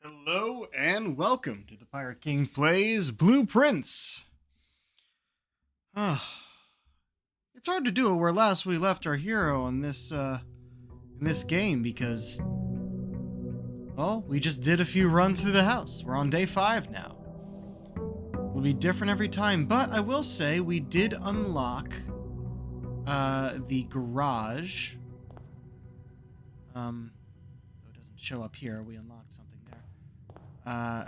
Hello and welcome to the Pirate King Plays Blueprints. Ah, it's hard to do it where last we left our hero in this game because we just did a few runs through the house. We're on day 5 now. It'll be different every time, but I will say we did unlock the garage. Though it doesn't show up here, we unlocked something there.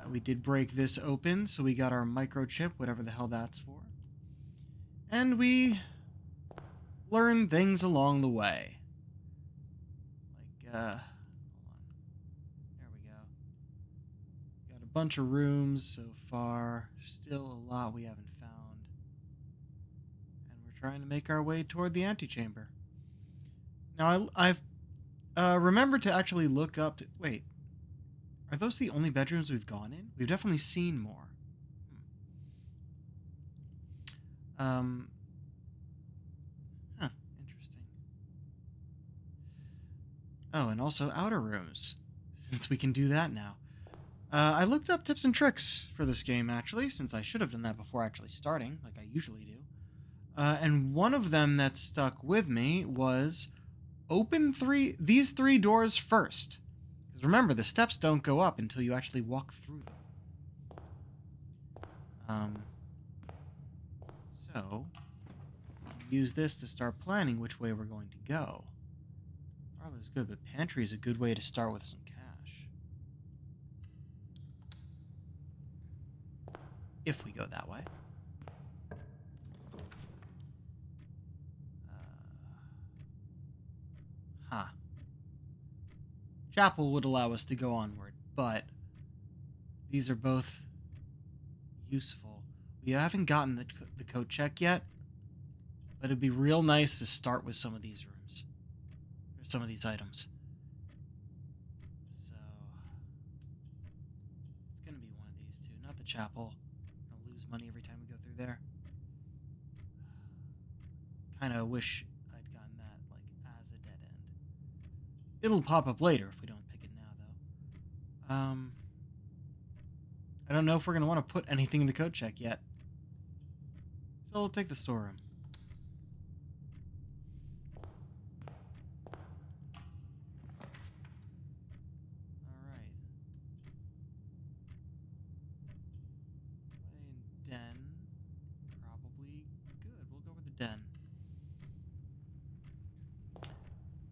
We did break this open, so we got our microchip, whatever the hell that's for. And we learned things along the way. Hold on. There we go. Got a bunch of rooms so far. Still a lot we haven't found. And we're trying to make our way toward the antechamber. Now, I've remembered to actually look up to... Wait. Are those the only bedrooms we've gone in? We've definitely seen more. Um... Huh. Interesting. Oh, and also outer rooms, since we can do that now. I looked up tips and tricks for this game, actually, since I should have done that before actually starting, like I usually do. And one of them that stuck with me was open these three doors first. Because remember, the steps don't go up until you actually walk through them. So, use this to start planning which way we're going to go. Parlor's good, but pantry is a good way to start with some cash. If we go that way. Chapel would allow us to go onward, but these are both useful. We haven't gotten the coat check yet, but it'd be real nice to start with some of these rooms, or some of these items. So, it's going to be one of these two, not the chapel. I'll lose money every time we go through there. Kind of wish I'd gotten that, like, as a dead end. It'll pop up later if we don't pick it now, though. I don't know if we're going to want to put anything in the code check yet. So we'll take the storeroom. Alright. Den. Probably good. We'll go with the den.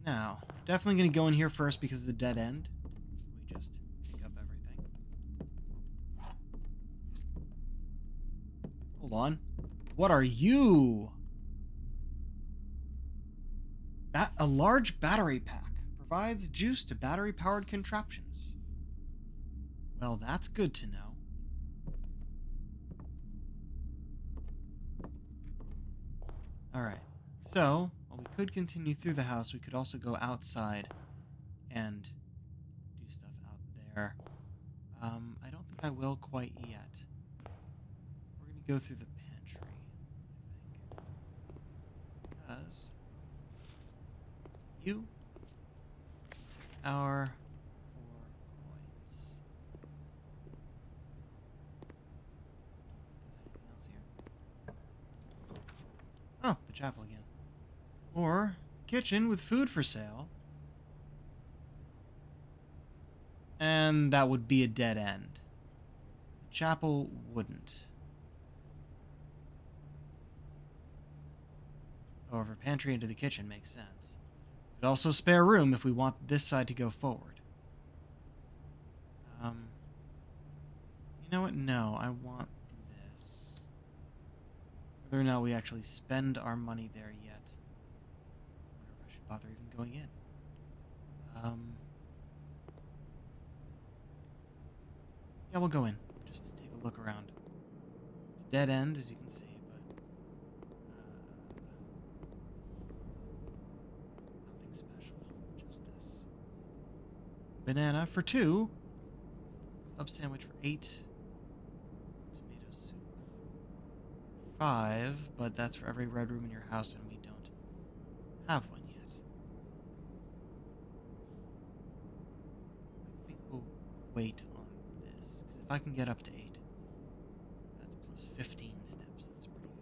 Now, definitely going to go in here first because of the dead end. We just pick up everything. Hold on. What are you? A large battery pack provides juice to battery-powered contraptions. Well, that's good to know. Alright, so, while we could continue through the house, we could also go outside and do stuff out there. I don't think I will quite yet. We're going to go through the pantry, I think. Because you our 4 coins. There's anything else here? Oh, the chapel again. Or kitchen with food for sale. And that would be a dead end. The chapel wouldn't. However, pantry into the kitchen makes sense. Could also spare room if we want this side to go forward. You know what? No, I want this. Whether or not we actually spend our money there yet. I wonder if I should bother even going in. Yeah, we'll go in, just to take a look around. It's a dead end, as you can see, but nothing special, just this. Banana for 2. Club sandwich for 8. Tomato soup. 5, but that's for every red room in your house, and we don't have one yet. I think we'll wait on I can get up to 8. That's plus 15 steps. That's pretty good.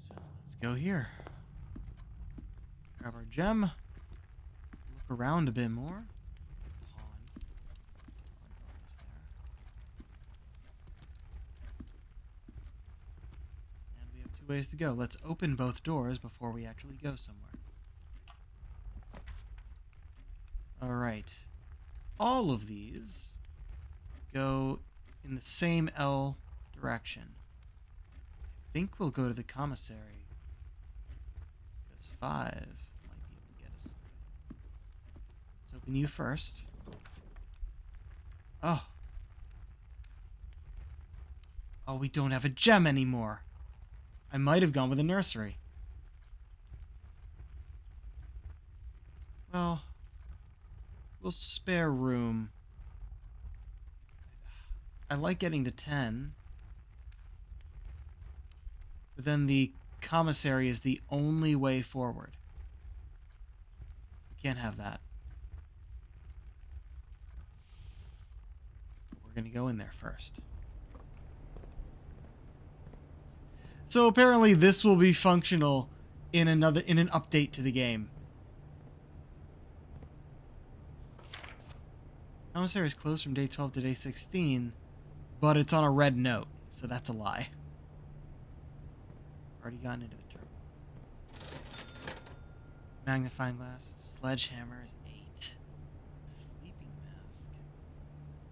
So let's go here. Grab our gem. Look around a bit more. Pond. Pond's almost there. And we have 2 ways to go. Let's open both doors before we actually go somewhere. Alright. All of these go in the same L direction. I think we'll go to the commissary. Because 5 might be able to get us something. Let's open you first. Oh. Oh, we don't have a gem anymore. I might have gone with a nursery. Well, we'll spare room. I like getting to 10. But then the commissary is the only way forward. We can't have that. We're going to go in there first. So apparently this will be functional in an update to the game. Commissary is closed from day 12 to day 16, but it's on a red note, so that's a lie. Already gotten into the terminal. Magnifying glass, sledgehammer is 8. Sleeping mask,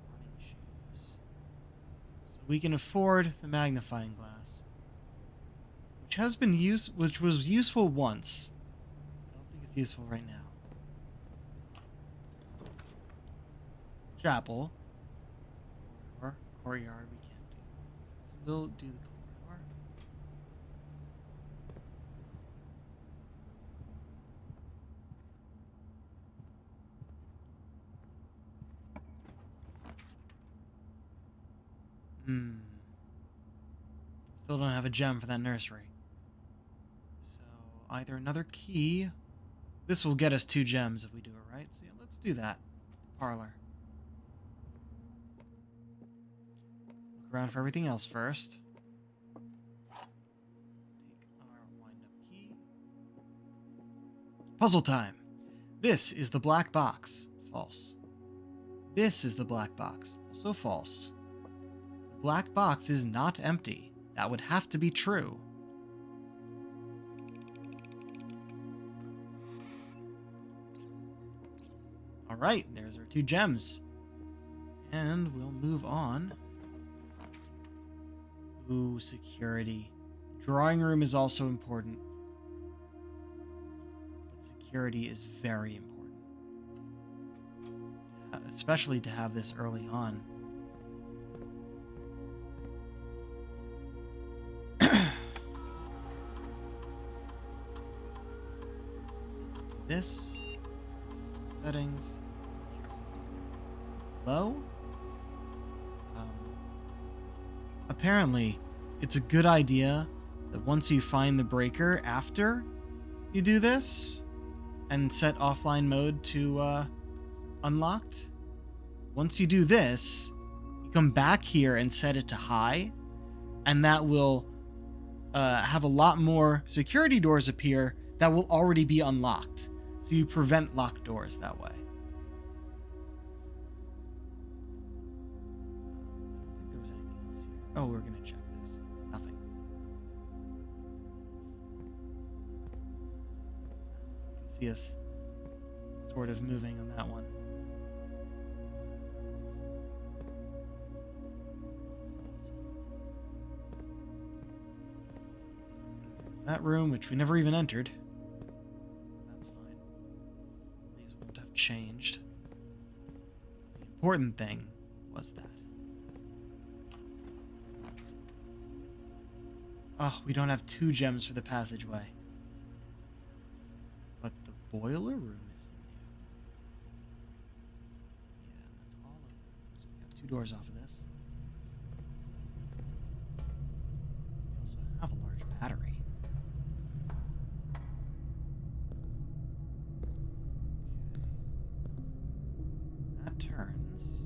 running shoes. So we can afford the magnifying glass, which was useful once. I don't think it's useful right now. Chapel. Or courtyard, we can't do. So we'll do the corridor. Still don't have a gem for that nursery. So either another key. This will get us 2 gems if we do it right. So yeah, let's do that. Parlor. Look around for everything else first. Take our wind-up key. Puzzle time. This is the black box. False. This is the black box. Also false. The black box is not empty. That would have to be true. Alright, there's our 2 gems. And we'll move on. Ooh, security. Drawing room is also important. But security is very important. Especially to have this early on. This. System settings. Low? Apparently, it's a good idea that once you find the breaker after you do this and set offline mode to unlocked, once you do this, you come back here and set it to high, and that will have a lot more security doors appear that will already be unlocked. So you prevent locked doors that way. I don't think there was anything else here. Oh, we're going to check this. Nothing. You can see us sort of moving on that one. There's that room, which we never even entered. Changed. The important thing was that. Oh, we don't have 2 gems for the passageway. But the boiler room is new. Yeah, that's all of it. So we got 2 doors off of this. We also have a large battery. that turns.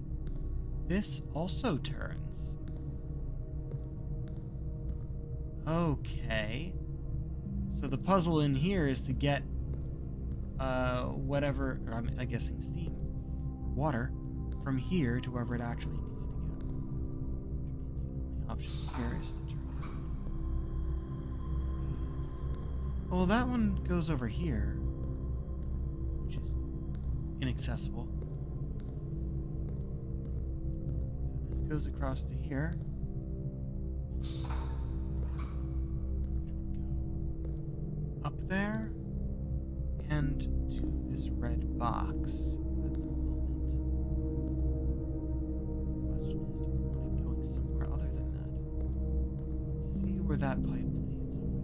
This also turns. Okay. So the puzzle in here is to get whatever, I'm guessing steam, water, from here to wherever it actually needs to go. Which means the only option here is to turn these. Well, that one goes over here, which is inaccessible. So this goes across to here. Which would go up there and to this red box at the moment. The question is, do I want it going somewhere other than that? Let's see where that pipe leads over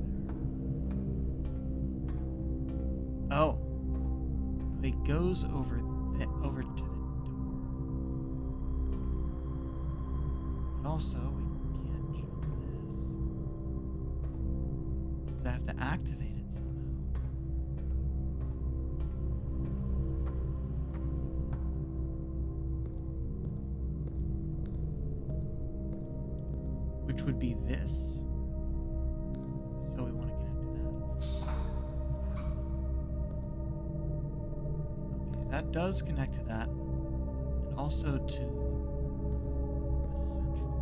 there. Oh. It goes over to the door. But also, we can't jump this. Because I have to activate it somehow. Which would be this. So we want to connect to that. Okay, that does connect to that. And also to the central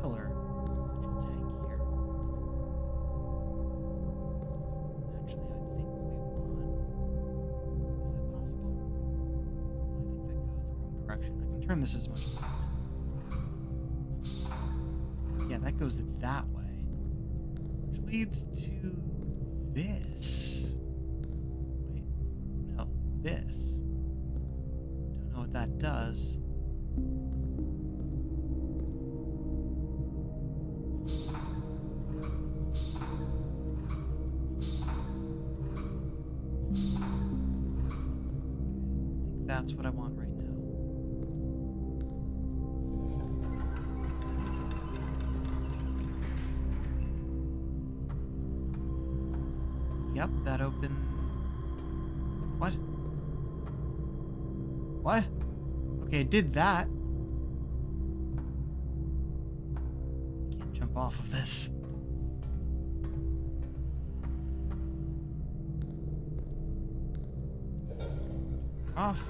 pillar, central tank here. Actually, I think what we want... Is that possible? I think that goes the wrong direction. I can turn this as much as I want. Yeah, that goes that way. Which leads to this. Wait, no, this. Don't know what that does. I think that's what I want right now. Yep, that opened... What? What? Okay, it did that. Can't jump off of this. Off.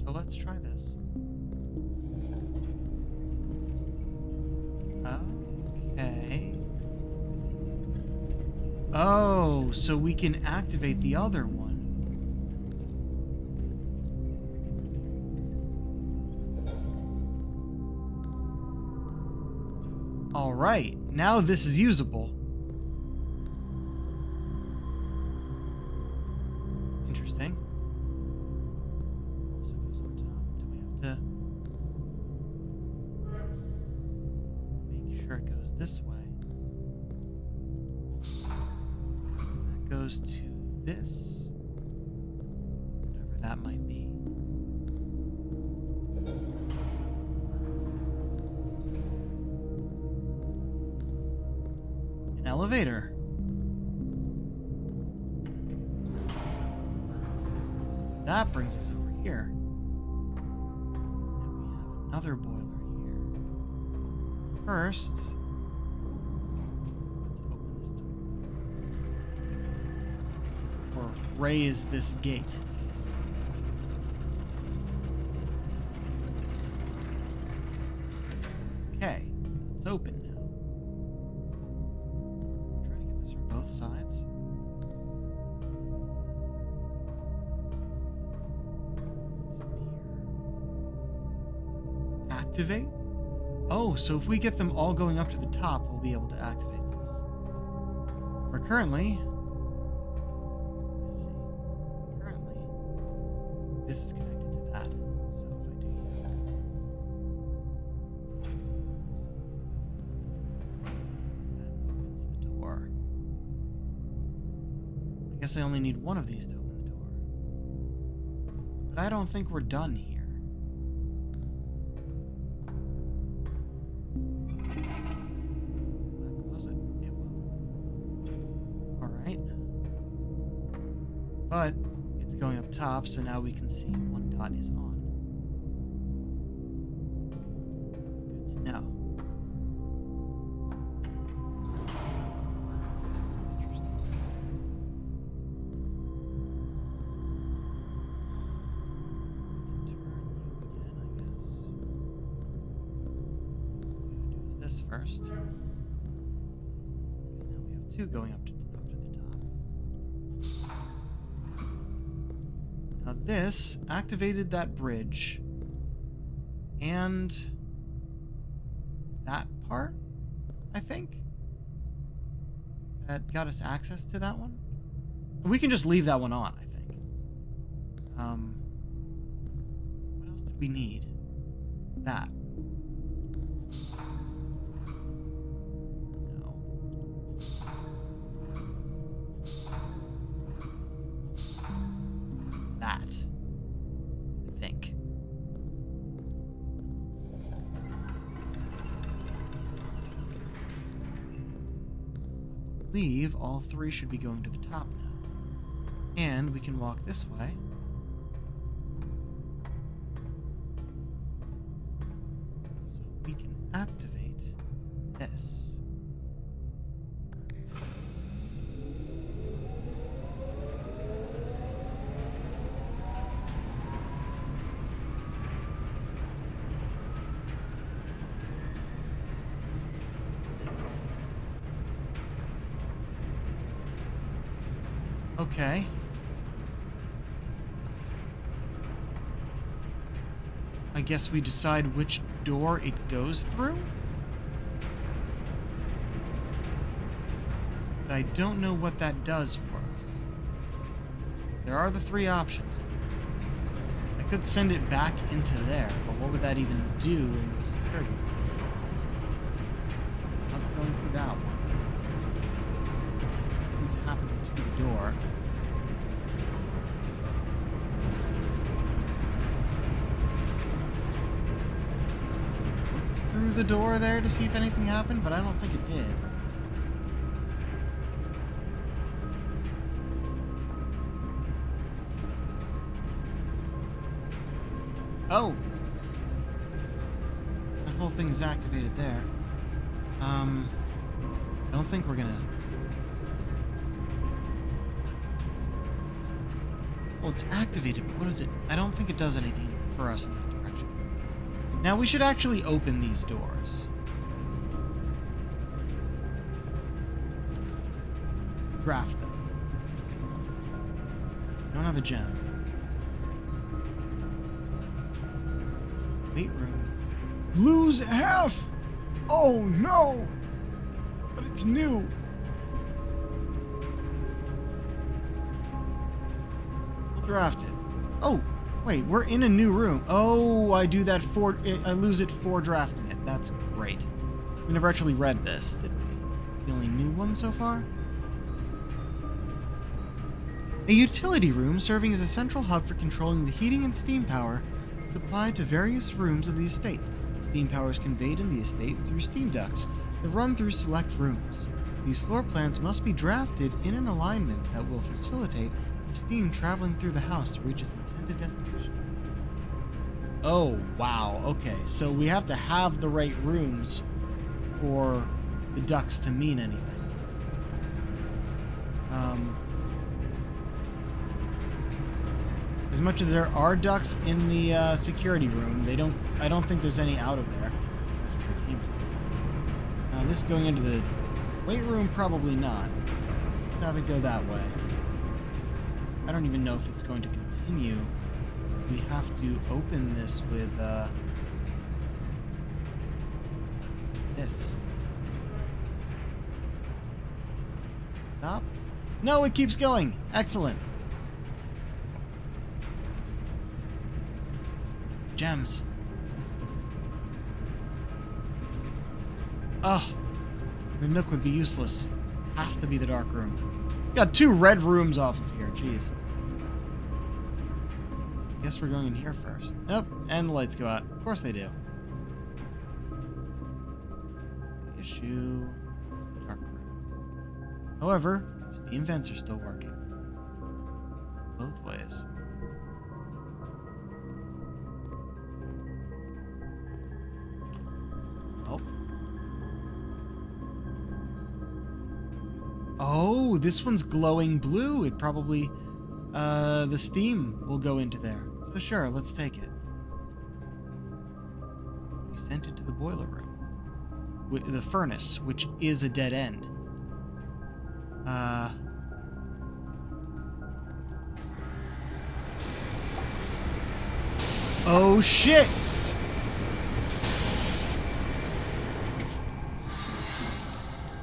Let's try this. Okay. Oh, so we can activate the other one. All right, now this is usable. Interesting. It goes this way. That goes to this. Whatever that might be. An elevator. So that brings us over here. And we have another boiler here. First, let's open this door. Or raise this gate. Okay, it's open now. I'm trying to get this from both sides. What's up here? Activate? Oh, so if we get them all going up to the top, we'll be able to activate this. For currently... Let's see. Currently, this is connected to that. So if I do that... That opens the door. I guess I only need one of these to open the door. But I don't think we're done here. but it's going up top, so now we can see one dot is on. Good to know. This is interesting. We can turn you again, I guess. What we gotta do is this first. Because now we have two going up to the top. Now this activated that bridge and that part, I think, that got us access to that one. We can just leave that one on, I think. What else did we need? That. No. That. I think. I believe all three should be going to the top now. And we can walk this way. So we can activate this. Okay. I guess we decide which door it goes through? But I don't know what that does for us. There are the three options. I could send it back into there, but what would that even do in the security room? What's going through that one? What's happening to the door? Through the door there to see if anything happened, but I don't think it did. Oh! That whole thing is activated there. I don't think we're gonna... Well, it's activated, but what is it? I don't think it does anything for us in that direction. Now, we should actually open these doors. Draft them. Don't have a gem. Weight room. Lose half! Oh no! But it's new. We'll draft it. Oh, wait, we're in a new room. Oh, I do that for... I lose it for drafting it. That's great. We never actually read this, did we? It's the only new one so far? A utility room serving as a central hub for controlling the heating and steam power supplied to various rooms of the estate. Steam power is conveyed in the estate through steam ducts that run through select rooms. These floor plans must be drafted in an alignment that will facilitate the steam traveling through the house to reach its intended destination. Oh, wow. Okay, so we have to have the right rooms for the ducts to mean anything. As much as there are ducts in the security room, I don't think there's any out of there. That's where it came from. Now, this going into the weight room, probably not. Let's have it go that way. I don't even know if it's going to continue. So we have to open this with this. Stop. No, it keeps going. Excellent. Gems. Oh, the nook would be useless. Has to be the dark room. Got two red rooms off of here. Jeez. Guess we're going in here first. Nope, and the lights go out. Of course they do. That's the issue. Dark room. However, steam vents are still working. both ways. Oh. Oh, this one's glowing blue. It probably, the steam will go into there. So sure, let's take it. We sent it to the boiler room. The furnace, which is a dead end. Oh shit!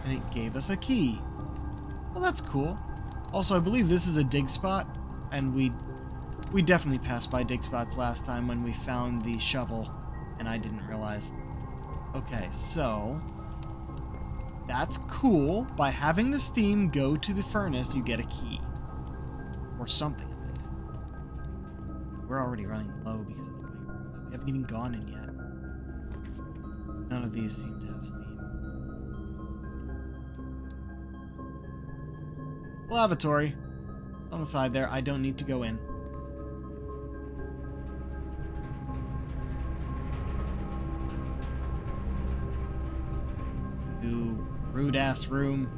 And it gave us a key. Well, that's cool. Also, I believe this is a dig spot, and we definitely passed by dig spots last time when we found the shovel, and I didn't realize. Okay, so that's cool. By having the steam go to the furnace, you get a key. Or something, at least. We're already running low because of the weight room. We haven't even gone in yet. None of these seem to have steam. Lavatory. On the side there. I don't need to go in. Ooh, rude ass room.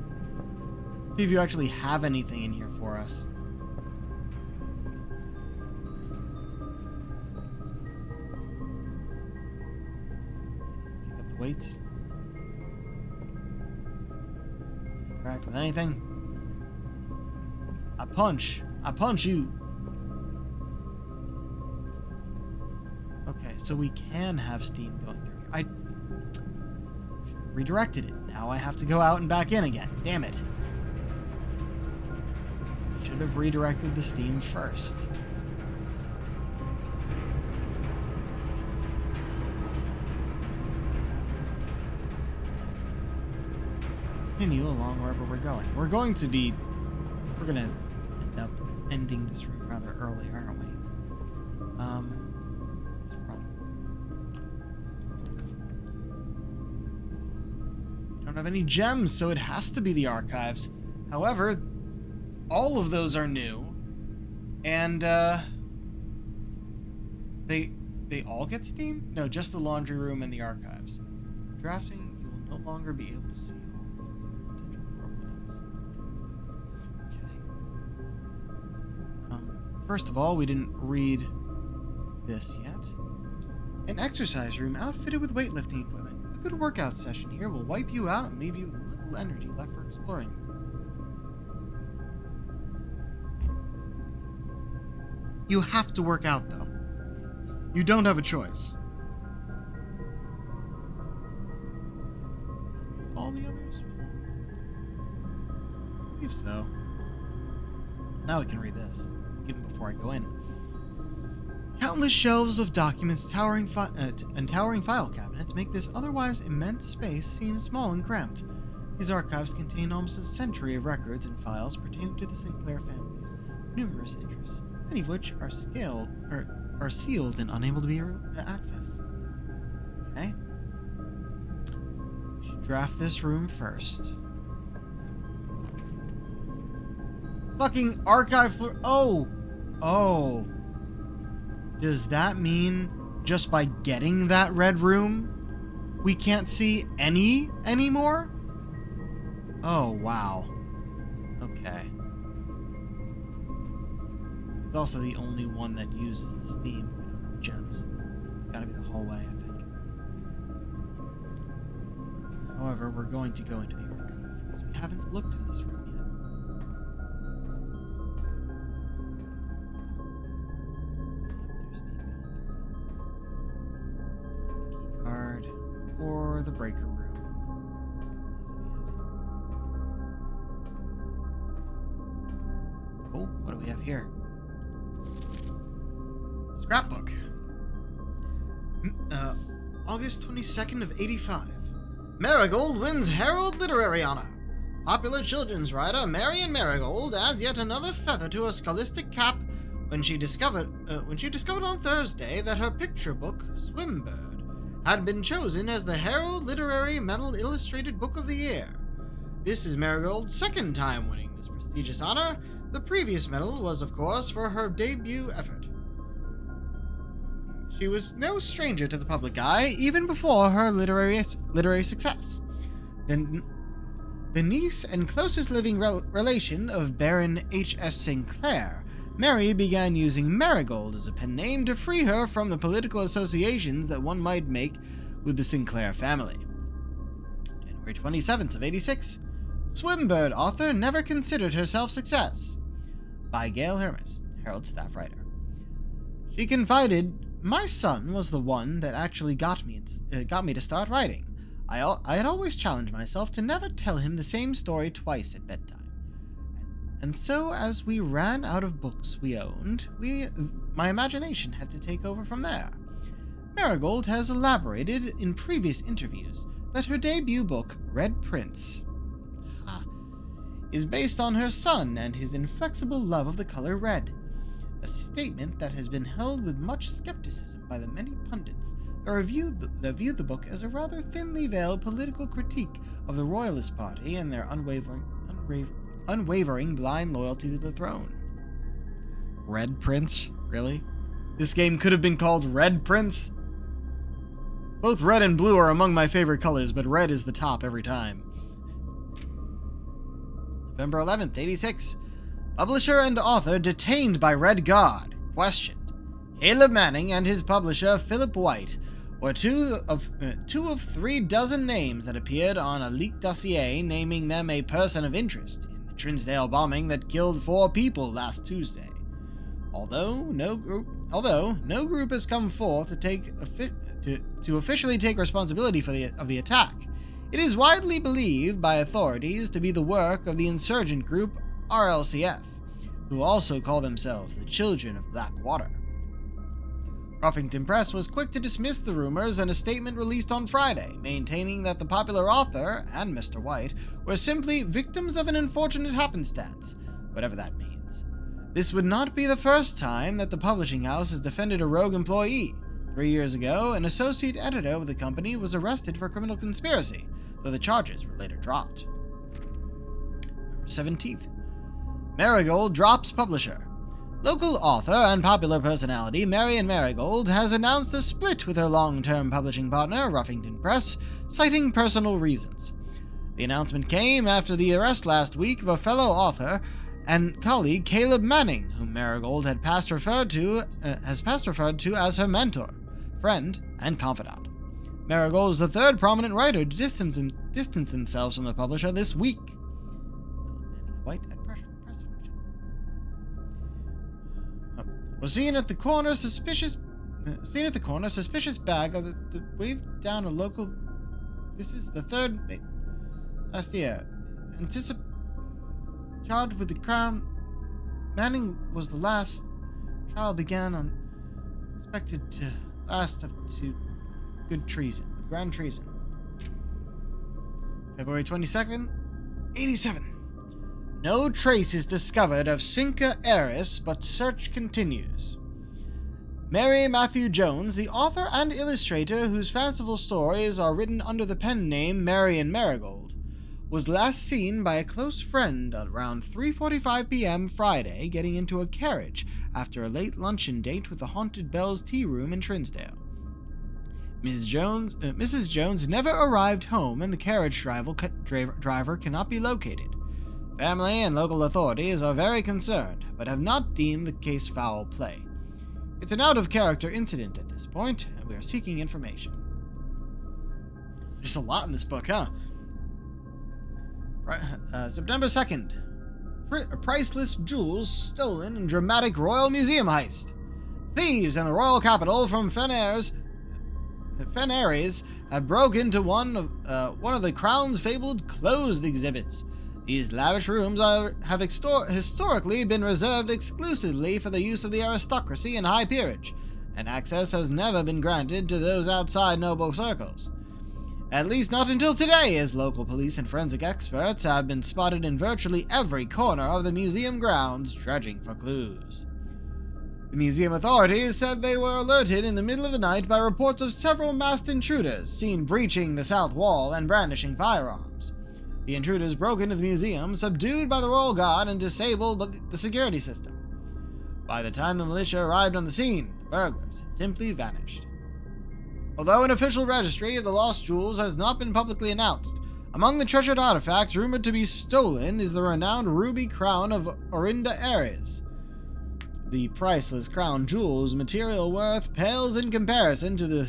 See if you actually have anything in here for us. Pick up the weights. Interact with anything. I punch you. Okay, so we can have steam going through here. I redirected it. Now I have to go out and back in again. Damn it. Should have redirected the steam first. Continue along wherever we're going. We're going to end up ending this room rather early, aren't we? Let's run. Don't have any gems, so it has to be the archives. However, all of those are new, and they all get steam? No, just the laundry room and the archives. Drafting, you will no longer be able to see all potential floor plans. Okay. First of all, we didn't read this yet. An exercise room outfitted with weightlifting equipment. A good workout session here will wipe you out and leave you with little energy left for exploring. You have to work out, though. You don't have a choice. All the others? I believe so. Now we can read this, even before I go in. Countless shelves of documents and towering file cabinets make this otherwise immense space seem small and cramped. These archives contain almost a century of records and files pertaining to the Sinclair family's numerous interests, many of which are sealed and unable to be accessed. Okay. We should draft this room first. Fucking archive floor. Oh. Does that mean just by getting that red room, we can't see any anymore? Oh, wow. Okay. It's also the only one that uses the steam gems. It's gotta be the hallway, I think. However, we're going to go into the archive, because we haven't looked in this room yet. Key card, or the breaker room. Oh, what do we have here? Scrapbook. August 22nd of 85. Marigold wins Herald Literary Honor. Popular children's writer Marion Marigold adds yet another feather to her scholastic cap when she discovered on Thursday that her picture book, Swimbird, had been chosen as the Herald Literary Medal Illustrated Book of the Year. This is Marigold's second time winning this prestigious honor, The previous medal was, of course, for her debut effort. She was no stranger to the public eye, even before her literary success. The niece and closest living relation of Baron H.S. Sinclair, Mary began using Marigold as a pen name to free her from the political associations that one might make with the Sinclair family. January 27th of 86. Swimbird author never considered herself success. By Gail Hermes, Herald staff writer. She confided, "My son was the one that actually got me to start writing. I had always challenged myself to never tell him the same story twice at bedtime. And so, as we ran out of books we owned, my imagination had to take over from there." Marigold has elaborated in previous interviews that her debut book, Red Prince, is based on her son and his inflexible love of the color red, a statement that has been held with much skepticism by the many pundits that viewed the book as a rather thinly veiled political critique of the Royalist Party and their unwavering blind loyalty to the throne. Red Prince? Really? This game could have been called Red Prince? Both red and blue are among my favorite colors, but red is the top every time. November 11th, 86. Publisher and author detained by Red Guard. Questioned. Caleb Manning and his publisher, Philip White, were two of 3 dozen names that appeared on a leaked dossier naming them a person of interest in the Trinsdale bombing that killed 4 people last Tuesday. Although no group has come forth to officially take responsibility for the attack, it is widely believed by authorities to be the work of the insurgent group RLCF, who also call themselves the Children of Blackwater. Ruffington Press was quick to dismiss the rumors in a statement released on Friday, maintaining that the popular author and Mr. White were simply victims of an unfortunate happenstance, whatever that means. This would not be the first time that the publishing house has defended a rogue employee. 3 years ago, an associate editor of the company was arrested for criminal conspiracy, though the charges were later dropped. November 17th. Marigold drops publisher. Local author and popular personality Marion Marigold has announced a split with her long-term publishing partner, Ruffington Press, citing personal reasons. The announcement came after the arrest last week of a fellow author and colleague, Caleb Manning, whom Marigold has past referred to as her mentor, friend, and confidant. Marigold is the 3rd prominent writer to distance themselves from the publisher this week. White at press function. Was seen at the corner, suspicious bag of the waved down a local. This is the 3rd last year. Charged with the crime. Manning was the last trial began on expected to last up to grand treason. February 22nd, 87. No trace is discovered of Cinca heiress, but search continues. Mary Matthew Jones, the author and illustrator whose fanciful stories are written under the pen name Marion Marigold, was last seen by a close friend at around 3:45 p.m. Friday getting into a carriage after a late luncheon date with the Haunted Bells Tea Room in Trinsdale. Mrs. Jones never arrived home and the carriage driver cannot be located. Family and local authorities are very concerned, but have not deemed the case foul play. It's an out-of-character incident at this point, and we are seeking information. There's a lot in this book, huh? September 2nd. Priceless jewels stolen in dramatic Royal Museum heist. Thieves in the royal capital from Fen Ares have broken into one of the Crown's fabled closed exhibits. These lavish rooms have historically been reserved exclusively for the use of the aristocracy and high peerage, and access has never been granted to those outside noble circles. At least not until today, as local police and forensic experts have been spotted in virtually every corner of the museum grounds dredging for clues. The museum authorities said they were alerted in the middle of the night by reports of several masked intruders seen breaching the south wall and brandishing firearms. The intruders broke into the museum, subdued by the royal guard, and disabled by the security system. By the time the militia arrived on the scene, the burglars had simply vanished. Although an official registry of the lost jewels has not been publicly announced, among the treasured artifacts rumored to be stolen is the renowned ruby crown of Orinda Ares. The priceless crown jewel's material worth pales in comparison to the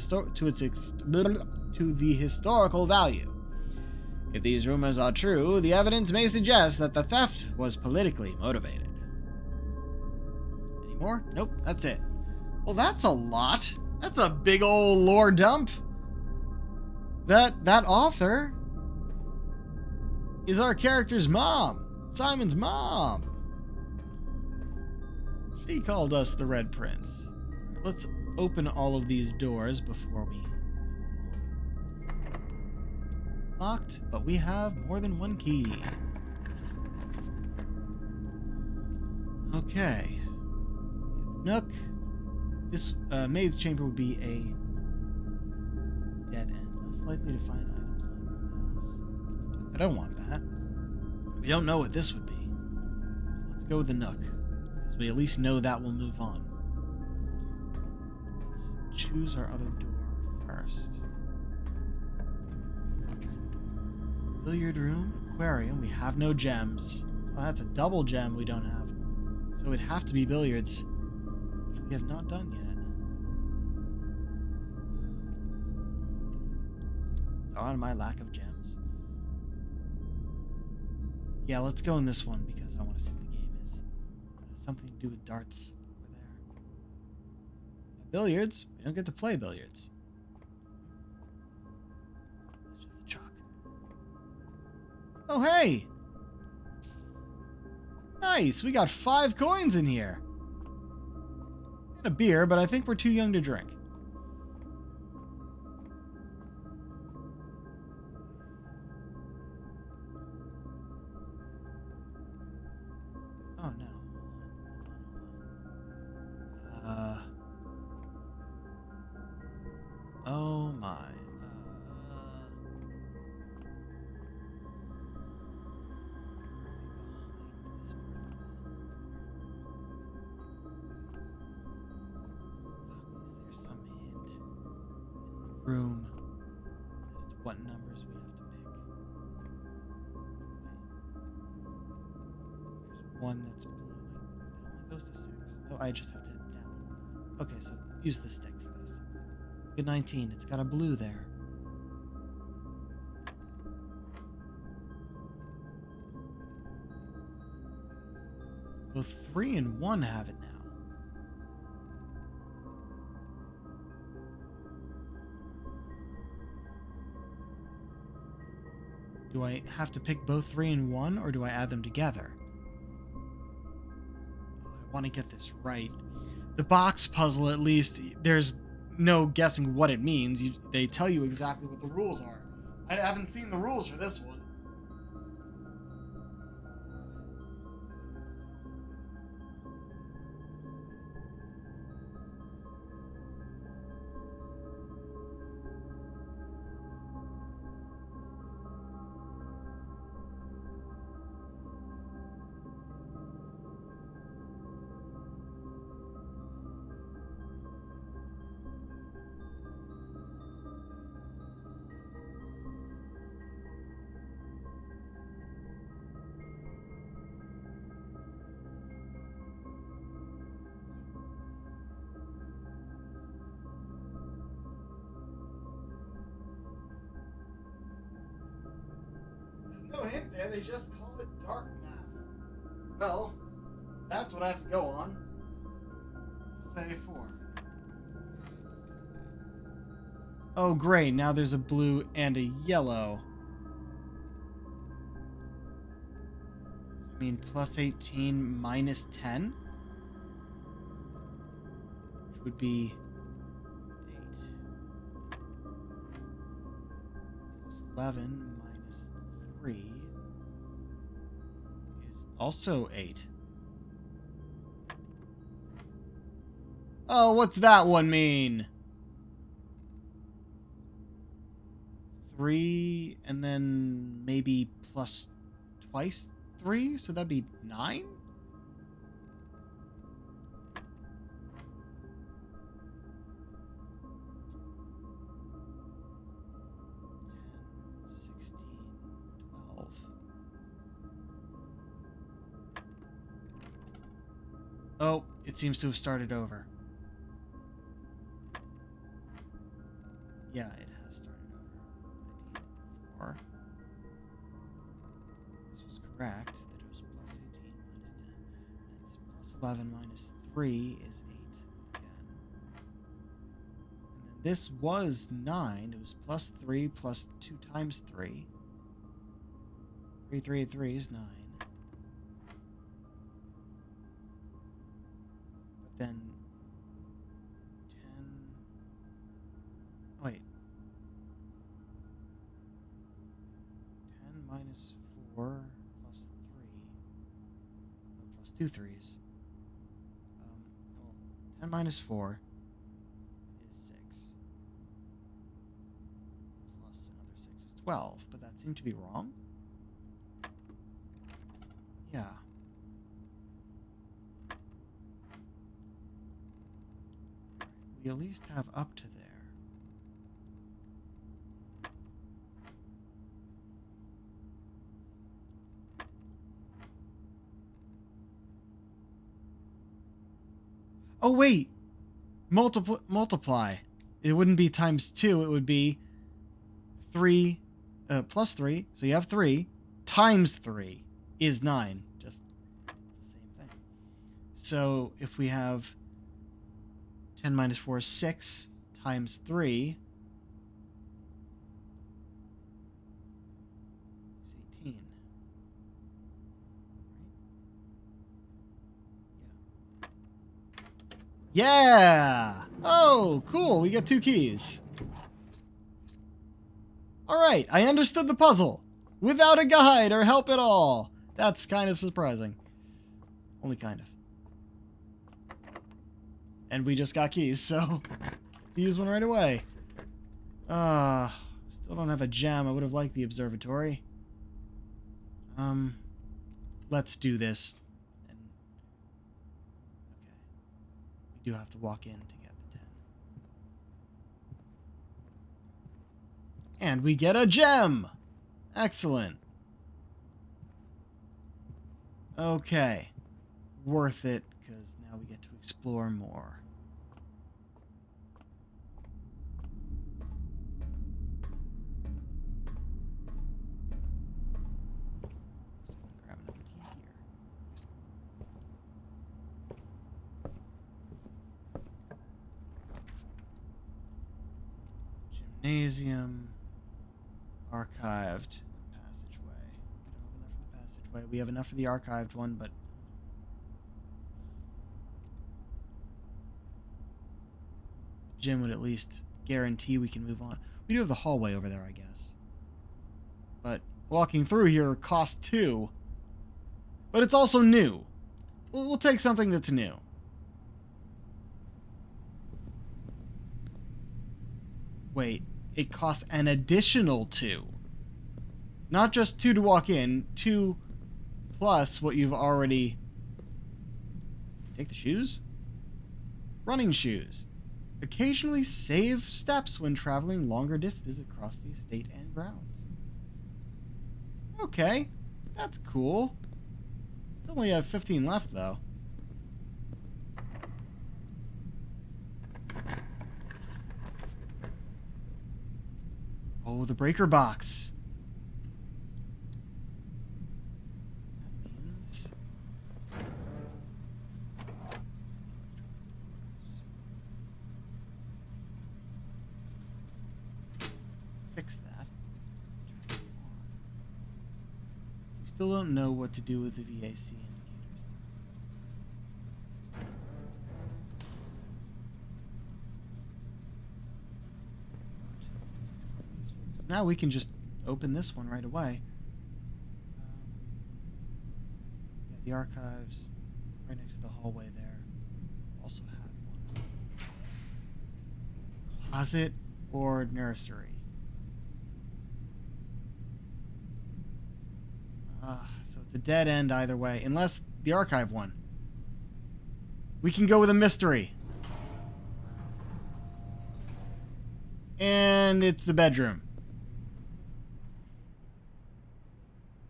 historical value. If these rumors are true, the evidence may suggest that the theft was politically motivated. Any more? Nope, that's it. Well, that's a lot. That's a big old lore dump. That author is our character's mom, Simon's mom. She called us the Red Prince. Let's open all of these doors before we... Locked, but we have more than one key. Okay. Nook. This maid's chamber would be a dead end. Less likely to find items lying around the house. I don't want that. We don't know what this would be. Let's go with the Nook. Because we at least know that will move on. Let's choose our other door first. Billiard room, aquarium. We have no gems. Well, that's a double gem we don't have. So it'd have to be billiards, which we have not done yet. On my lack of gems. Yeah, let's go in this one because I want to see what the game is. It has something to do with darts over there. Billiards? We don't get to play billiards. It's just a chalk. Oh, hey! Nice! We got 5 coins in here! And a beer, but I think we're too young to drink. Oh, no. Oh, my. Room as to what numbers we have to pick. There's one that's blue. It only goes to 6. Oh, I just have to hit down. Okay, so use the stick for this. Good 19. It's got a blue there. Both 3 and 1 have it now. Do I have to pick both 3 and 1, or do I add them together? I want to get this right. The box puzzle, at least, there's no guessing what it means. They tell you exactly what the rules are. I haven't seen the rules for this one. No hint there, they just call it dark math. Well, that's what I have to go on. Say 4. Oh great, now there's a blue and a yellow. Does it mean plus 18 minus 10? Which would be 8. Plus 11 minus 3 is also 8. Oh, what's that one mean? 3 and then maybe plus twice 3, so that'd be 9? 10, 16, 12. Oh, it seems to have started over. Yeah, it has started over. 4. This was correct. That it was plus 18 minus 10. It's plus 11 minus 3 is 8 again. And then this was 9. It was plus 3 plus 2 times 3. 3 and 3 is 9. But then 10... Wait. 10 minus 4 plus 3. Oh, plus 2 threes. Well, 10 minus 4 is 6. Plus another 6 is 12. But that seemed to be wrong. Yeah. We at least have up to there. Oh wait, multiply. It wouldn't be times 2. It would be 3 plus 3. So you have 3 times 3 is 9. Just it's the same thing. So if we have 10 minus 4 is 6 times 3 is 18. Yeah! Oh, cool. We get 2 keys. Alright, I understood the puzzle. Without a guide or help at all. That's kind of surprising. Only kind of. And we just got keys, so use one right away. Still don't have a gem. I would have liked the observatory. Let's do this. And okay. We do have to walk in to get the 10. And we get a gem! Excellent. Okay. Worth it, because now we get to explore more. So I'm gonna grab another key here. Gymnasium. Archived. Passageway. We don't have enough for the passageway. We have enough for the archived one, but gym would at least guarantee we can move on. We do have the hallway over there, I guess. But walking through here costs 2. But it's also new. We'll take something that's new. Wait, it costs an additional 2. Not just 2 to walk in, 2 plus what you've already... Take the shoes? Running shoes. Occasionally save steps when traveling longer distances across the estate and grounds. Okay, that's cool. Still only have 15 left, though. Oh, the breaker box. That means... Fix that. We still don't know what to do with the VAC indicators. Now we can just open this one right away. Yeah, the archives right next to the hallway there also had one. Closet or nursery? So it's a dead end either way, unless the archive one. We can go with a mystery. And it's the bedroom.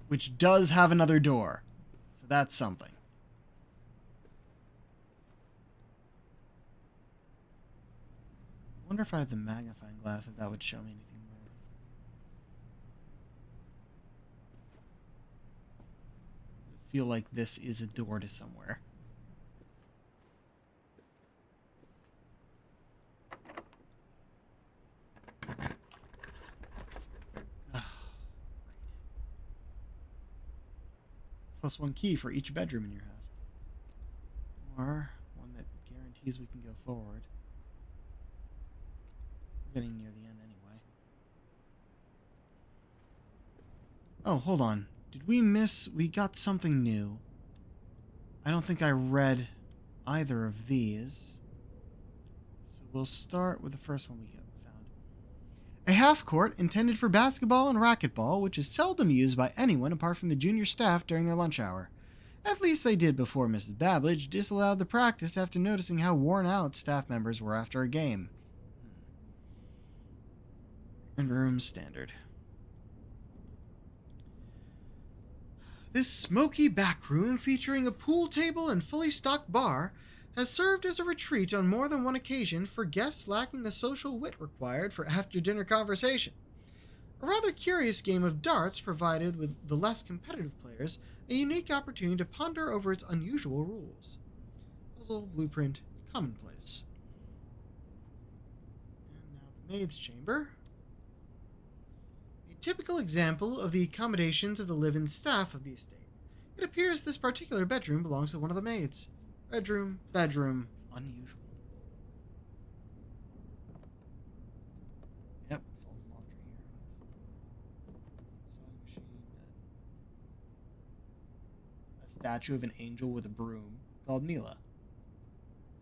Which does have another door. So that's something. I wonder if I have the magnifying glass, if that would show me anything more. I feel like this is a door to somewhere. +1 key for each bedroom in your house. Or one that guarantees we can go forward. We're getting near the end anyway. Oh, hold on. Did we miss... We got something new. I don't think I read either of these. So we'll start with the first one we found. A half-court intended for basketball and racquetball, which is seldom used by anyone apart from the junior staff during their lunch hour. At least they did before Mrs. Babbage disallowed the practice after noticing how worn out staff members were after a game. And room standard. This smoky back room, featuring a pool table and fully stocked bar, has served as a retreat on more than one occasion for guests lacking the social wit required for after-dinner conversation. A rather curious game of darts provided with the less competitive players a unique opportunity to ponder over its unusual rules. Puzzle, blueprint, commonplace. And now the maid's chamber. A typical example of the accommodations of the live-in staff of the estate. It appears this particular bedroom belongs to one of the maids. Bedroom, unusual. Yep, folding laundry here. Sewing machine. A statue of an angel with a broom called Mila.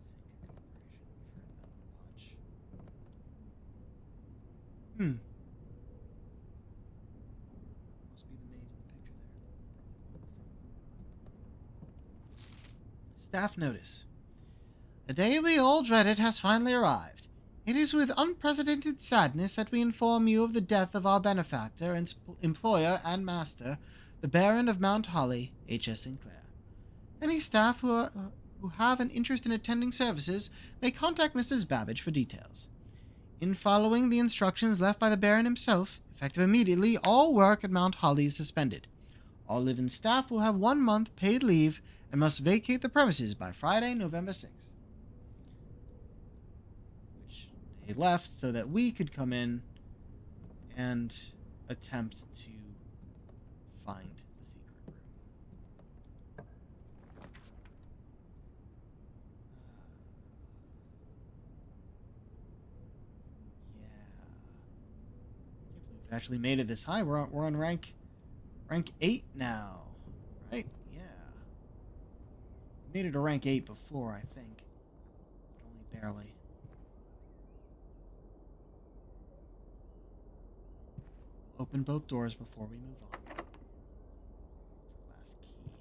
Singa Corporation. We've heard that one a bunch. Must be the maid in the picture there. Staff notice. The day we all dreaded has finally arrived. It is with unprecedented sadness that we inform you of the death of our benefactor and employer and master, the Baron of Mount Holly, H.S. Sinclair. Any staff who have an interest in attending services may contact Mrs. Babbage for details. In following the instructions left by the Baron himself, effective immediately, all work at Mount Holly is suspended. All live-in staff will have 1 month paid leave and must vacate the premises by Friday, November 6th. Which they left so that we could come in and attempt to find the secret room. Yeah. Can't believe we actually made it this high. We're on rank 8 now, right? Made it to rank 8 before, I think. But only barely. We'll open both doors before we move on. Last key.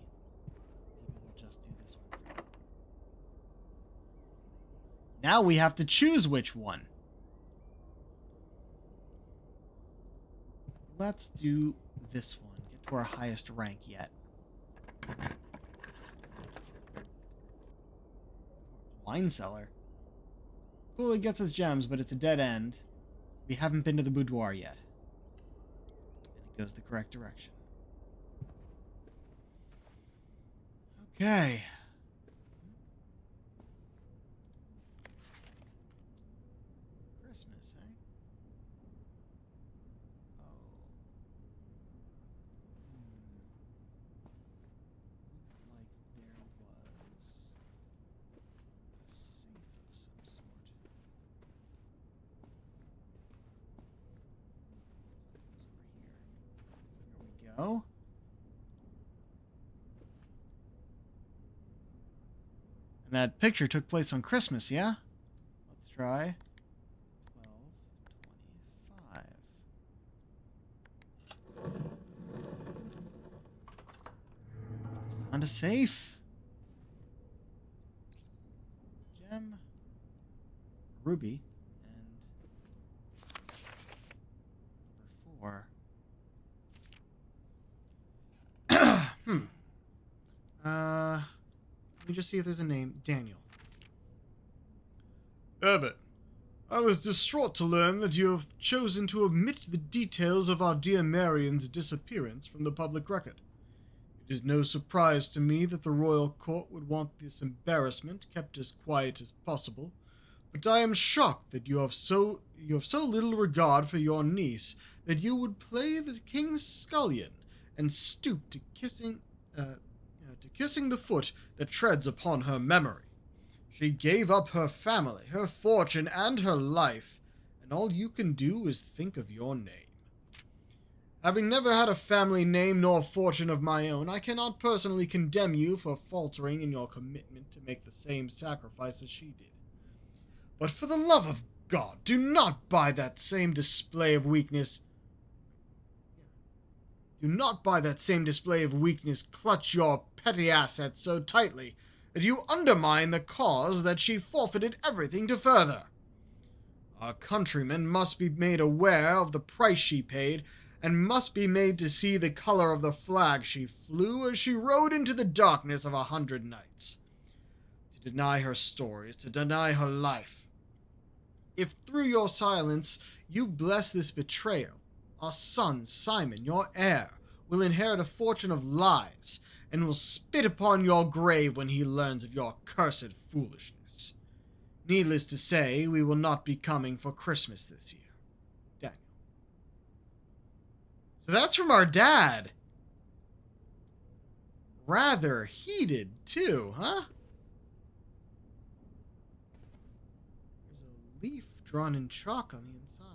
Maybe we'll just do this one for now. Now we have to choose which one. Let's do this one. Get to our highest rank yet. Wine cellar. Cool, it gets us gems, but it's a dead end. We haven't been to the boudoir yet. And it goes the correct direction. Okay. Christmas, eh? Oh. Looked like there was a safe of some sort. Here we go. And that picture took place on Christmas, yeah? Let's try 12:25. Found a safe. Gem. Ruby. And number 4. Let me just see if there's a name. Daniel. Herbert, I was distraught to learn that you have chosen to omit the details of our dear Marian's disappearance from the public record. It is no surprise to me that the royal court would want this embarrassment kept as quiet as possible, but I am shocked that you have so little regard for your niece that you would play the king's scullion and stoop to kissing the foot that treads upon her memory. She gave up her family, her fortune, and her life, and all you can do is think of your name. Having never had a family name nor fortune of my own, I cannot personally condemn you for faltering in your commitment to make the same sacrifice as she did. But for the love of God, do not by that same display of weakness clutch your petty assets so tightly that you undermine the cause that she forfeited everything to further. Our countrymen must be made aware of the price she paid, and must be made to see the color of the flag she flew as she rode into the darkness of 100 nights. To deny her story is to deny her life. If through your silence you bless this betrayal, our son, Simon, your heir, will inherit a fortune of lies, and will spit upon your grave when he learns of your cursed foolishness. Needless to say, we will not be coming for Christmas this year. Daniel. So that's from our dad. Rather heated, too, huh? There's a leaf drawn in chalk on the inside. I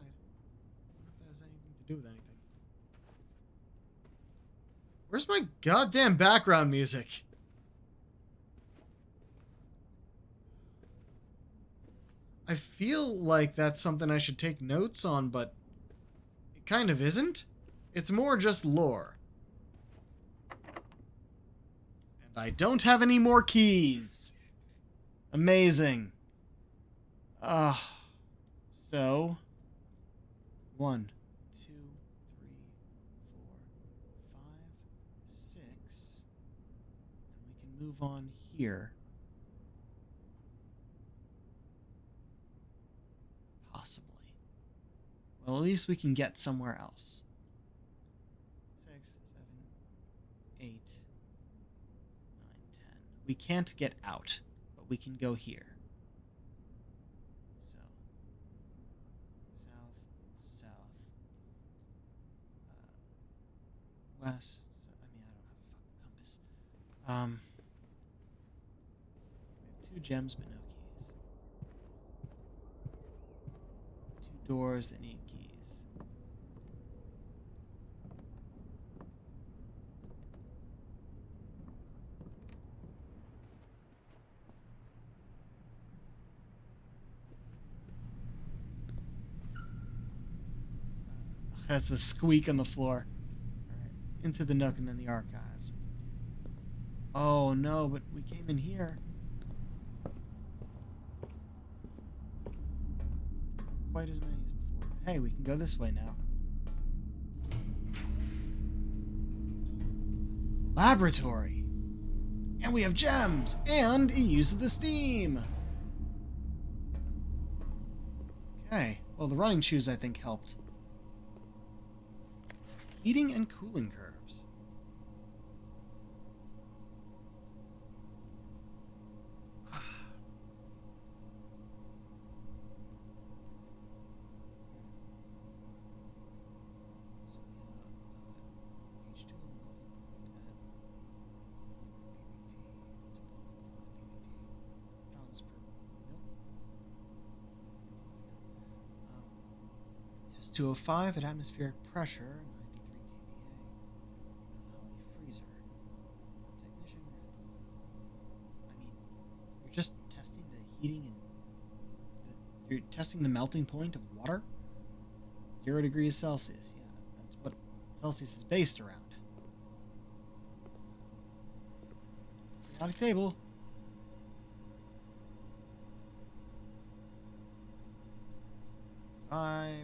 wonder if that has anything to do with anything. Where's my goddamn background music? I feel like that's something I should take notes on, but it kind of isn't. It's more just lore. And I don't have any more keys. Amazing. So 1, 2, 3, 4, 5, 6, and we can move on here. Possibly. Well, at least we can get somewhere else. 6, 7, 8, 9, 10. We can't get out, but we can go here. So, south, south, west. So, I mean, I don't have a fucking compass. We have 2 gems, but no keys. 2 doors that need keys. That's the squeak on the floor. Alright, into the nook and then the archives. Oh no, but we came in here. Quite as many as before. But hey, we can go this way now. Laboratory! And we have gems! And it uses the steam! Okay, well the running shoes I think helped. Heating and cooling curves. Just 205 at atmospheric pressure. 93 kVA. Freezer. Technician. I mean, you're just testing the heating and you're testing the melting point of water. 0 degrees Celsius. Yeah, that's what Celsius is based around. Periodic table. If I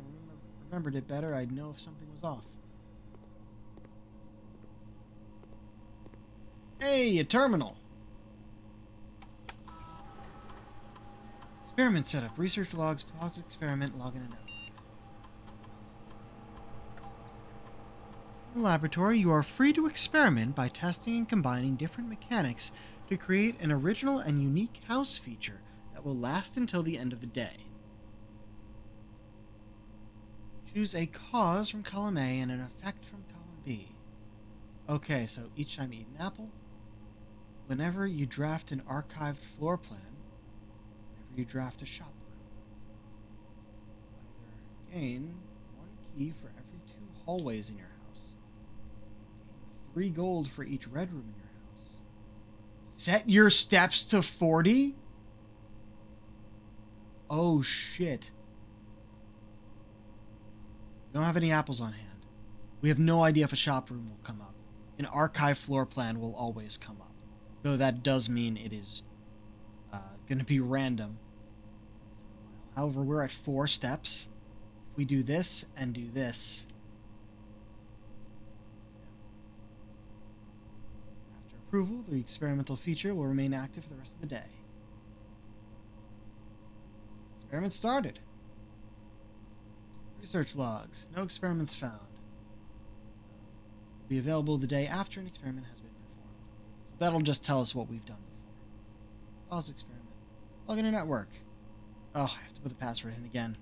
remembered it better, I'd know if something was off. Hey, a terminal! Experiment setup. Research logs. Pause experiment. Login and out. In the laboratory, you are free to experiment by testing and combining different mechanics to create an original and unique house feature that will last until the end of the day. Choose a cause from column A and an effect from column B. Okay, so each time you eat an apple, whenever you draft an archived floor plan, whenever you draft a shop room, either gain 1 key for every 2 hallways in your house, gain 3 gold for each red room in your house. Set your steps to 40? Oh shit. We don't have any apples on hand. We have no idea if a shop room will come up. An archive floor plan will always come up. Though that does mean it is going to be random. However, we're at 4 steps. If we do this and do this. After approval, the experimental feature will remain active for the rest of the day. Experiment started. Research logs. No experiments found. Will be available the day after an experiment has been performed. So that'll just tell us what we've done before. Pause experiment. Log in a network. Oh, I have to put the password in again.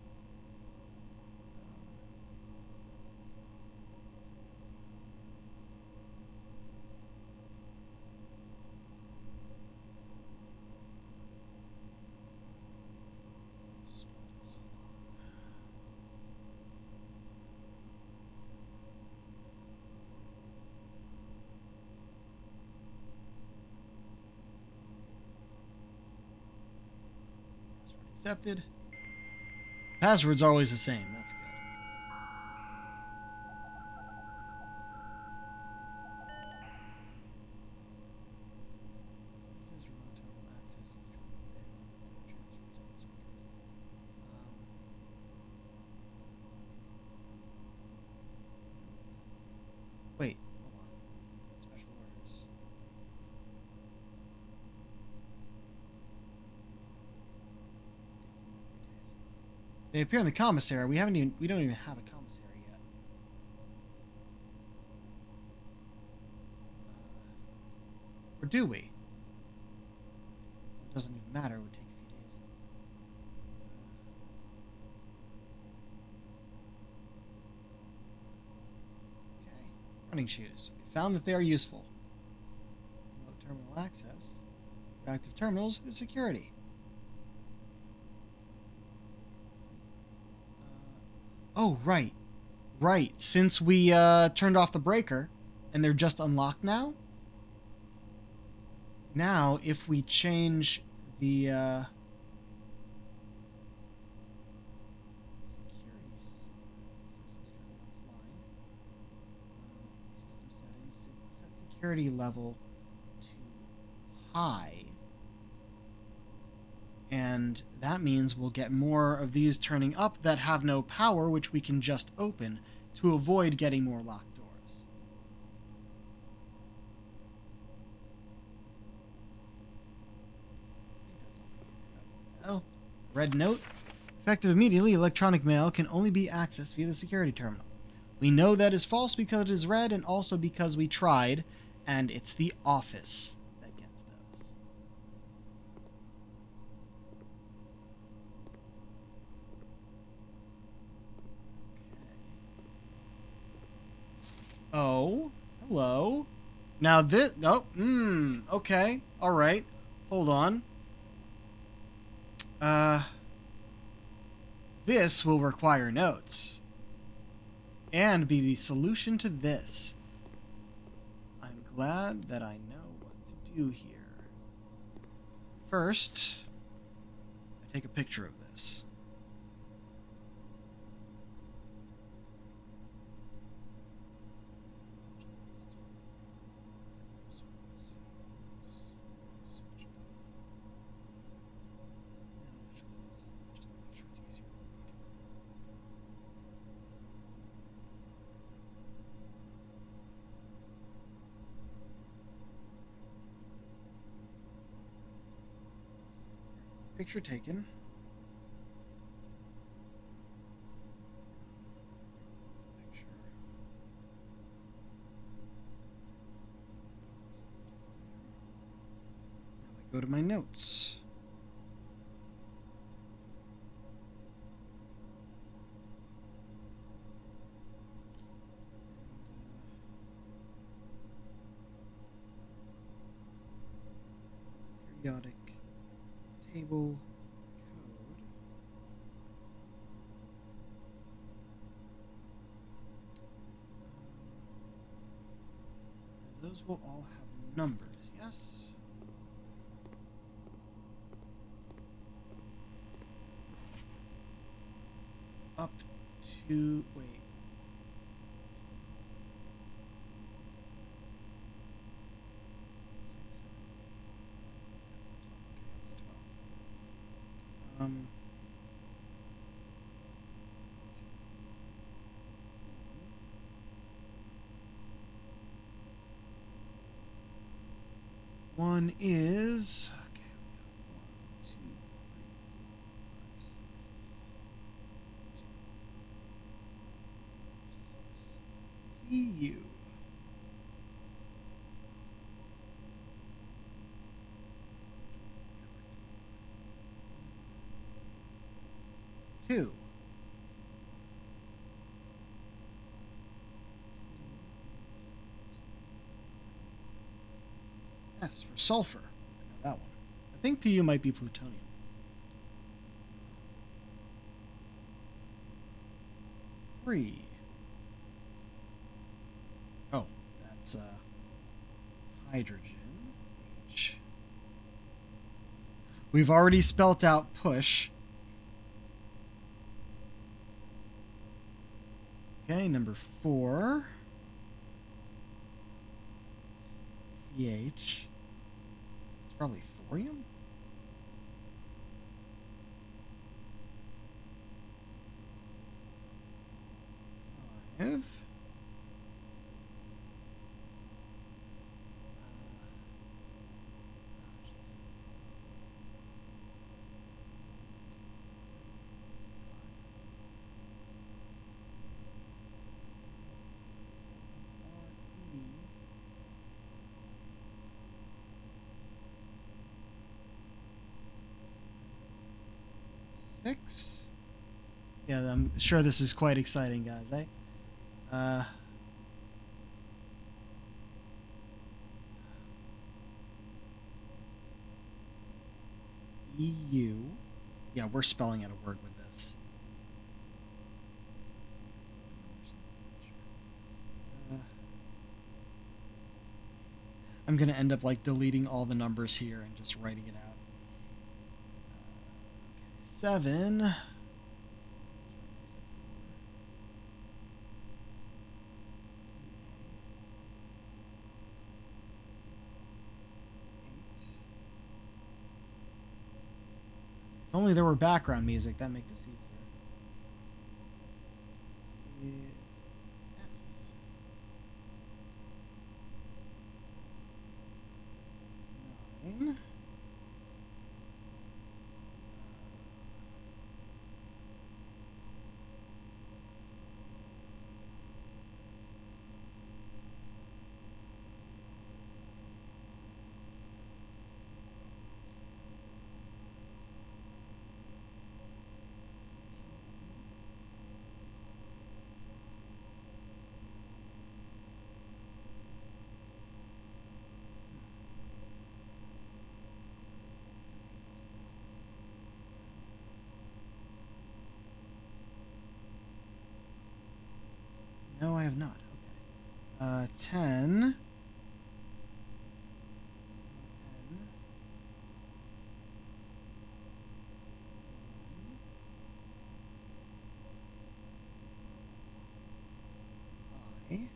Accepted. Password's always the same. That's good. Wait, hold on. Special orders. They appear in the commissary. We don't even have a commissary yet. Or do we? It doesn't even matter. It would take a few days. Okay. Running shoes. We found that they are useful. Remote terminal access. Active terminals is security. Oh, right. Right. Since we turned off the breaker, and they're just unlocked now? Now, if we change the system settings, set security level to high. And that means we'll get more of these turning up that have no power, which we can just open to avoid getting more locked doors. Oh, red note. Effective immediately, electronic mail can only be accessed via the security terminal. We know that is false because it is red and also because we tried, and it's the office that gets those. Oh, hello. Now this, oh, okay, all right. Hold on. This will require notes. And be the solution to this. I'm glad that I know what to do here. First, I take a picture of this. Picture taken. Picture. Now I go to my notes. Periodic table code. Those will all have numbers, yes? Up to, wait. Six, seven, 12. Okay, up to 12. One is okay. We got 1, 2, 3, 4, 5, 6. 2, 6. EU. Two. S for sulfur. That one. I think Pu might be plutonium. Three. Oh, that's hydrogen. H. We've already spelt out push. Okay, number 4. TH. It's probably thorium. 5. Six. Yeah, I'm sure this is quite exciting, guys. EU. Yeah, we're spelling out a word with this. I'm gonna end up like deleting all the numbers here and just writing it out. Okay, 7. If only there were background music, that'd make this easier. Is F. 9. No, I have not. Okay. 10. I. And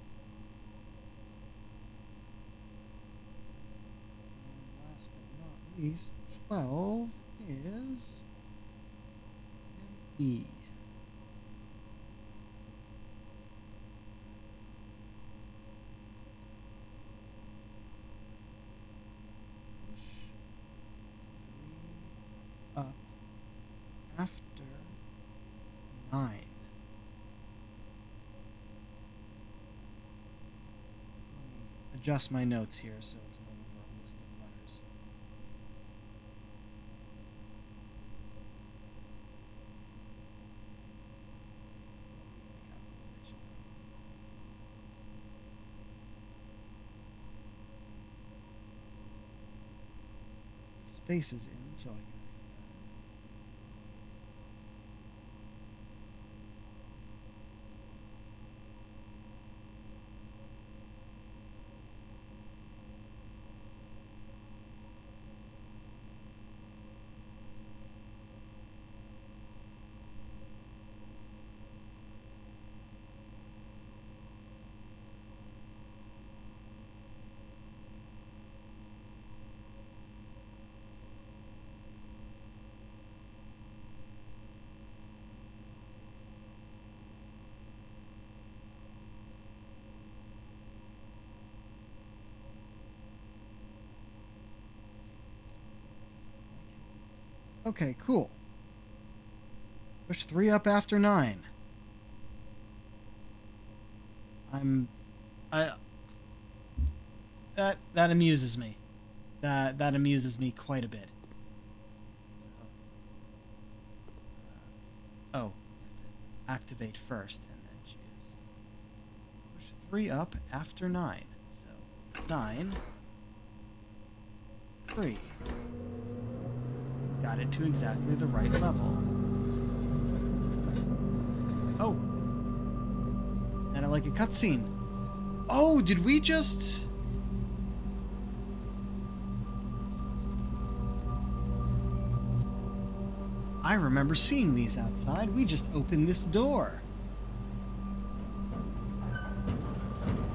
last but not least, 12 is an E. Push 3 up adjust my notes here so it's no longer a list of letters. The spaces in so I can. Okay, cool. Push 3 up after 9. That amuses me. That amuses me quite a bit. So, oh, you have to activate first and then choose. Push 3 up after 9. So 9, 3. Got it to exactly the right level. Oh. And I like a cutscene. Oh, did we just... I remember seeing these outside. We just opened this door.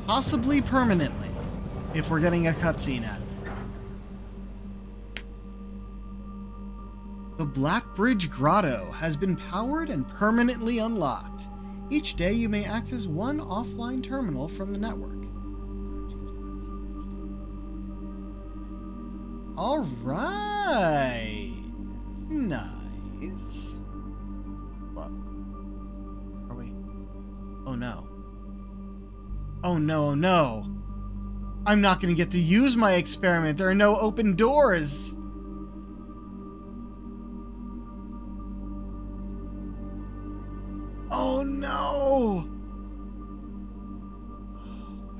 Possibly permanently, if we're getting a cutscene out of it. The Blackbridge Grotto has been powered and permanently unlocked. Each day you may access one offline terminal from the network. Alright. That's nice. Look. Oh wait. Oh no. Oh no, no. I'm not gonna get to use my experiment. There are no open doors. Oh no!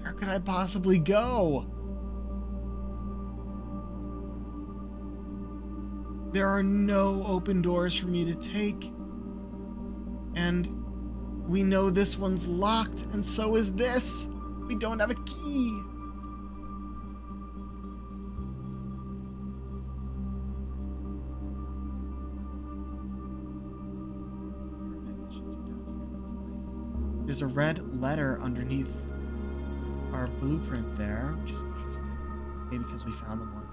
Where could I possibly go? There are no open doors for me to take. And we know this one's locked, and so is this. We don't have a key. There's a red letter underneath our blueprint there, which is interesting. Maybe because we found the one.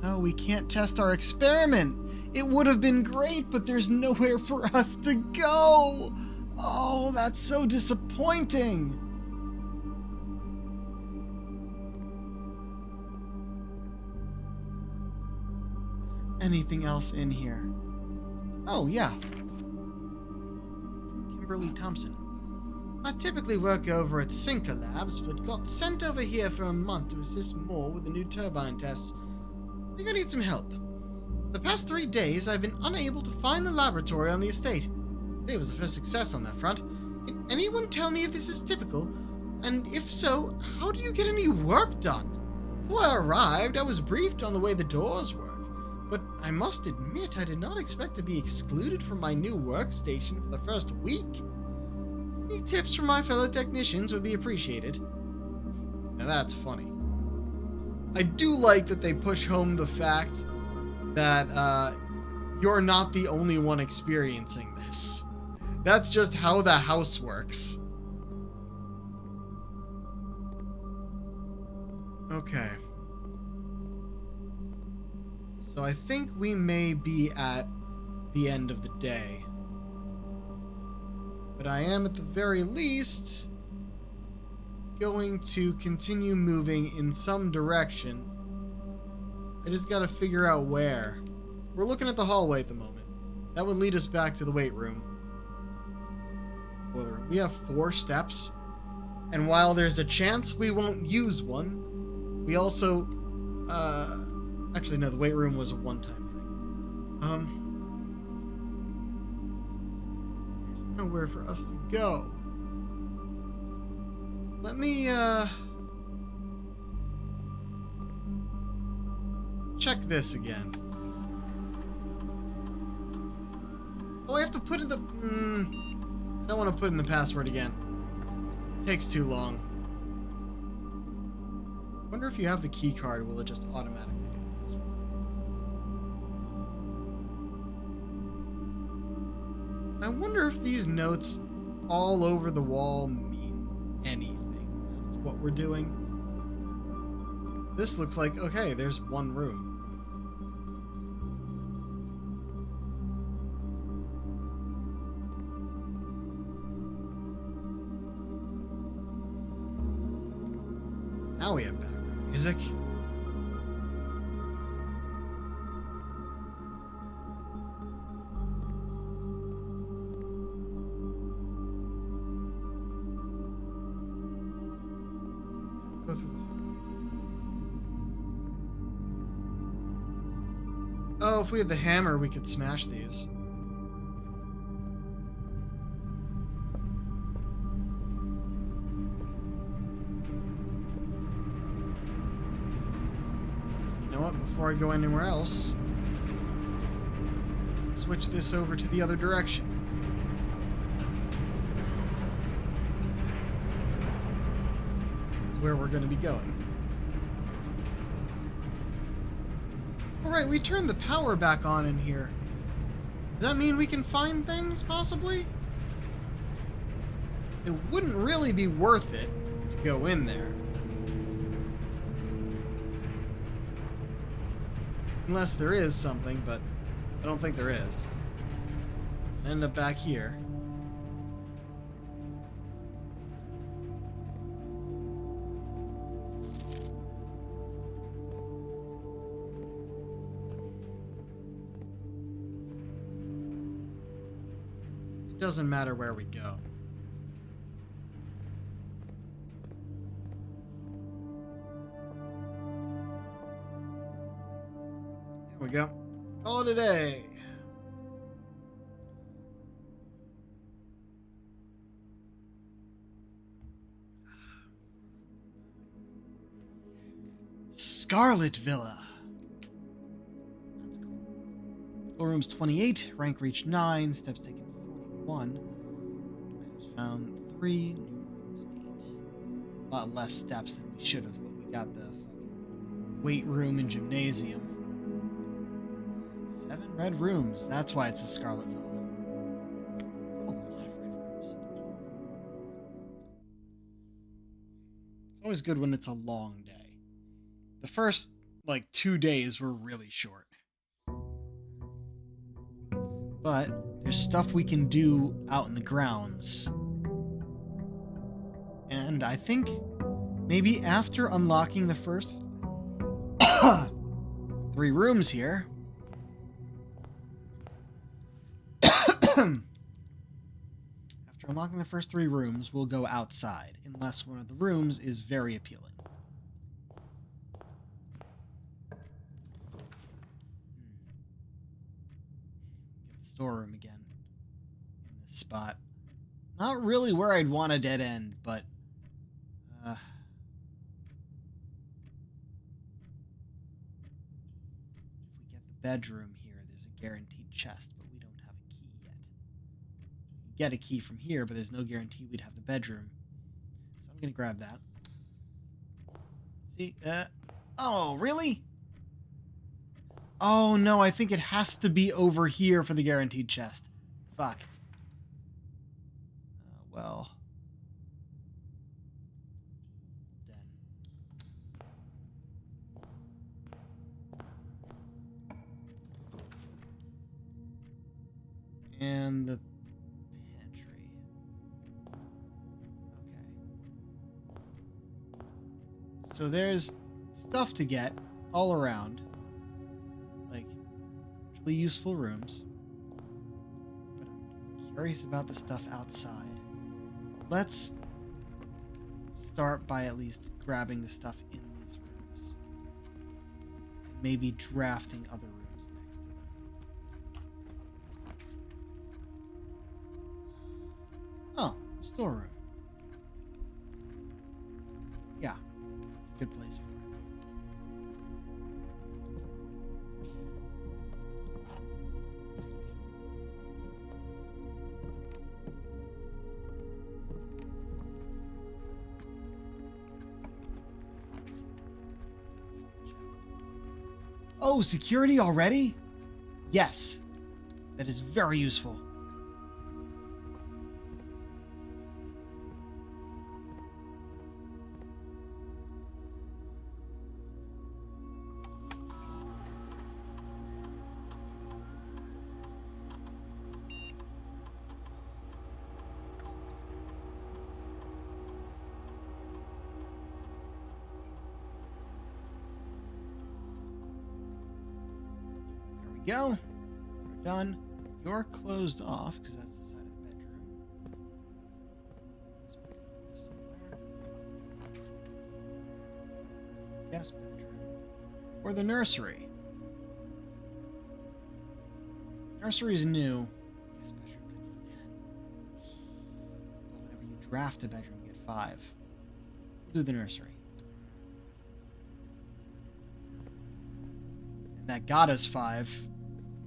No, we can't test our experiment. It would have been great, but there's nowhere for us to go. Oh, that's so disappointing. Anything else in here? Oh, yeah. Kimberly Thompson. I typically work over at Synca Labs, but got sent over here for a month to assist more with the new turbine tests. I think I need some help. The past 3 days, I've been unable to find the laboratory on the estate. Today was the first success on that front. Can anyone tell me if this is typical? And if so, how do you get any work done? Before I arrived, I was briefed on the way the doors work. But I must admit I did not expect to be excluded from my new workstation for the first week. Any tips from my fellow technicians would be appreciated. Now that's funny. I do like that they push home the fact that you're not the only one experiencing this. That's just how the house works. Okay. So I think we may be at the end of the day. But I am at the very least going to continue moving in some direction. I just gotta figure out where. We're looking at the hallway at the moment. That would lead us back to the weight room. Boiler room. We have 4 steps. And while there's a chance we won't use one, we also... Actually, no, the weight room was a one-time thing. There's nowhere for us to go. Let me, check this again. Oh, I have to put in the... I don't want to put in the password again. Takes too long. Wonder if you have the key card, will it just automatically do the password? I wonder if these notes all over the wall mean anything as to what we're doing. This looks like, okay, there's one room. Now we have background music. Go through the... Oh, if we had the hammer, we could smash these. Before I go anywhere else, switch this over to the other direction. That's where we're going to be going. Alright, we turned the power back on in here. Does that mean we can find things, possibly? It wouldn't really be worth it to go in there. Unless there is something, but I don't think there is. End up back here. It doesn't matter where we go. There we go. Call it a day. Scarlet Villa. That's cool. Floor room's 28. Rank reached 9. Steps taken 41. Items found 3. New rooms 8. A lot less steps than we should have, but we got the fucking weight room and gymnasium. 7 red rooms. That's why it's a Scarlet Villa. A lot of red rooms. It's always good when it's a long day. The first, 2 days were really short. But there's stuff we can do out in the grounds. And I think maybe after unlocking the first 3 rooms here, after unlocking the first 3 rooms, we'll go outside, unless one of the rooms is very appealing. Get the storeroom again. In this spot. Not really where I'd want a dead end, but... if we get the bedroom here, there's a guaranteed chest, but we don't have a key yet. You get a key from here, but there's no guarantee we'd have the bedroom. So I'm gonna grab that. See, oh, really? Oh, no, I think it has to be over here for the guaranteed chest. Fuck. Well. And the pantry. Okay. So there's stuff to get all around. Really useful rooms. But I'm curious about the stuff outside. let's start by at least grabbing the stuff in these rooms. And maybe drafting other rooms next to them. Oh, storeroom. Yeah, it's a good place for it. Oh, security already? Yes. That is very useful. Go. We're done. You're closed off because that's the side of the bedroom. Somewhere. Yes, bedroom. Or the nursery. Nursery's new. Yes, bedroom gets us 10. Whenever you draft a bedroom, you get 5. We'll do the nursery. And that got us 5.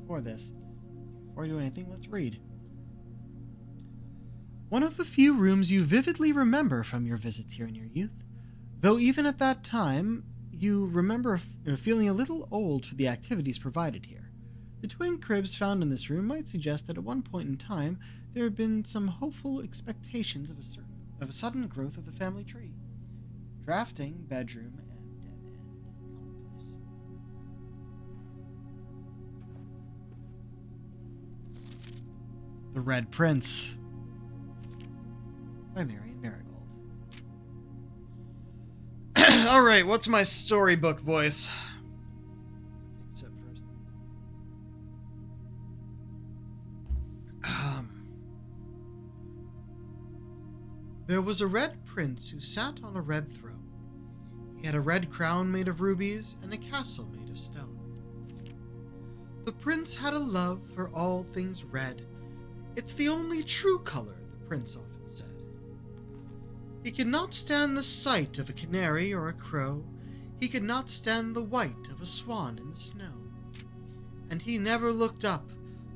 For this. Before we do anything, let's read. One of the few rooms you vividly remember from your visits here in your youth, though even at that time you remember feeling a little old for the activities provided here. The twin cribs found in this room might suggest that at one point in time there had been some hopeful expectations of a sudden growth of the family tree. Drafting, bedroom, and dead end. Commonplace. The Red Prince by Marion Marigold. Alright, what's my storybook voice? Take a sip first. There was a red prince who sat on a red throne. He had a red crown made of rubies and a castle made of stone. The prince had a love for all things red. It's the only true color, the prince often said. He could not stand the sight of a canary or a crow. He could not stand the white of a swan in the snow. And he never looked up,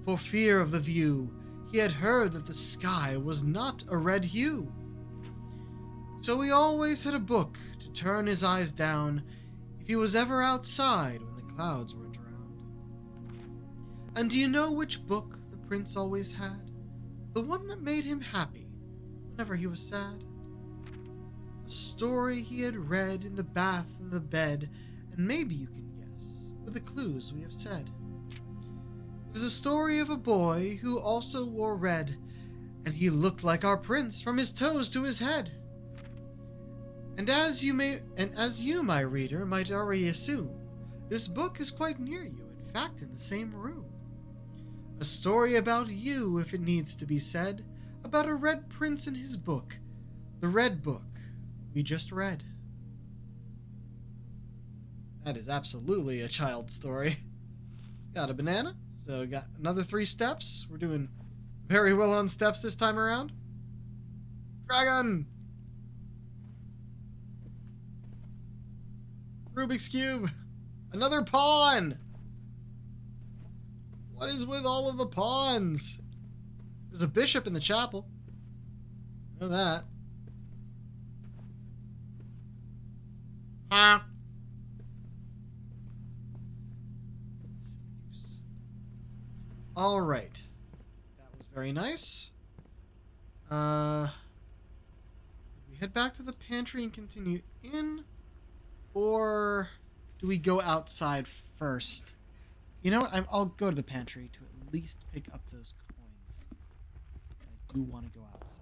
for fear of the view. He had heard that the sky was not a red hue. So he always had a book to turn his eyes down if he was ever outside when the clouds weren't around. And do you know which book the prince always had? The one that made him happy whenever he was sad. A story he had read in the bath and the bed, and maybe you can guess with the clues we have said. It was a story of a boy who also wore red, and he looked like our prince from his toes to his head. And as you, my reader, might already assume, this book is quite near you, in fact in the same room. A story about you, if it needs to be said, about a red prince and his book, the red book we just read. That is absolutely a child story. Got a banana, so got another 3 steps. We're doing very well on steps this time around. Dragon! Rubik's Cube! Another pawn! What is with all of the pawns? There's a bishop in the chapel. I know that. All right. That was very nice. We head back to the pantry and continue in, or do we go outside first? You know what? I'll go to the pantry to at least pick up those coins. I do want to go outside.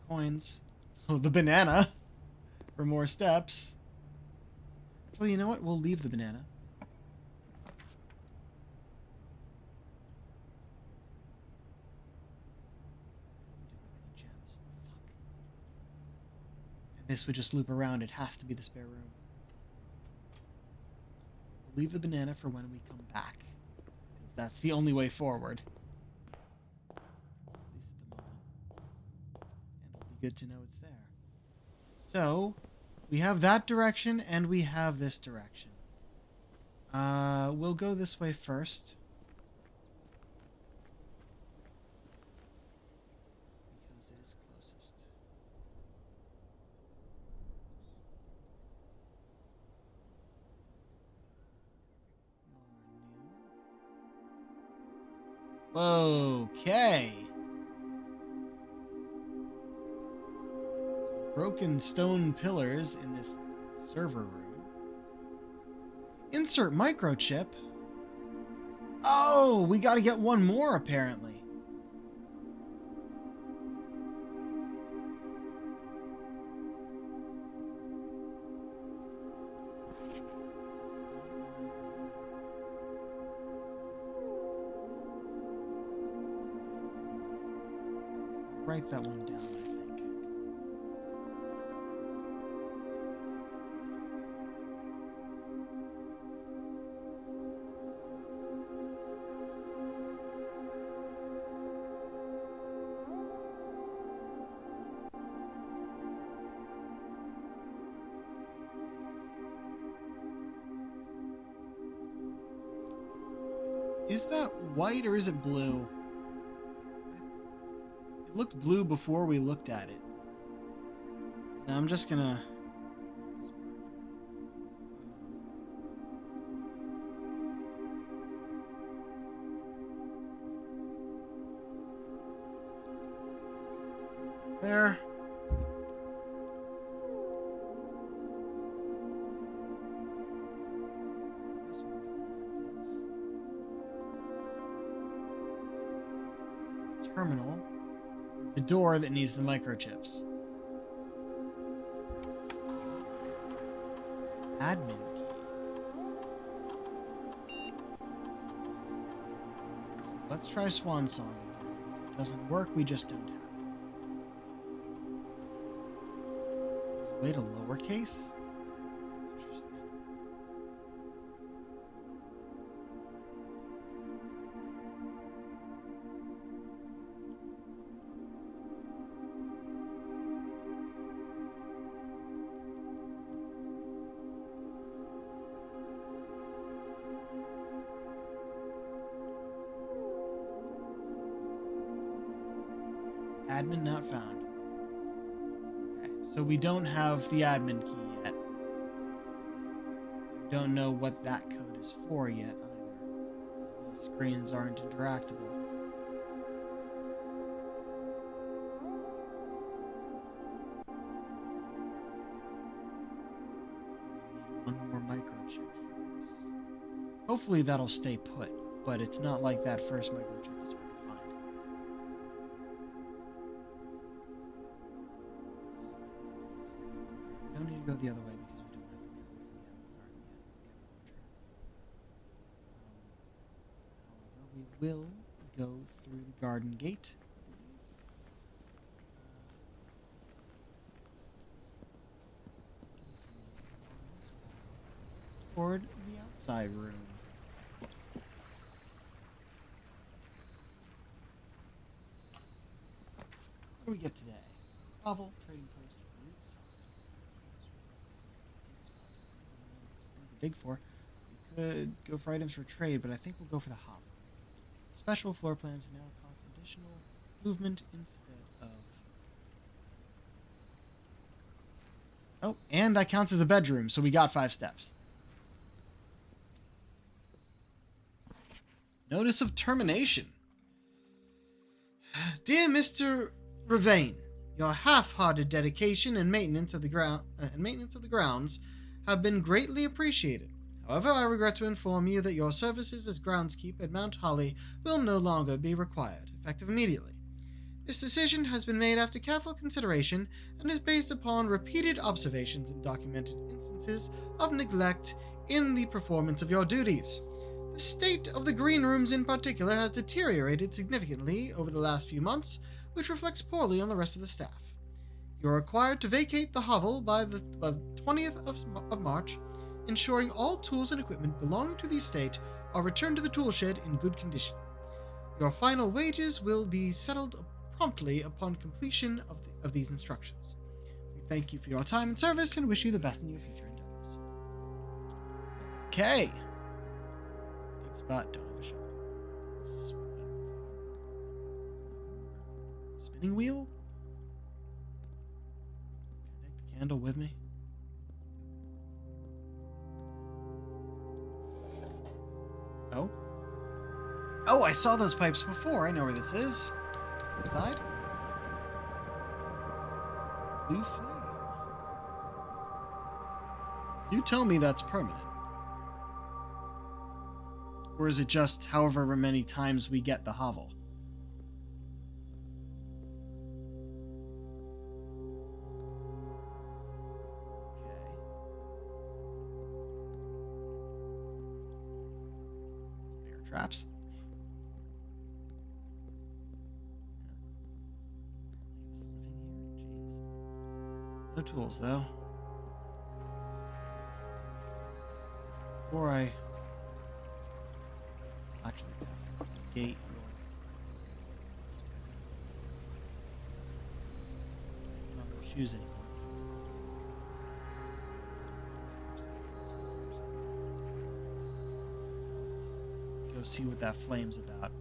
Coins. Oh, the banana for more steps. Well, you know what? We'll leave the banana. This would just loop around. It has to be the spare room. We'll leave the banana for when we come back, because that's the only way forward. At least at the moment. And it'll be good to know it's there. So, we have that direction, and we have this direction. We'll go this way first. Because it is closest. Okay. Broken stone pillars in this server room. Insert microchip. Oh, we gotta get one more apparently. Write that one down, I think. Is that white or is it blue? It looked blue before we looked at it. Now I'm just gonna... There. Terminal, the door that needs the microchips. Admin key. Let's try Swan Song. If it doesn't work, we just don't have it. There's a way to lowercase? Interesting. Admin not found. Okay, so we don't have the admin key yet. We don't know what that code is for yet either. These screens aren't interactable. One more microchip for this. Hopefully that'll stay put, but it's not like that first microchip was hard to find. We don't need to go the other way because we don't have the code for the however, we will go through the garden gate. Toward the outside room. What do we get today? Novel, trading post, fruits. Dig for. We could go for items for trade, but I think we'll go for the hop. Special floor plans now cost additional movement instead of... Oh, and that counts as a bedroom, so we got 5 steps. Notice of termination. Dear Mr. Ravain, your half-hearted dedication and maintenance of the grounds have been greatly appreciated. However, I regret to inform you that your services as groundskeeper at Mount Holly will no longer be required, effective immediately. This decision has been made after careful consideration and is based upon repeated observations and documented instances of neglect in the performance of your duties. The state of the green rooms in particular has deteriorated significantly over the last few months, which reflects poorly on the rest of the staff. You're required to vacate the hovel by the 20th of March, ensuring all tools and equipment belonging to the estate are returned to the tool shed in good condition. Your final wages will be settled promptly upon completion of these instructions. We thank you for your time and service and wish you the best in your future endeavors. Okay. Dig spot, don't have a shovel. Spinning wheel? Can I take the candle with me? Oh? Oh, I saw those pipes before. I know where this is. Inside? Blue flame. You tell me that's permanent. Or is it just however many times we get the hovel? Okay. Bear traps. He was living here. Jeez. No tools, though. Before I actually pass the gate, I don't have shoes anymore. Let's go see what that flame's about.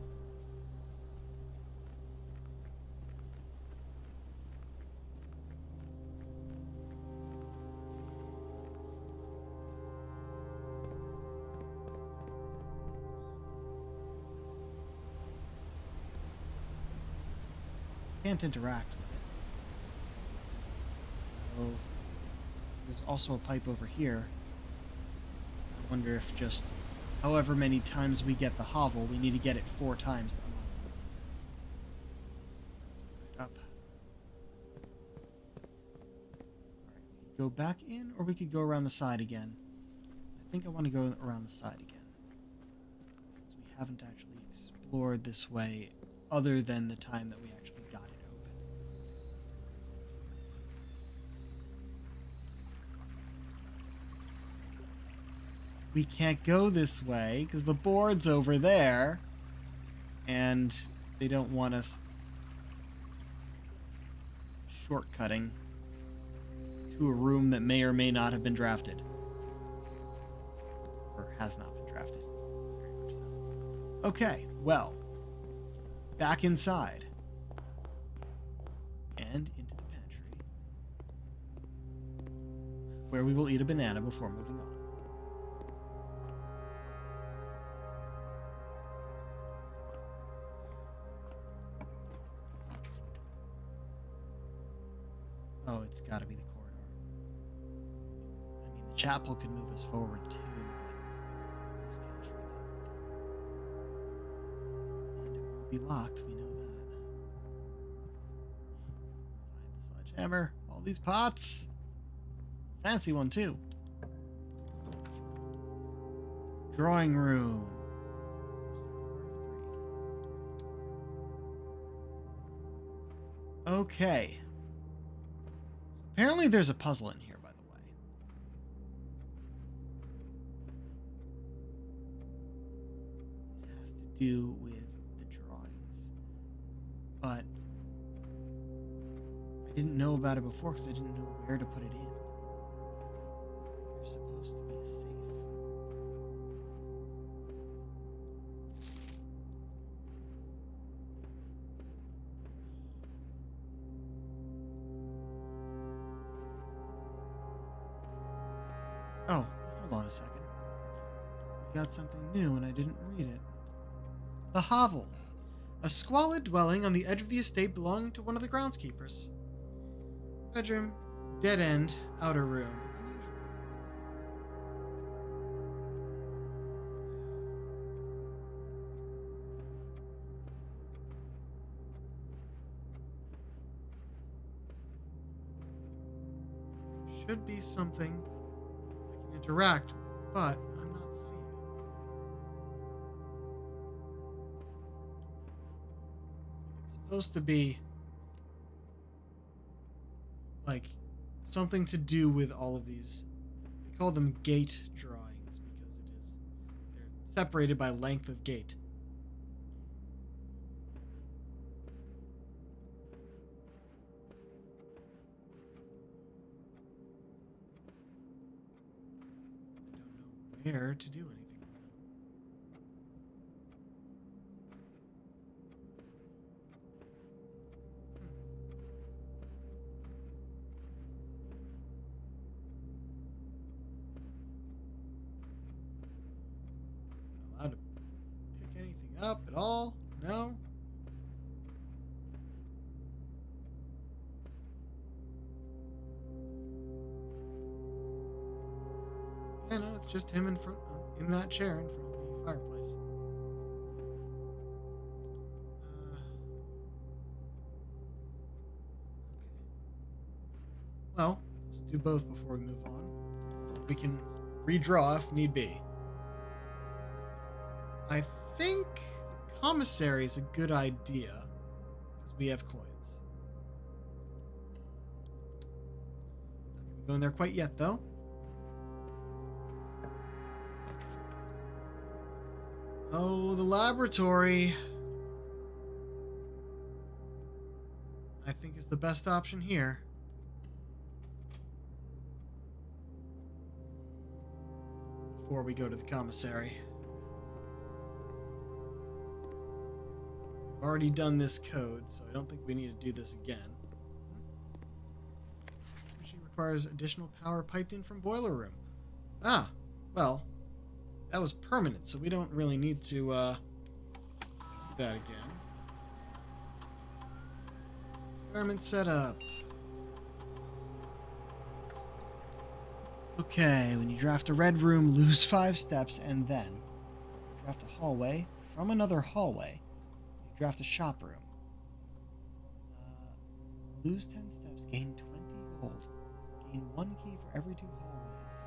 Can't interact with it. So there's also a pipe over here. I wonder if just however many times we get the hovel, we need to get it 4 times to unlock the mazes. Let's put it up. Alright, we could go back in or we could go around the side again. I think I want to go around the side again. Since we haven't actually explored this way other than the time that we actually got it open. We can't go this way because the board's over there and they don't want us shortcutting to a room that may or may not have been drafted. Or has not been drafted. Very much so. Okay, well. Back inside. And into the pantry. Where we will eat a banana before moving on. Oh, it's got to be the corridor. I mean, the chapel could move us forward too, but lose cash right now. And it won't be locked, we know that. Find the sledgehammer, all these pots. Fancy one too. Drawing room. Okay. Apparently there's a puzzle in here, by the way. It has to do with the drawings. But I didn't know about it before because I didn't know where to put it in. There's supposed to be a safe. Oh, hold on a second. We got something new and I didn't read it. The hovel. A squalid dwelling on the edge of the estate belonging to one of the groundskeepers. Bedroom, dead end, outer room. Unusual. Should be something I can interact with, but I'm not seeing it. It's supposed to be something to do with all of these. They call them gate drawings because they're separated by length of gate. I don't know where to do anything. Allowed to pick anything up at all? No? Yeah, no, it's just him in front, in that chair in front of the fireplace. Okay. Well, let's do both before we move on. We can redraw if need be. I think the commissary is a good idea because we have coins. Not gonna go in there quite yet, though. Oh, the laboratory, I think, is the best option here. Before we go to the commissary. We've already done this code, so I don't think we need to do this again. Machine requires additional power piped in from boiler room. Ah, well, that was permanent, so we don't really need to do that again. Experiment setup. Okay, when you draft a red room, lose 5 steps, and then draft a hallway from another hallway. You draft a shop room. Lose 10 steps, gain 20 gold. Gain 1 key for every 2 hallways.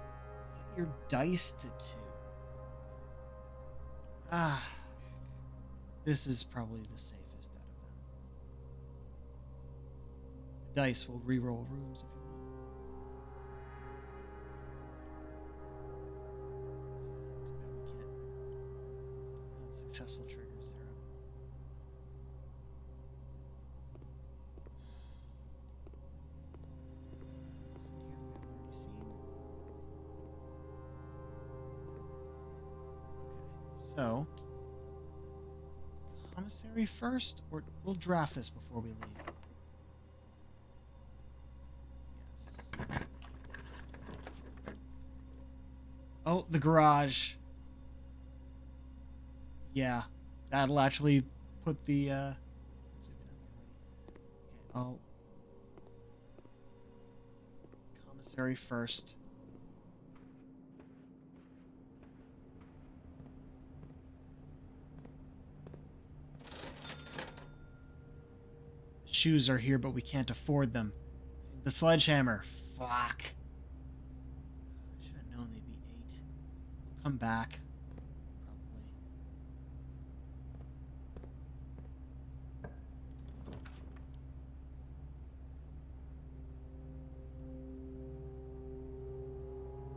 Set your dice to 2. Ah, this is probably the safest out of them. The dice will re-roll rooms if you want. Too bad we can't. Unsuccessful trigger 0. What's in here we haven't already seen? So, commissary first, or we'll draft this before we leave. Yes. Oh, the garage. Yeah, that'll actually put the. Okay, oh. Commissary first. Shoes are here, but we can't afford them. The sledgehammer. Fuck. I should have known they'd be 8. We'll come back. Probably.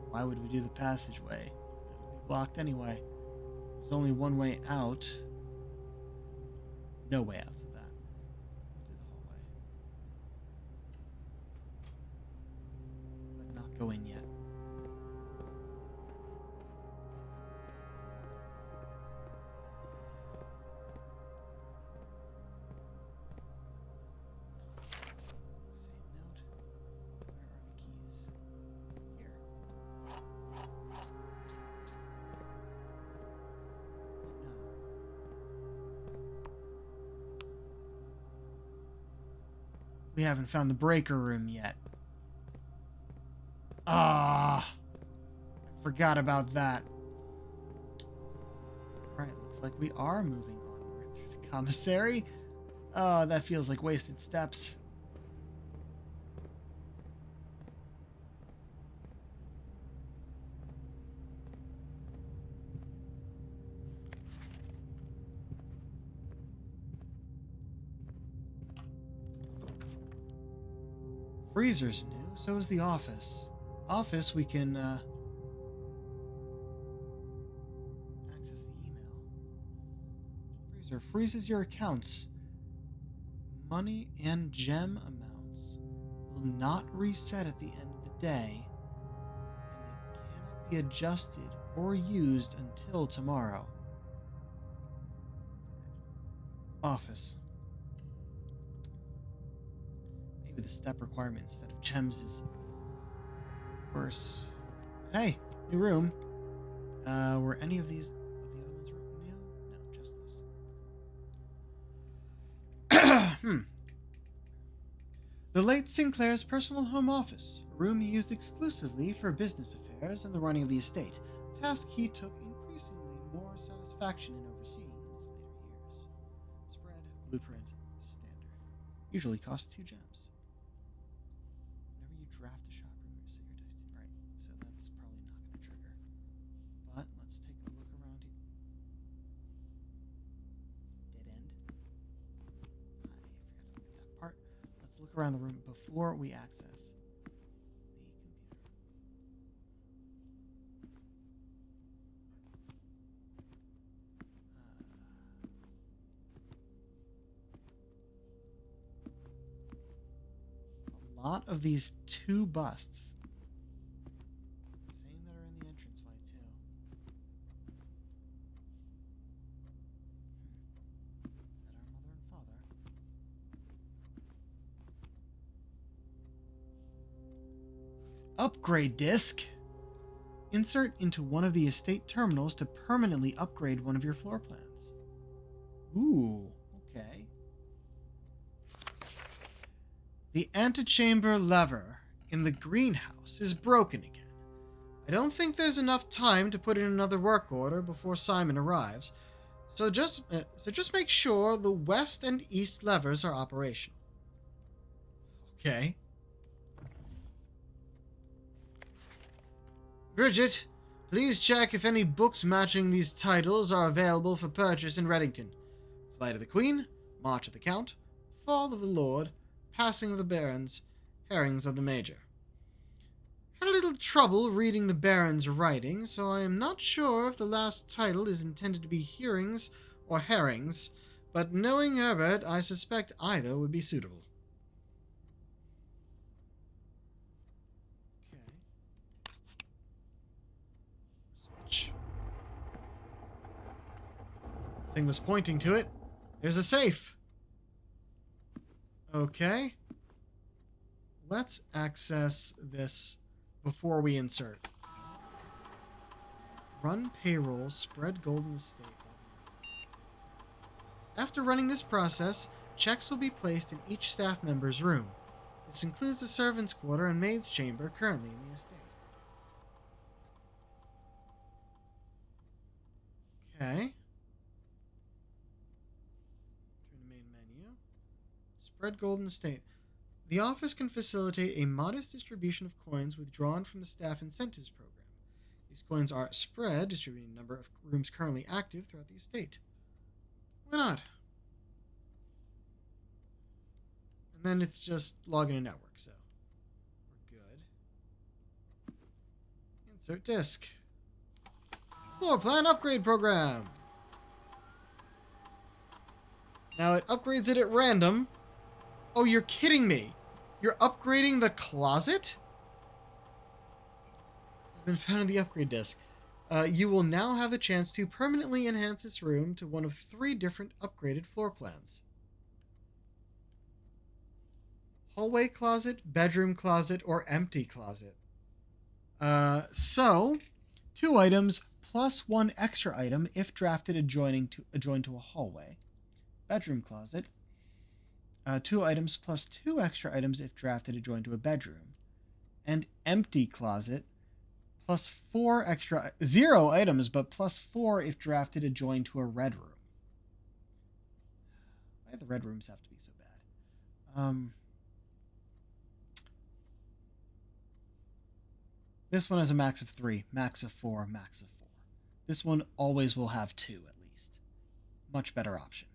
Why would we do the passageway? It would be blocked anyway. There's only one way out. No way out to that. We'll do the hallway. But not go in yet. Save note. Where are the keys? Here. We haven't found the breaker room yet. Ah, I forgot about that. Right, looks like we are moving onward through the commissary. Oh, that feels like wasted steps. Freezer's new. so is the office. Office, we can access the email. Freezer freezes your accounts. Money and gem amounts will not reset at the end of the day, and they cannot be adjusted or used until tomorrow. Office. Maybe the step requirement instead of gems is worse. Hey, new room. Were any of these of the other ones new? No, just this. The late Sinclair's personal home office, a room he used exclusively for business affairs and the running of the estate, a task he took increasingly more satisfaction in overseeing in his later years. Spread, blueprint, standard. Usually costs 2 gems. Whenever you draft a shop room, you set your dice to... Right, so that's probably not going to trigger. But let's take a look around here. Dead end. I forgot to look at that part. Let's look around the room before we access the computer. A lot of these 2 busts. Same that are in the entranceway, too. Is that our mother and father? Upgrade disc. Insert into one of the estate terminals to permanently upgrade one of your floor plans. Ooh, okay. The antechamber lever in the greenhouse is broken again. I don't think there's enough time to put in another work order before Simon arrives, so just make sure the west and east levers are operational. Okay. Bridget, please check if any books matching these titles are available for purchase in Reddington. Flight of the Queen, March of the Count, Fall of the Lord, Passing of the Barons, Herrings of the Major. Had a little trouble reading the Baron's writing, so I am not sure if the last title is intended to be Hearings or Herrings, but knowing Herbert, I suspect either would be suitable. Okay. Switch. Thing was pointing to it. There's a safe. Okay. Let's access this before we insert. Run payroll, spread golden estate. After running this process, checks will be placed in each staff member's room. This includes the servants' quarter and maid's chamber currently in the estate. Okay. Turn to main menu. Spread golden estate. The office can facilitate a modest distribution of coins withdrawn from the staff incentives program. These coins are spread, distributing a number of rooms currently active throughout the estate. Why not? And then it's just login a network, so we're good. Insert disk. Floor plan upgrade program. Now it upgrades it at random. Oh, you're kidding me. You're upgrading the closet? I've been found in the upgrade disk. You will now have the chance to permanently enhance this room to one of 3 different upgraded floor plans. Hallway closet, bedroom closet, or empty closet. So, 2 items plus 1 extra item if drafted adjoined to a hallway. Bedroom closet. 2 items plus 2 extra items if drafted adjoined to a bedroom. And empty closet. Plus 4 extra... 0 items, but plus 4 if drafted adjoined to a red room. Why do the red rooms have to be so bad? This one has a max of 3, max of 4, max of 4. This one always will have 2 at least. Much better option.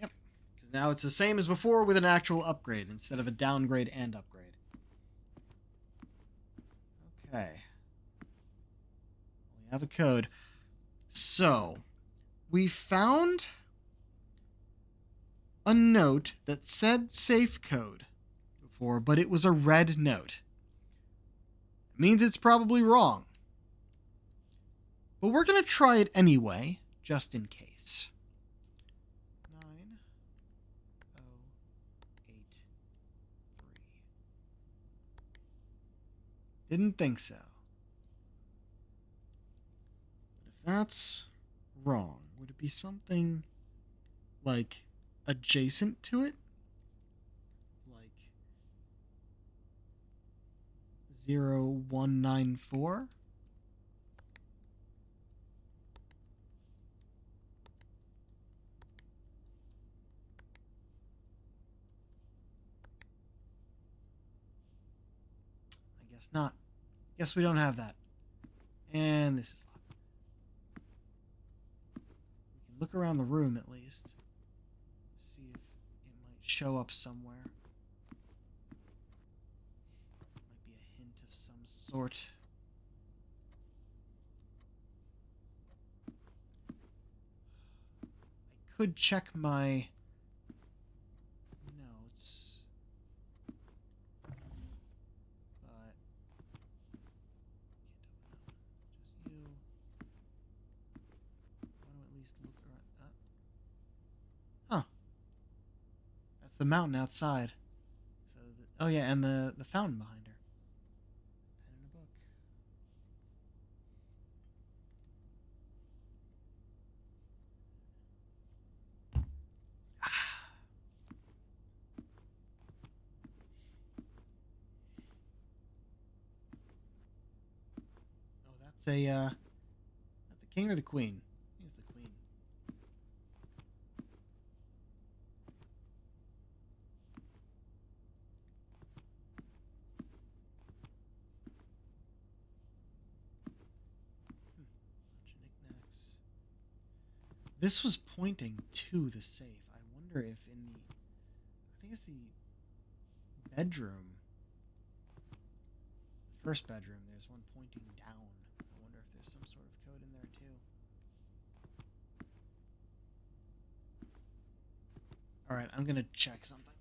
Yep, because Now it's the same as before with an actual upgrade instead of a downgrade and upgrade. Okay. We have a code. So, we found a note that said safe code before, but it was a red note. It means it's probably wrong. But we're going to try it anyway, just in case. 9083. Didn't think so. But if that's wrong, would it be something like adjacent to it? Like 0194? I guess not. Guess we don't have that. And this is locked. We can look around the room at least. See if it might show up somewhere. Might be a hint of some sort. I could check my notes. But can't open that one. Just you. I want to at least look around. Huh. That's the mountain outside. So oh yeah, and the fountain behind her. Pen in a book. Oh, that's a that the king or the queen? I think it's the queen. Bunch of knickknacks. This was pointing to the safe. I wonder if in the I think it's the bedroom. The first bedroom, there's one pointing down. I wonder if there's some sort of code in there too. Alright, I'm gonna check something.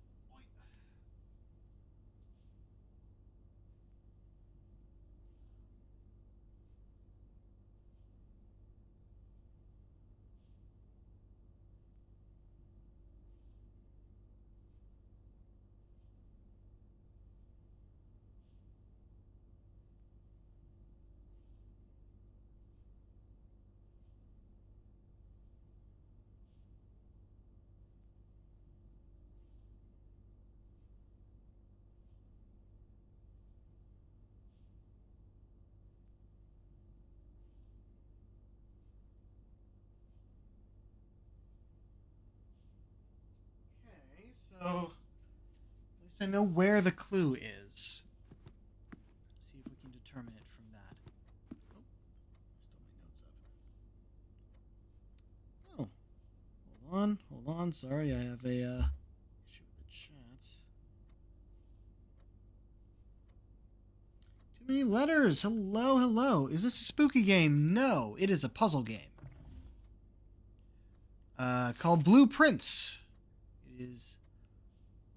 Okay, so at least I know where the clue is. See if we can determine it from that. Oh, still my notes up. Oh, hold on. Sorry, I have a issue with the chat. Too many letters. Hello. Is this a spooky game? No, it is a puzzle game. Called Blueprints. It is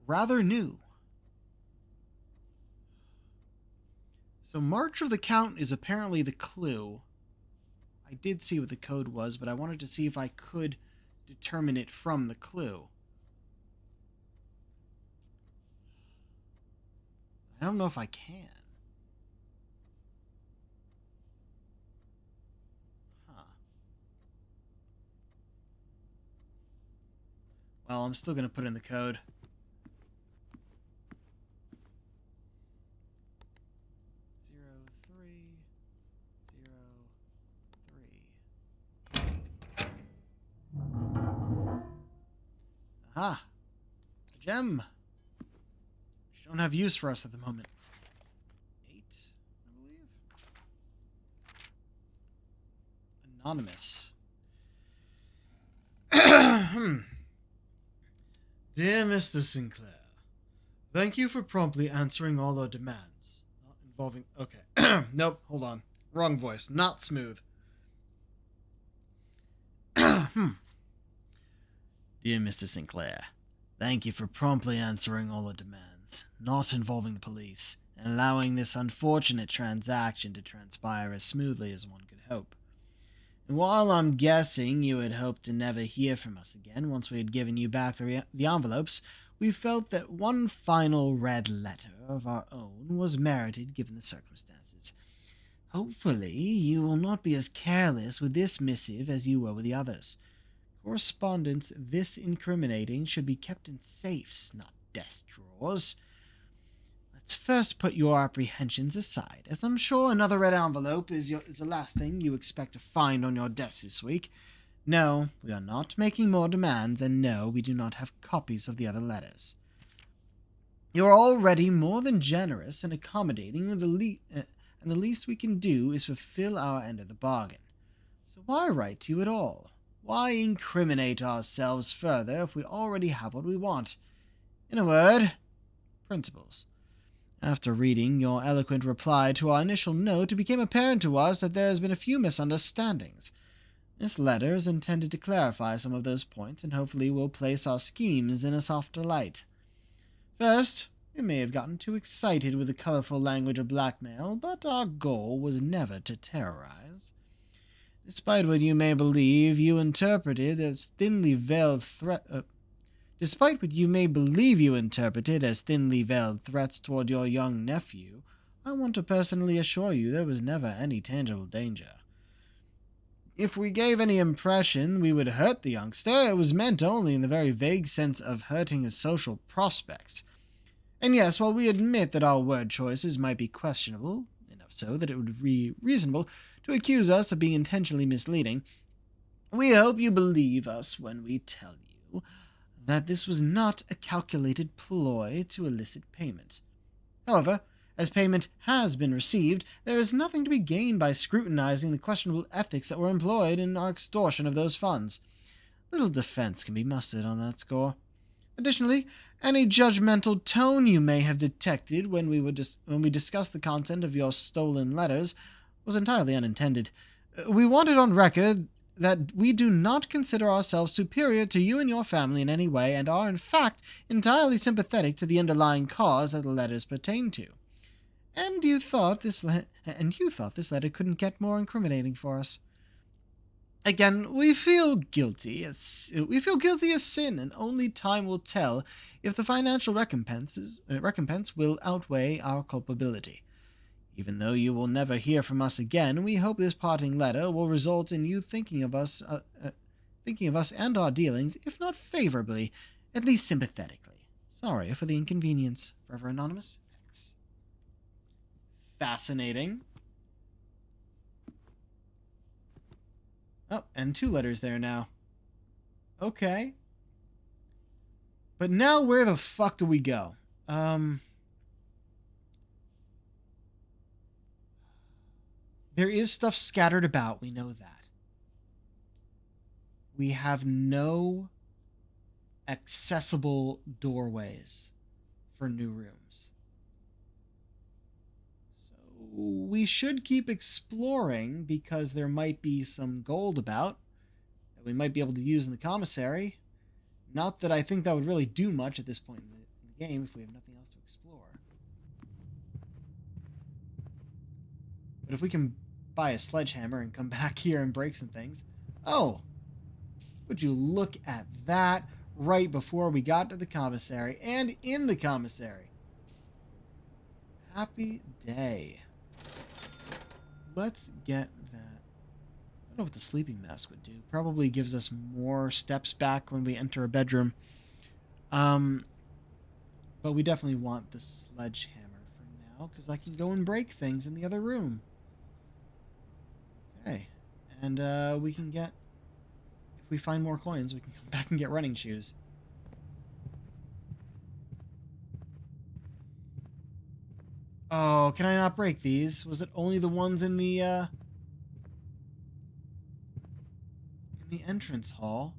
rather new. So March of the Count is apparently the clue. I did see what the code was, but I wanted to see if I could determine it from the clue. I don't know if I can. Huh. Well, I'm still going to put in the code. Aha! A gem! Which don't have use for us at the moment. 8, I believe. Anonymous. Dear Mr. Sinclair, thank you for promptly answering all our demands. Not involving. Okay. Nope, hold on. Wrong voice. Not smooth. Dear Mr. Sinclair, thank you for promptly answering all the demands, not involving the police, and allowing this unfortunate transaction to transpire as smoothly as one could hope. And while I'm guessing you had hoped to never hear from us again once we had given you back the envelopes, we felt that one final red letter of our own was merited given the circumstances. Hopefully, you will not be as careless with this missive as you were with the others. Correspondence this incriminating should be kept in safes, not desk drawers. Let's first put your apprehensions aside, as I'm sure another red envelope is the last thing you expect to find on your desk this week. No, we are not making more demands, and no, we do not have copies of the other letters. You are already more than generous and accommodating, and the least we can do is fulfill our end of the bargain. So why write to you at all? Why incriminate ourselves further if we already have what we want? In a word, principles. After reading your eloquent reply to our initial note, it became apparent to us that there has been a few misunderstandings. This letter is intended to clarify some of those points and hopefully will place our schemes in a softer light. First, we may have gotten too excited with the colorful language of blackmail, but our goal was never to terrorize. Despite what you may believe you interpreted as thinly veiled threats toward your young nephew, I want to personally assure you there was never any tangible danger. If we gave any impression we would hurt the youngster, it was meant only in the very vague sense of hurting his social prospects. And yes, while we admit that our word choices might be questionable, enough so that it would be reasonable to accuse us of being intentionally misleading, we hope you believe us when we tell you that this was not a calculated ploy to elicit payment. However, as payment has been received, there is nothing to be gained by scrutinizing the questionable ethics that were employed in our extortion of those funds. Little defense can be mustered on that score. Additionally, any judgmental tone you may have detected when we discussed the content of your stolen letters was entirely unintended. We want it on record that we do not consider ourselves superior to you and your family in any way, and are in fact entirely sympathetic to the underlying cause that the letters pertain to. And you thought this letter couldn't get more incriminating for us. Again, we feel guilty as sin, and only time will tell if the financial recompense will outweigh our culpability. Even though you will never hear from us again, we hope this parting letter will result in you thinking of us and our dealings, if not favorably, at least sympathetically. Sorry for the inconvenience. Forever Anonymous X. Fascinating. Oh, and 2 letters there now. Okay. But now where the fuck do we go? There is stuff scattered about, we know that. We have no accessible doorways for new rooms. So we should keep exploring, because there might be some gold about that we might be able to use in the commissary. Not that I think that would really do much at this point in the game if we have nothing else to explore. But if we can buy a sledgehammer and come back here and break some things. Oh, would you look at that right before we got to the commissary and in the commissary. Happy day. Let's get that. I don't know what the sleeping mask would do. Probably gives us more steps back when we enter a bedroom. But we definitely want the sledgehammer for now, because I can go and break things in the other room. Okay. And we can get... If we find more coins, we can come back and get running shoes. Oh, can I not break these? Was it only the ones in the entrance hall?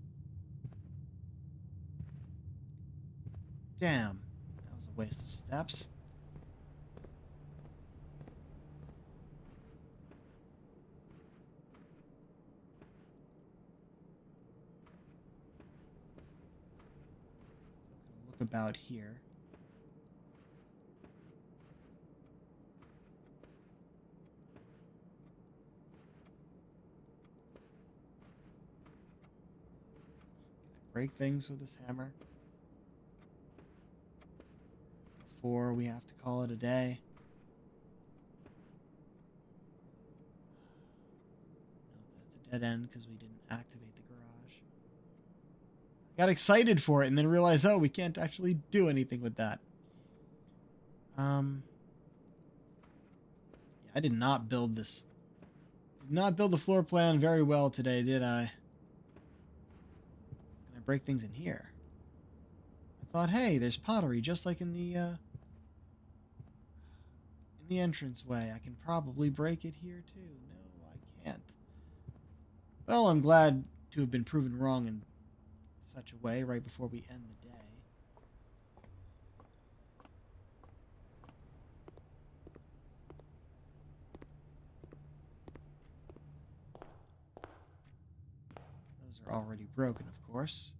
Damn. That was a waste of steps. Look about here. Break things with this hammer before we have to call it a day. Nope, that's a dead end because we didn't activate the garage. Got excited for it and then realized, oh, we can't actually do anything with that. Yeah, I did not build this. Did not build the floor plan very well today, did I? Break things in here. I thought, hey, there's pottery just like in the entranceway. I can probably break it here too. No, I can't. Well, I'm glad to have been proven wrong in such a way right before we end the day. Those are already broken, of course.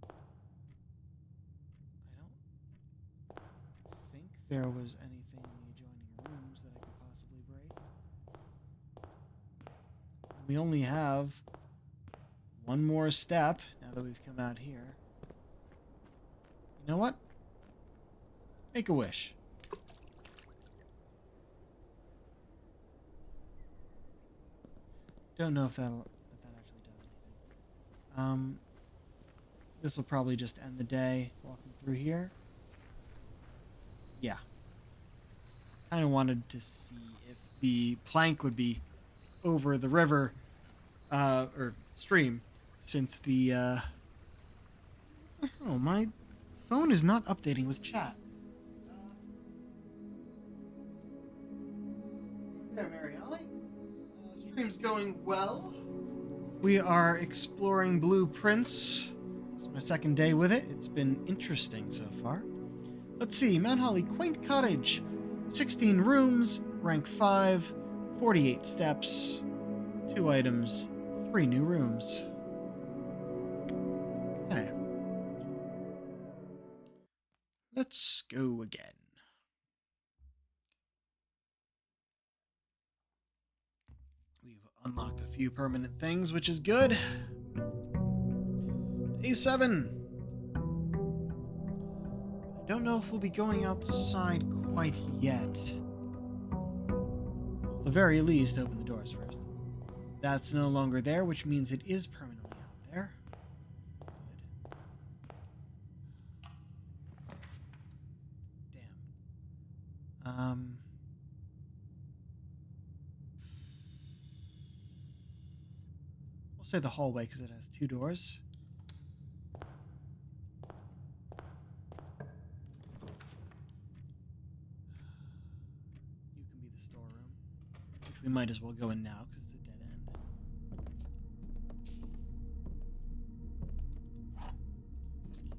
I don't think there was anything in the adjoining rooms that I could possibly break. We only have one more step now that we've come out here. You know what? Make a wish. Don't know if that actually does anything. This will probably just end the day walking through here. Yeah. Kind of wanted to see if the plank would be over the river, or stream, since the, oh, my phone is not updating with chat. There, Mary Holly. Stream's going well. We are exploring blueprints. It's my second day with it. It's been interesting so far. Let's see. Mount Holly Quaint Cottage. 16 rooms, rank 5, 48 steps, 2 items, 3 new rooms. Okay. Let's go again. We've unlocked a few permanent things, which is good. Day 7. I don't know if we'll be going outside quite yet. At the very least, open the doors first. That's no longer there, which means it is permanently out there. Good. Damn. We'll say the hallway because it has 2 doors. You can be the storeroom, which we might as well go in now because it's a dead end.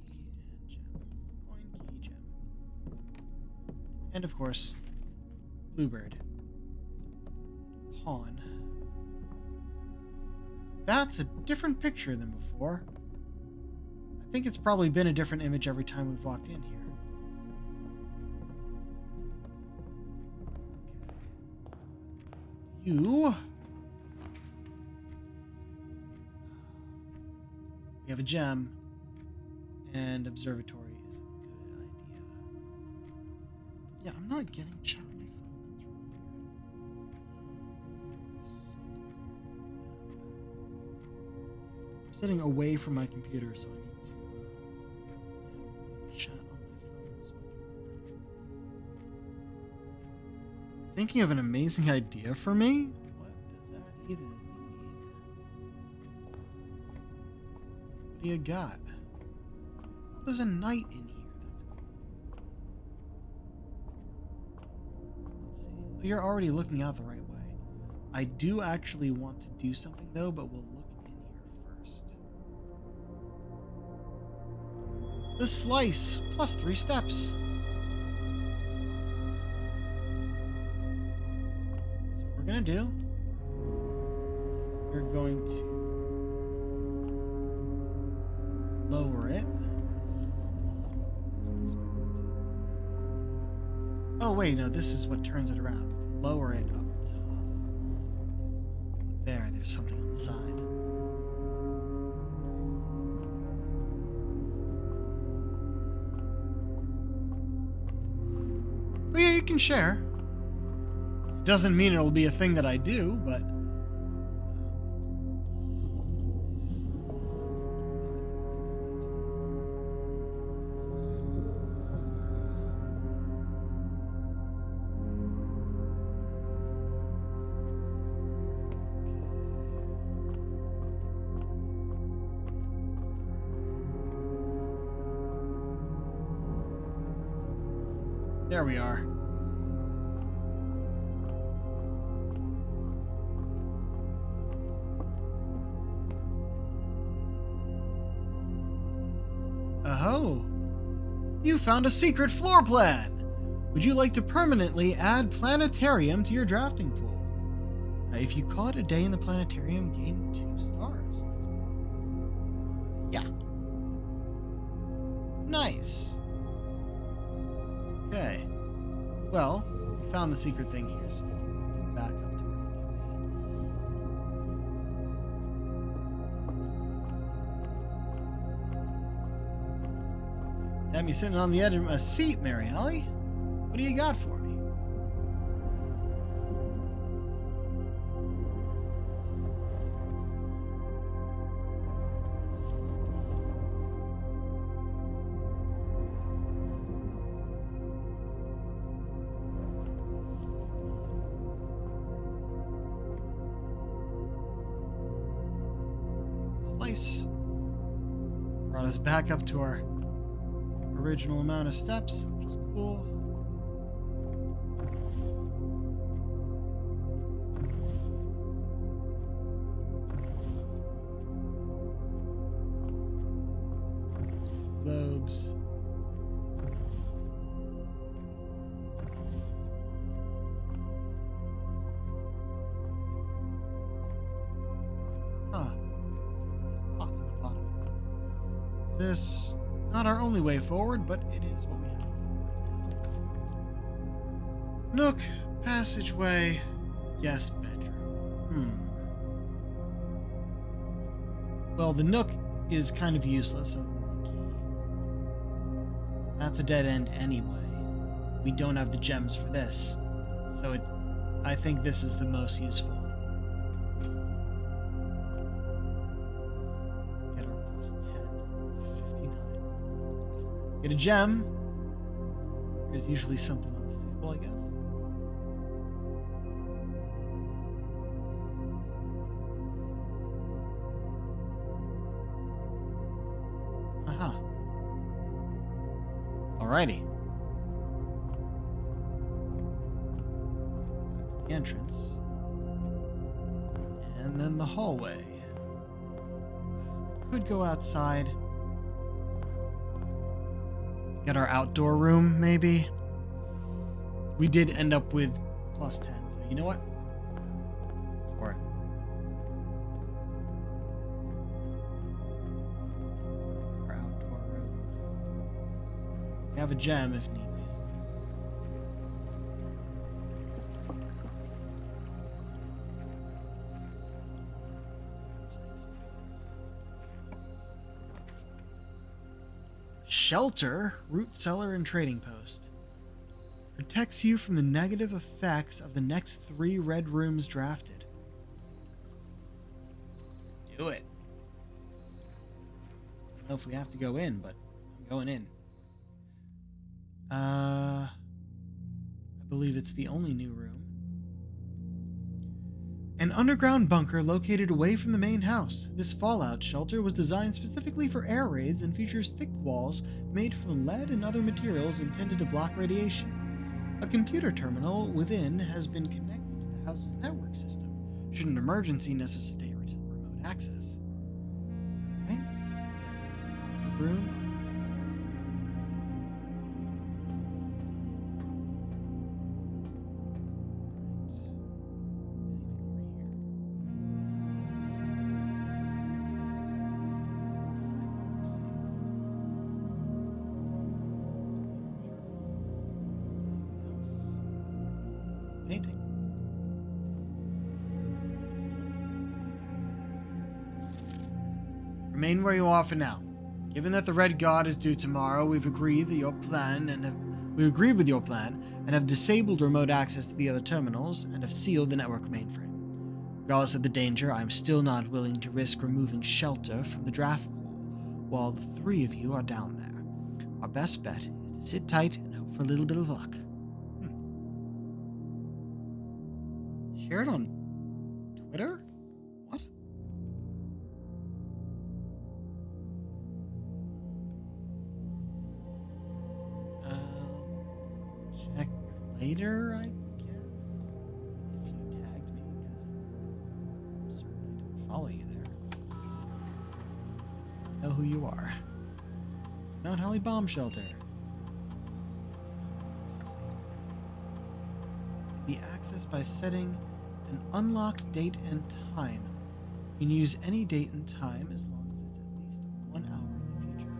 Key and gem. Coin, key, gem. And of course, Bluebird. Pawn. That's a different picture than before. I think it's probably been a different image every time we've walked in here. Okay. You. We have a gem. And observatory is a good idea. Yeah, I'm not getting chat on my phone. That's really weird. I'm sitting away from my computer, so I need to chat on my phone so I can get things. Thinking of an amazing idea for me? What does that even mean? What do you got? Oh, there's a knight in here. That's cool. Let's see. Oh, you're already looking out the right way. I do actually want to do something though, but we'll look in here first. The slice, plus 3 steps. So what we're gonna do, we're going to lower it. Oh wait, no, this is what turns it around. We can lower it up top. Look there, there's something on the side. But yeah, you can share. Doesn't mean it'll be a thing that I do, but there we are. Oh, you found a secret floor plan. Would you like to permanently add planetarium to your drafting pool? If you call it a day in the planetarium, gain 2 stars. That's cool. Yeah. Nice. Okay. Well, we found the secret thing here, so we can go back up to our domain. Got me sitting on the edge of a seat, Mary Ellie. What do you got for me? Slice. Brought us back up to our original amount of steps, which is cool. Globes. Huh. Clock on the bottom. This not our only way forward, but it is what we have. Nook, passageway, guest bedroom. Well, the nook is kind of useless other than the key. That's a dead end anyway. We don't have the gems for this, so I think this is the most useful. Get our plus 10 to 59. Get a gem. There's usually something on this table, I guess. Aha. Alrighty. Back to the entrance. And then the hallway. Could go outside. Get our outdoor room, maybe. We did end up with plus 10, so you know what? For it. Our outdoor room. We have a gem if need be. Shelter, root cellar, and trading post. Protects you from the negative effects of the next 3 red rooms drafted. Do it. I don't know if we have to go in, but I'm going in. I believe it's the only new room. An underground bunker located away from the main house. This fallout shelter was designed specifically for air raids and features thick walls made from lead and other materials intended to block radiation. A computer terminal within has been connected to the house's network system, should an emergency necessitate remote access. Okay. Room. Remain where you are for now. Given that the Red Guard is due tomorrow, we've agreed with your plan and have disabled remote access to the other terminals and have sealed the network mainframe. Regardless of the danger, I am still not willing to risk removing shelter from the draft pool while the three of you are down there. Our best bet is to sit tight and hope for a little bit of luck. Shared on Twitter? What? Check later, I guess. If you tagged me, because I certainly don't follow you there. I know who you are. Mount Holly Bomb Shelter. Be accessed by setting an unlocked date and time. You can use any date and time as long as it's at least 1 hour in the future.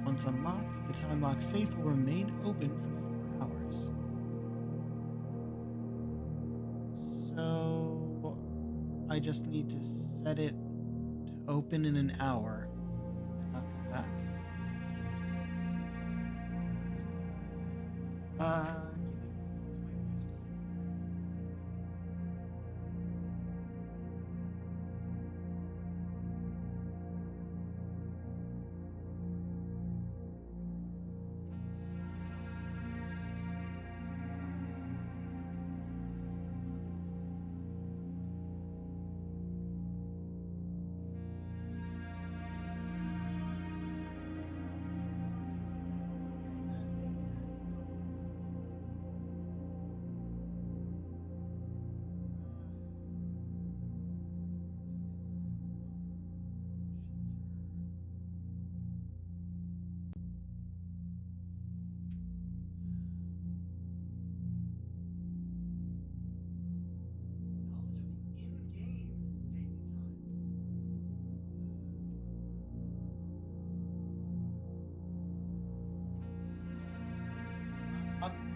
Once unlocked, the time lock safe will remain open for 4 hours. So I just need to set it to open in an hour and not come back.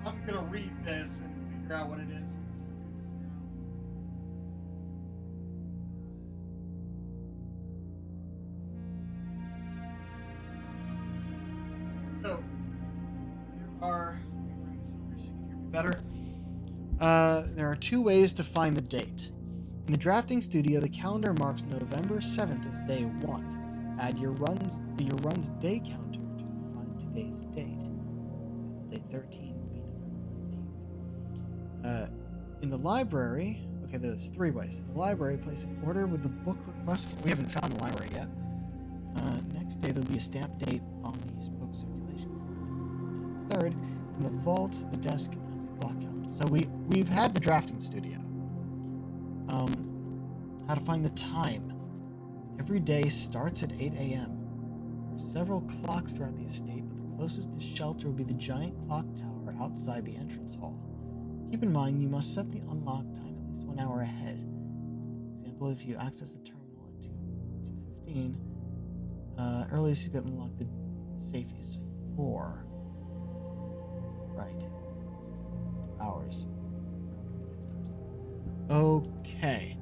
I'm gonna read this and figure out what it is. So there are. Let me bring this over so you can hear me better. There are 2 ways to find the date. In the drafting studio, the calendar marks November 7th as day 1. Add your run's day counter to find today's date. Day 13 will be November 19th. In the library, okay, there's 3 ways. In the library, place an order with the book request. We haven't found the library yet. Next day, there'll be a stamp date on these book circulation card. And third, in the vault, the desk has a block count. So we've had the drafting studio. How to find the time. Every day starts at 8 a.m. There are several clocks throughout the estate, but the closest to shelter will be the giant clock tower outside the entrance hall. Keep in mind, you must set the unlock time at least 1 hour ahead. For example, if you access the terminal at 2:15, earliest you can unlock the safe is 4. Right. 2 hours. Okay.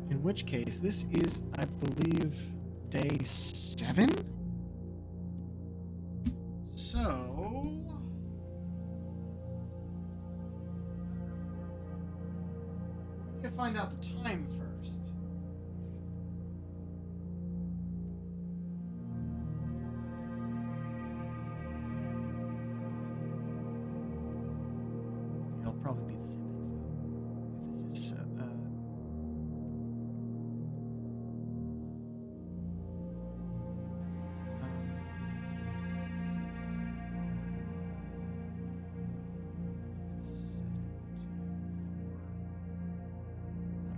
In which case, this is, I believe, day 7? So... we need to find out the time first. Okay, it'll probably be the same thing, so... if this is...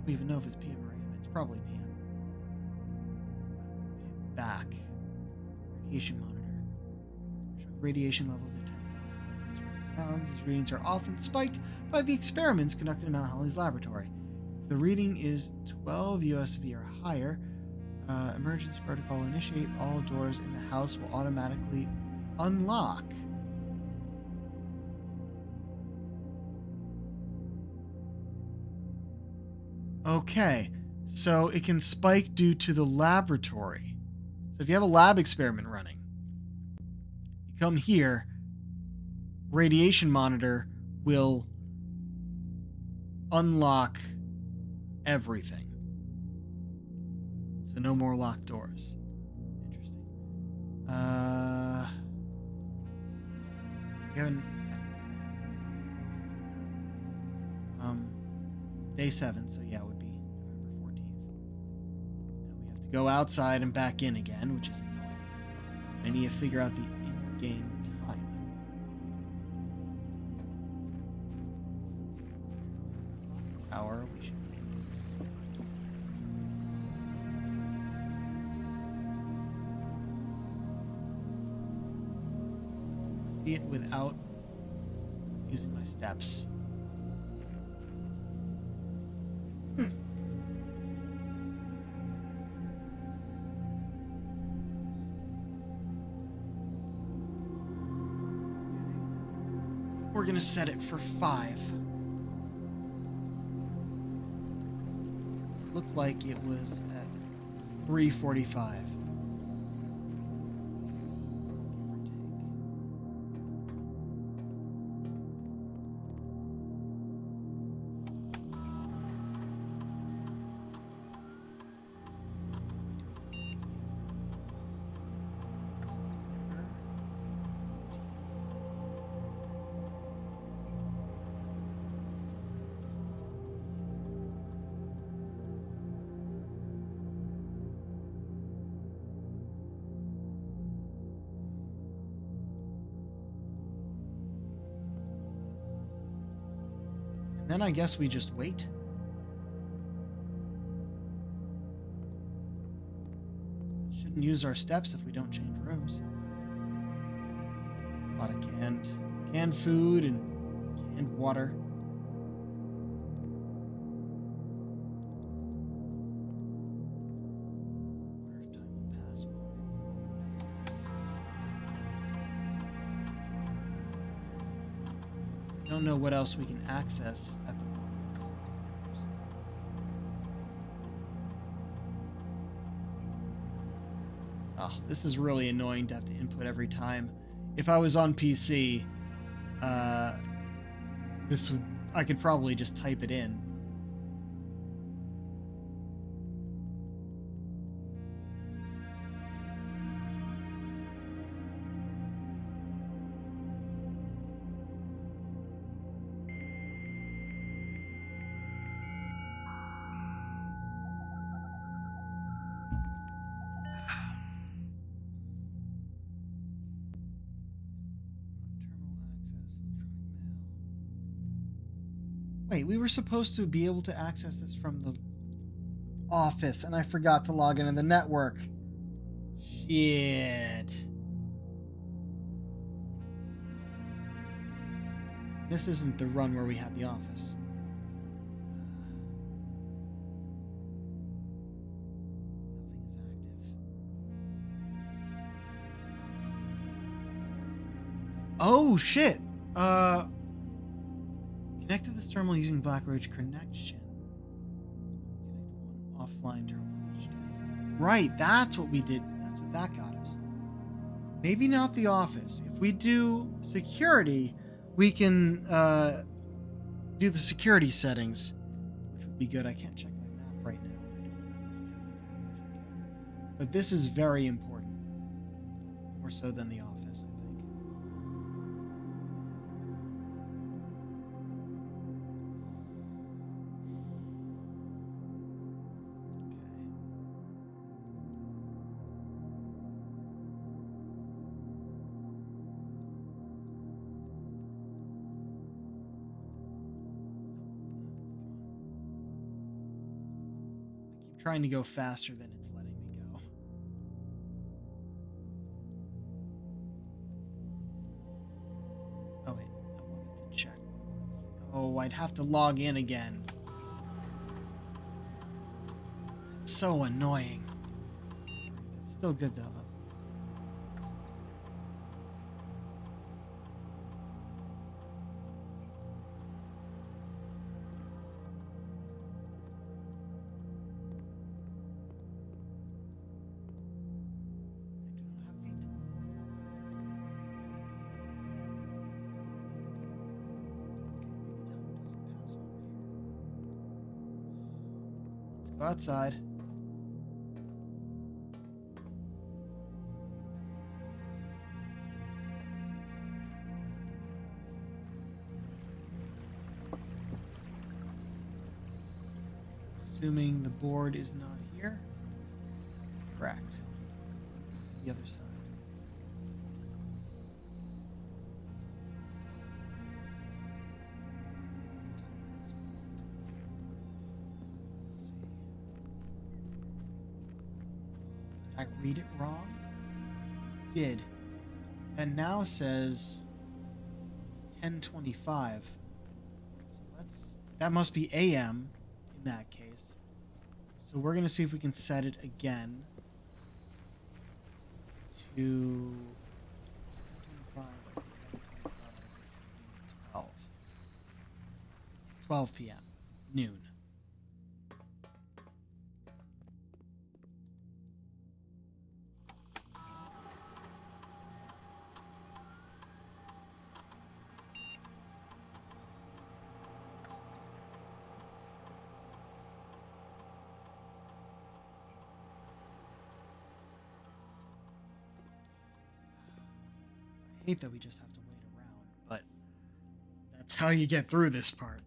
we even know if it's PM or AM. It's probably PM. Hit back. Radiation monitor. Showing radiation levels detected in grounds. These readings are often spiked by the experiments conducted in Mount Holly's laboratory. If the reading is 12 USV or higher, emergency protocol will initiate. All doors in the house will automatically unlock. Okay, so it can spike due to the laboratory. So if you have a lab experiment running, you come here, radiation monitor will unlock everything. So no more locked doors. Interesting. We haven't. Day 7, so yeah, it would be November 14th. Now we have to go outside and back in again, which is annoying. I need to figure out the in-game time. Tower, we should be able to see it without using my steps. We're gonna set it for 5. Looked like it was at 3:45. Then I guess we just wait. Shouldn't use our steps if we don't change rooms. A lot of canned food and canned water. Wonder if time will pass while we use this. I don't know what else we can access at the moment. Oh, this is really annoying to have to input every time. If I was on PC, I could probably just type it in. Wait, we were supposed to be able to access this from the office, and I forgot to log into the network. Shit. This isn't the run where we had the office. Nothing is active. Oh, shit. Connected this terminal using Blackroach connection. Connect one offline terminal each day. Right, that's what we did. That's what that got us. Maybe not the office. If we do security, we can do the security settings, which would be good. I can't check my map right now. I don't remember if we have another one. But this is very important. More so than the office, I think. Trying to go faster than it's letting me go. Oh wait, I wanted to check. Oh, I'd have to log in again. It's so annoying. It's still good though. Go outside. Assuming the board is not here. Correct. The other side. Let's see. Did I read it wrong? Did. And now says 10:25. So that must be AM in that case. So we're going to see if we can set it again to 12 p.m. noon. I hate that we just have to wait around, but that's how you get through this part.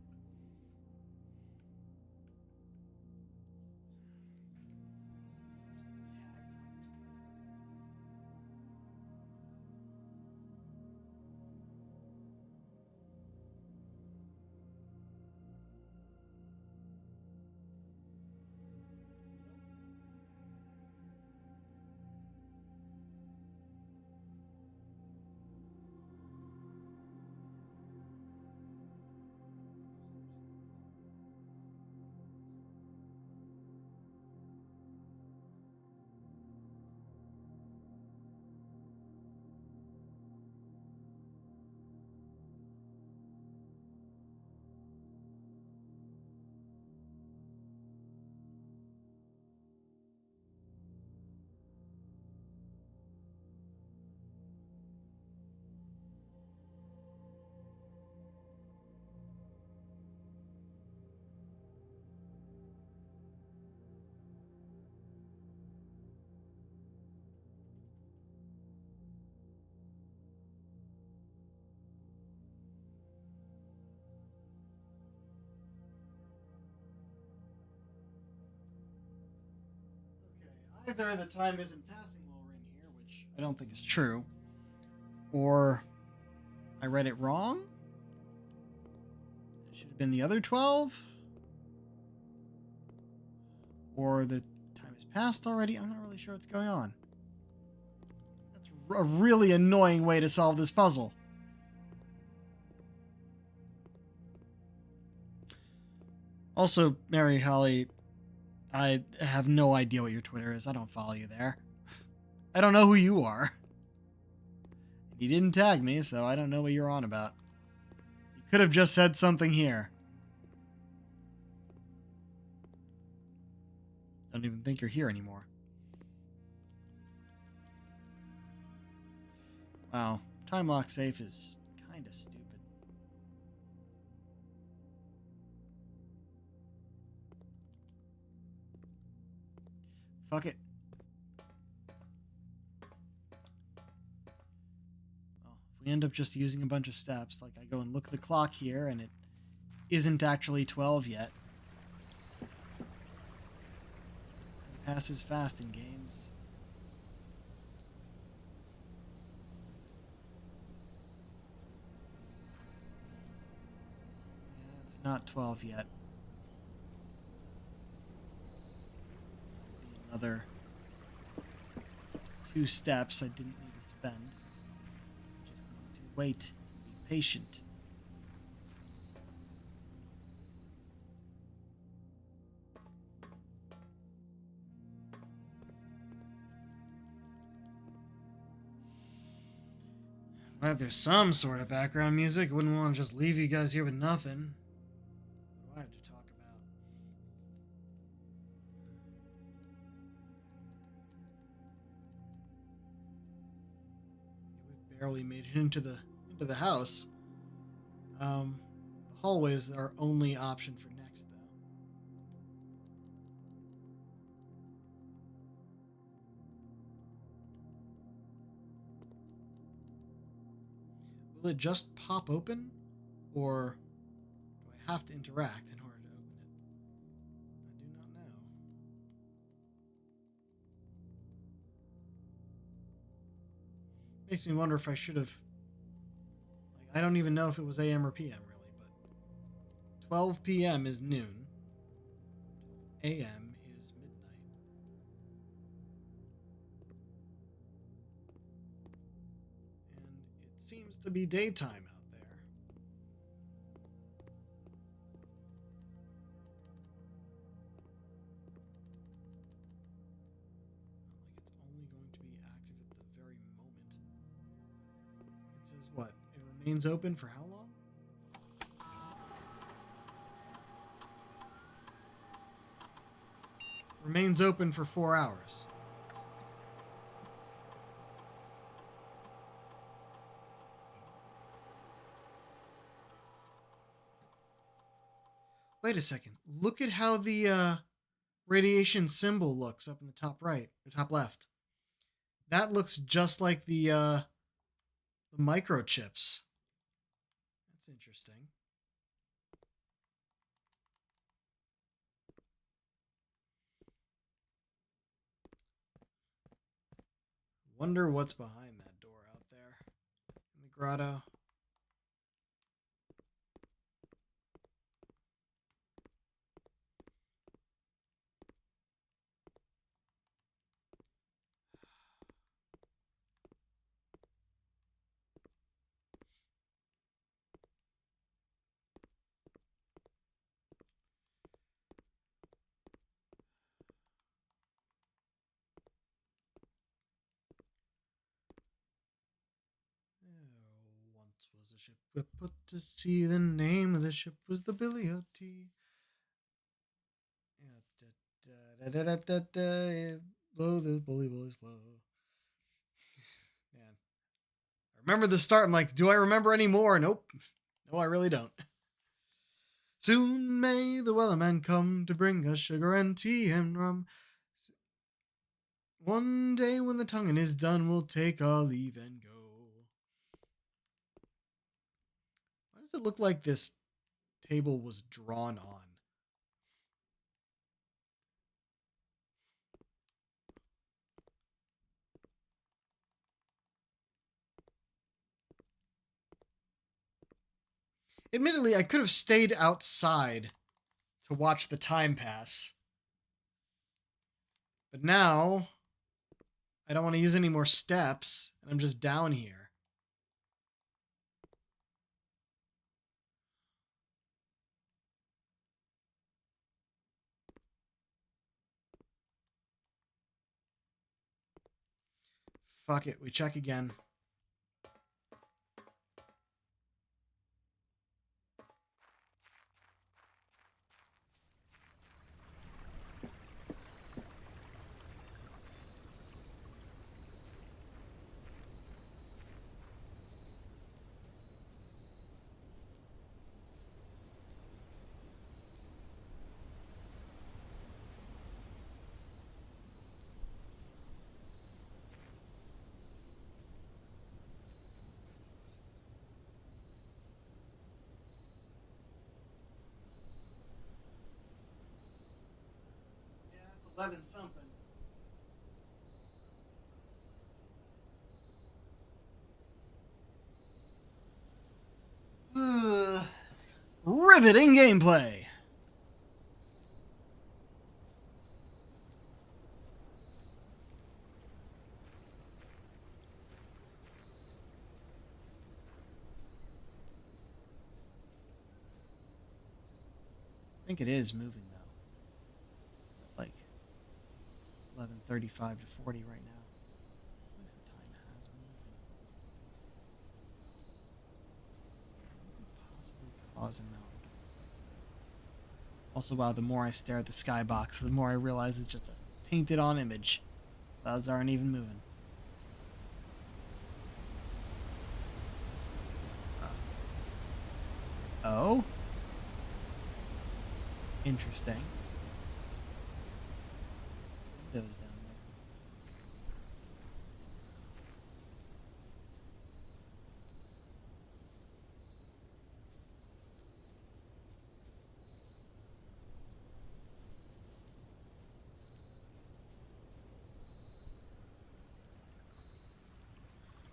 Either the time isn't passing while we're in here, which I don't think is true, or I read it wrong. It should have been the other 12, or the time has passed already. I'm not really sure what's going on. That's a really annoying way to solve this puzzle. Also, Mary Holly, I have no idea what your Twitter is. I don't follow you there. I don't know who you are. You didn't tag me, so I don't know what you're on about. You could have just said something here. I don't even think you're here anymore. Wow, time lock safe is kind of stupid. Fuck it. Well, if we end up just using a bunch of steps, like I go and look at the clock here and it isn't actually 12 yet. It passes fast in games. Yeah, it's not 12 yet. Another 2 steps I didn't need to spend. Just need to wait, be patient. Glad there's some sort of background music. I wouldn't want to just leave you guys here with nothing. What do I have to talk about? We've barely made it into the house. The hallway is our only option for next, though. will it just pop open? Or do I have to interact in order to open it? I do not know. Makes me wonder if I should have... I don't even know if it was AM or PM, really, but 12 PM is noon. AM is midnight. And it seems to be daytime out there. Not like it's only going to be active at the very moment. It says what? It remains open for how long? Remains open for 4 hours. Wait a second. Look at how the radiation symbol looks up in the top right, or top left. That looks just like the microchips. That's interesting. Wonder what's behind that door out there in the grotto. Once was a ship we put to sea. The name of the ship was the Billy O.T. Blow the bully bullies blow. Man, I remember the start. I'm like, do I remember any more? Nope. No, I really don't. Soon may the Wellerman come to bring us sugar and tea and rum. One day when the tonguing is done, we'll take our leave and go. Why does it look like this table was drawn on? Admittedly, I could have stayed outside to watch the time pass. But now, I don't want to use any more steps, and I'm just down here. Fuck it, we check again. Yeah, it's 11 something. Riveting gameplay. I think it is moving though. Like 11:35 to 40 right now. At least the time has moved. Possibly causing that. Also, wow, the more I stare at the skybox, the more I realize it's just a painted on image. Clouds aren't even moving. Oh? Interesting. Windows down there.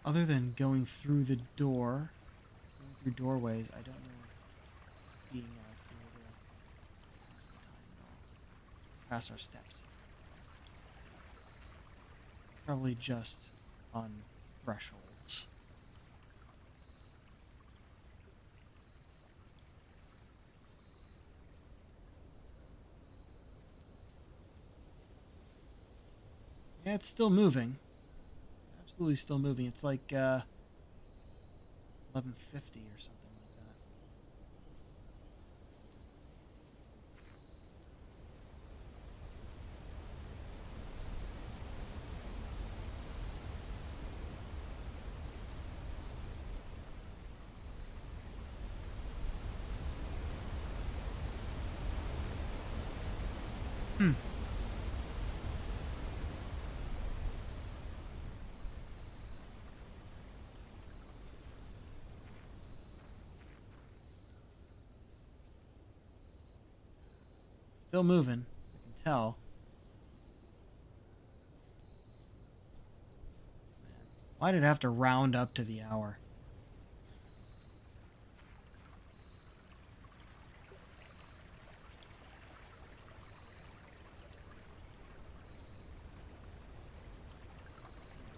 other than going through the door, going through doorways, I don't know if being out here will pass the time at all. Pass our steps. Probably just on thresholds. Yeah, it's still moving. Absolutely still moving. It's like 11:50 or something like that. Hmm. Still moving. I can tell. Man, why did it have to round up to the hour?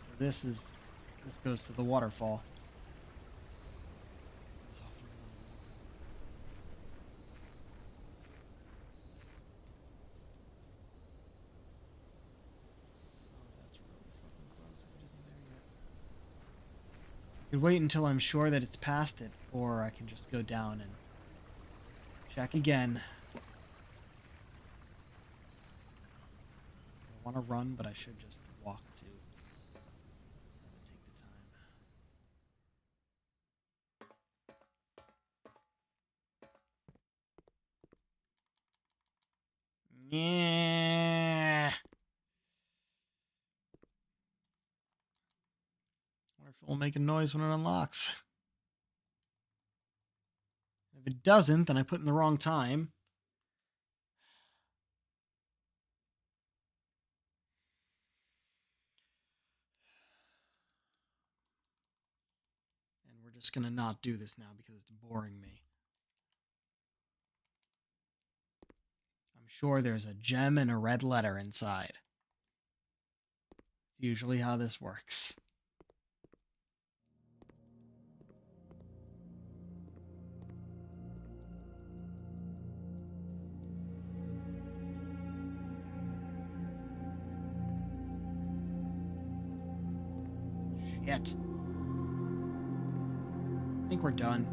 So this goes to the waterfall. Oh, that's really fucking close. If it isn't there yet. I could wait until I'm sure that it's past it, or I can just go down and check again. I want to run, but I should just walk to take the time. Yeah. Wonder if it will make a noise when it unlocks. If it doesn't, then I put in the wrong time. And we're just gonna not do this now because it's boring me. I'm sure there's a gem and a red letter inside. It's usually how this works. Shit. I think we're done.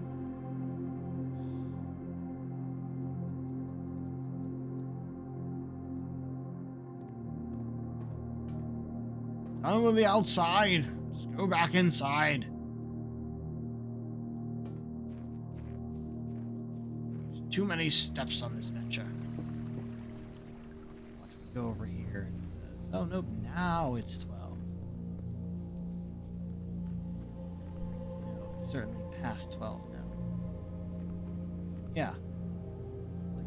Done with the outside. Just go back inside. There's too many steps on this venture. Watch me go over here and it says, oh nope, now it's 12. No, it's certainly past 12 now. Yeah.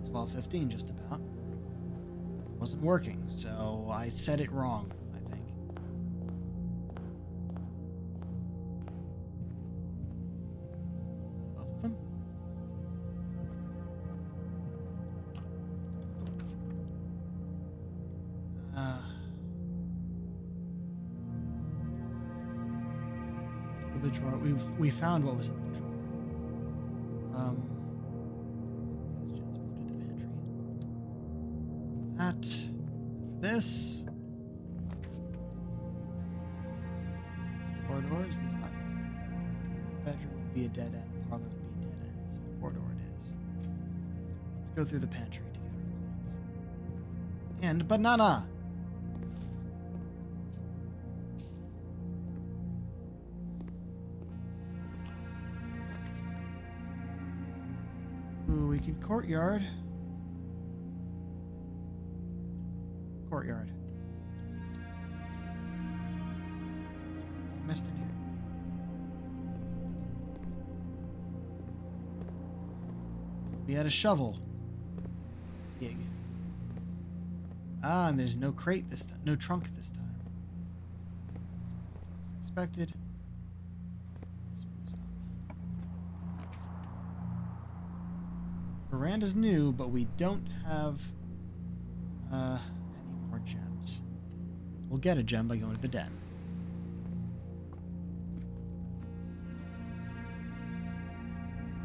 It's like 12:15 just about. It wasn't working, so I said it wrong, I think. Both of them? The drawer. We found what was in the drawer. Do the pantry. That. For this. Corridor is not. Bedroom would be a dead end. Parlor would be a dead end. So corridor it is. Let's go through the pantry to get our coins. And banana. Ooh, we could courtyard. Courtyard. Missed in here. We had a shovel. Gig. Ah, and there's no crate this time. No trunk this time. Expected. Veranda's new, but we don't have any more gems. We'll get a gem by going to the den. What's around here? Diamonds certainly have to be.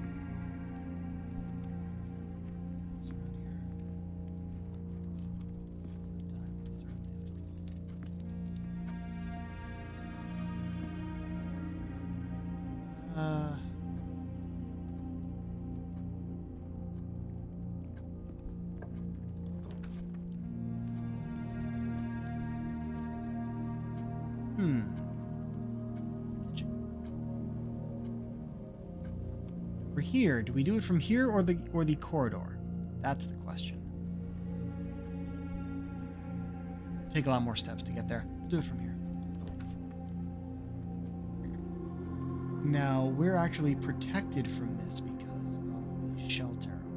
Kitchen. We're here. Do we do it from here or the corridor? That's the question. Take a lot more steps to get there. Do it from here. Now, we're actually protected from this because of the shelter, aren't we?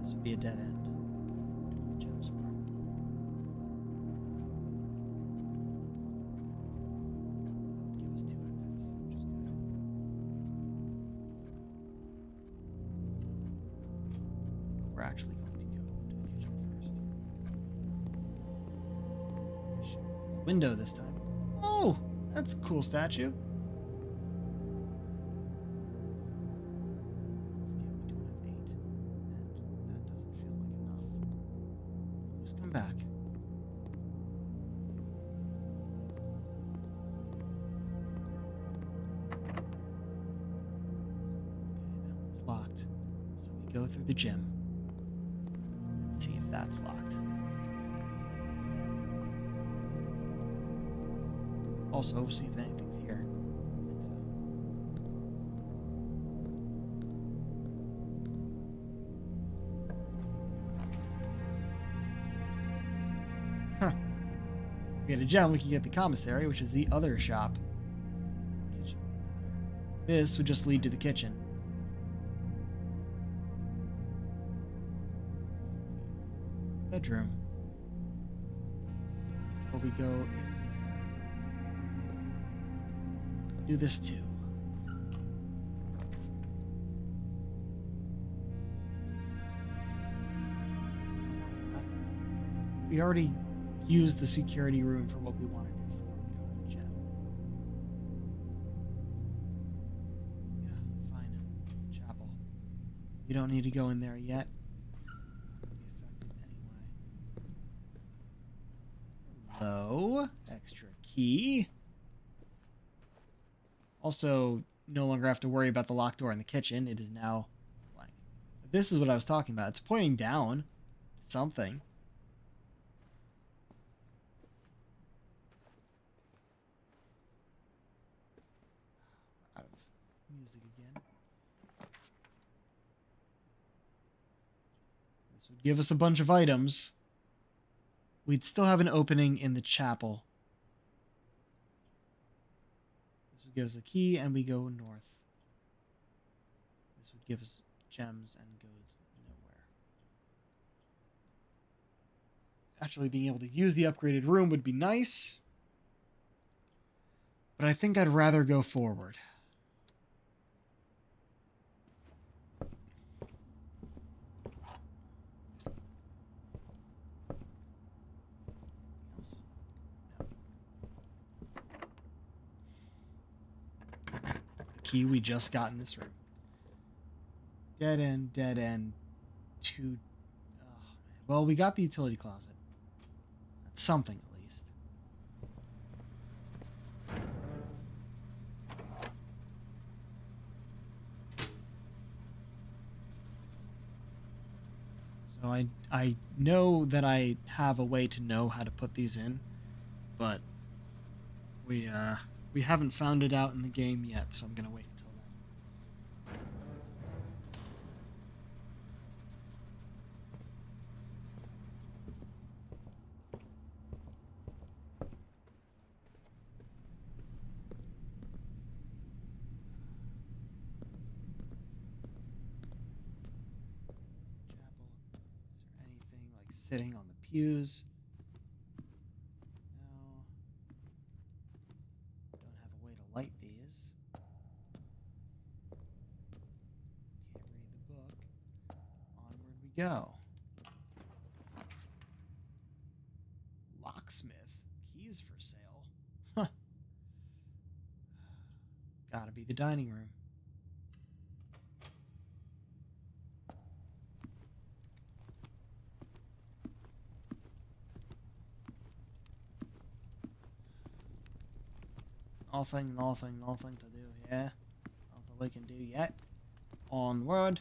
This would be a dead end. The gems for. Give us 2 exits, which is good. We're actually going to go to the kitchen first. Window this time. Oh, that's a cool statue. Once again, we don't have 8, and that doesn't feel like enough. Just come back. Okay, that one's locked. So we go through the gym and see if that's locked. Also, see if anything's here. I don't think so. Huh. We get a gem, we can get the commissary, which is the other shop. Kitchen wouldn't matter. This would just lead to the kitchen. Bedroom. Before we go in. Do this too. We already used the security room for what we wanted it for. We don't have a gem. Yeah, fine. Chapel. We don't need to go in there yet. Not gonna be affected anyway. Hello. Extra key. Also, no longer have to worry about the locked door in the kitchen. It is now blank. This is what I was talking about. It's pointing down to something. Out of music again. This would give us a bunch of items. We'd still have an opening in the chapel. Give us a key and we go north. This would give us gems and goes nowhere. Actually being able to use the upgraded room would be nice, but I think I'd rather go forward. Key we just got in this room. Dead end. Two. Oh, man. Well, we got the utility closet. That's something at least. So I know that I have a way to know how to put these in, but we haven't found it out in the game yet, so I'm gonna wait until then. Chapel. Is there anything like sitting on the pews? No. Don't have a way to light we go. Locksmith. Keys for sale. Huh. Gotta be the dining room. Nothing to do here. Nothing we can do yet. Onward.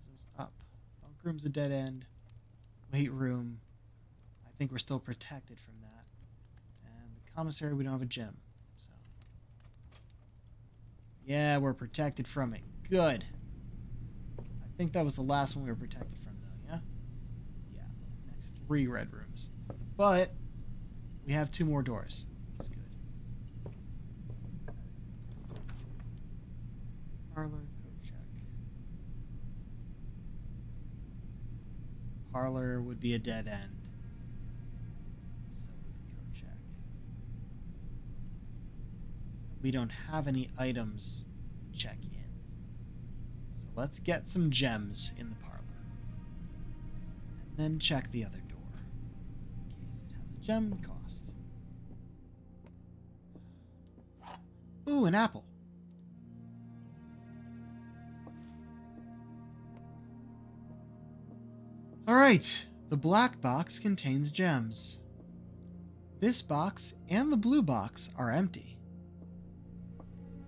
Moves us up. Bunk room's a dead end. Weight room. I think we're still protected from that. And the commissary, we don't have a gym. So. Yeah, we're protected from it. Good. I think that was the last one we were protected from, though, yeah? Yeah. Next 3 red rooms. But we have 2 more doors, which is good. Parlor, code check. Parlor would be a dead end. So would the code check. We don't have any items to check in. So let's get some gems in the parlor. And then check the other door. In case it has a gem cost. Ooh, an apple. Alright, the black box contains gems. This box and the blue box are empty.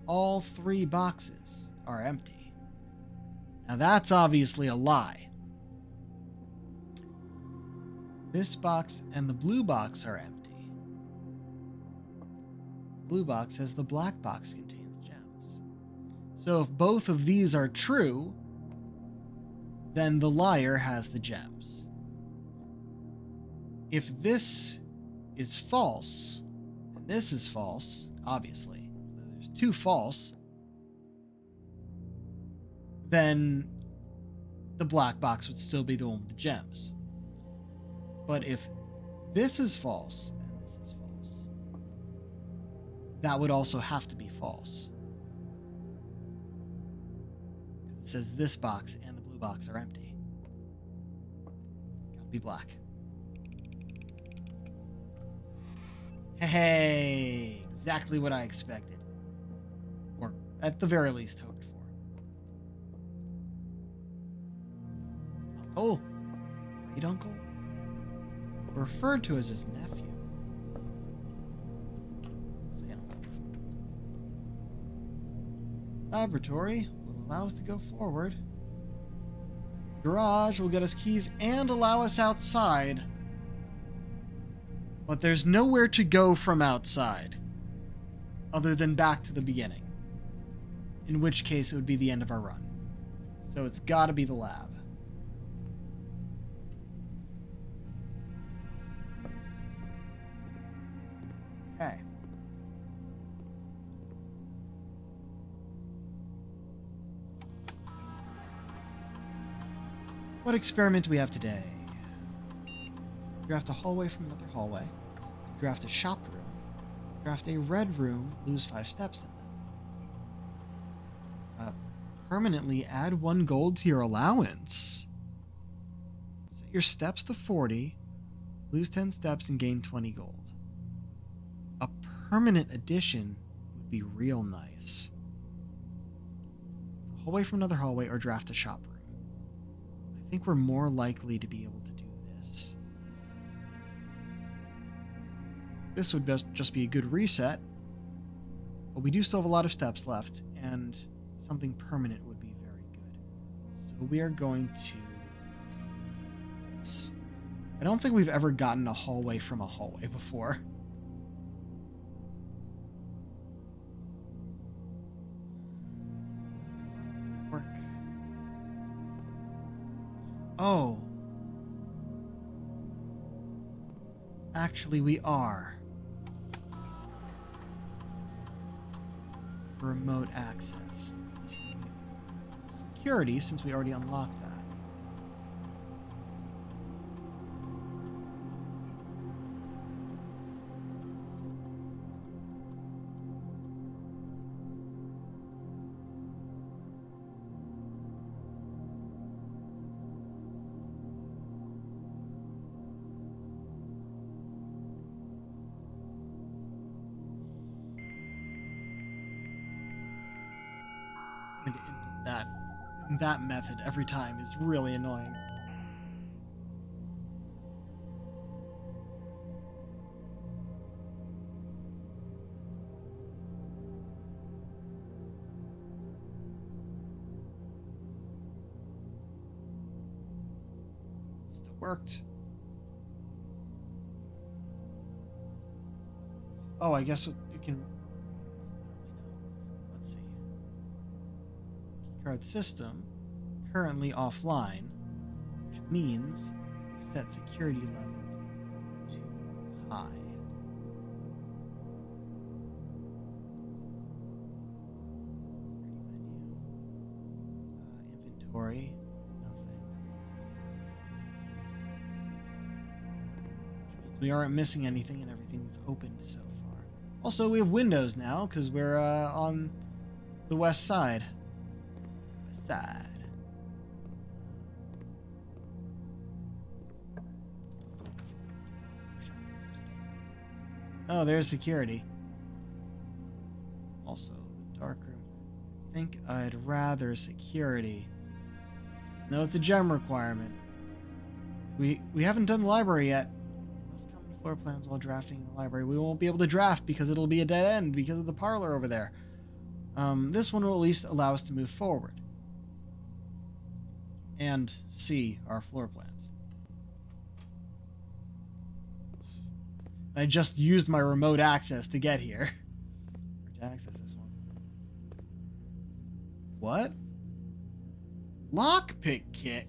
All 3 boxes are empty. Now that's obviously a lie. This box and the blue box are empty. The blue box says the black box contains gems. So if both of these are true, then the liar has the gems. If this is false, and this is false, obviously, there's 2 false, then the black box would still be the one with the gems. But if this is false, and this is false, that would also have to be false. Because it says this box and the blue box are empty. Gotta be black. Hey, exactly what I expected. Or, at the very least, hoped for. Uncle? Great uncle? Referred to as his nephew. So, yeah. Laboratory will allow us to go forward. Garage will get us keys and allow us outside. But there's nowhere to go from outside, other than back to the beginning. In which case, it would be the end of our run. So it's gotta be the lab. Okay. What experiment do we have today? Draft a hallway from another hallway. Draft a shop room. Draft a red room, lose 5 steps in them. Permanently add 1 gold to your allowance. Set your steps to 40, lose 10 steps, and gain 20 gold. A permanent addition would be real nice. A hallway from another hallway or draft a shop room. I think we're more likely to be able to do this. This would just be a good reset, but we do still have a lot of steps left, and something permanent would be very good. So we are going to do this. I don't think we've ever gotten a hallway from a hallway before. Work. Oh. Actually, we are. Remote access to security, since we already unlocked that. that method every time is really annoying. It still worked. Oh, I guess you can. Let's see. Keycard system currently offline, which means we set security level to high. Inventory, nothing. Which means we aren't missing anything, and everything we've opened so far. Also, we have windows now because we're on the west side. West side. Oh, there's security. Also, the dark room. I think I'd rather security. No, it's a gem requirement. We haven't done the library yet. Let's come to floor plans while drafting the library. We won't be able to draft because it'll be a dead end because of the parlor over there. This one will at least allow us to move forward and see our floor plans. I just used my remote access to get here. Or to access this one. What? Lockpick kit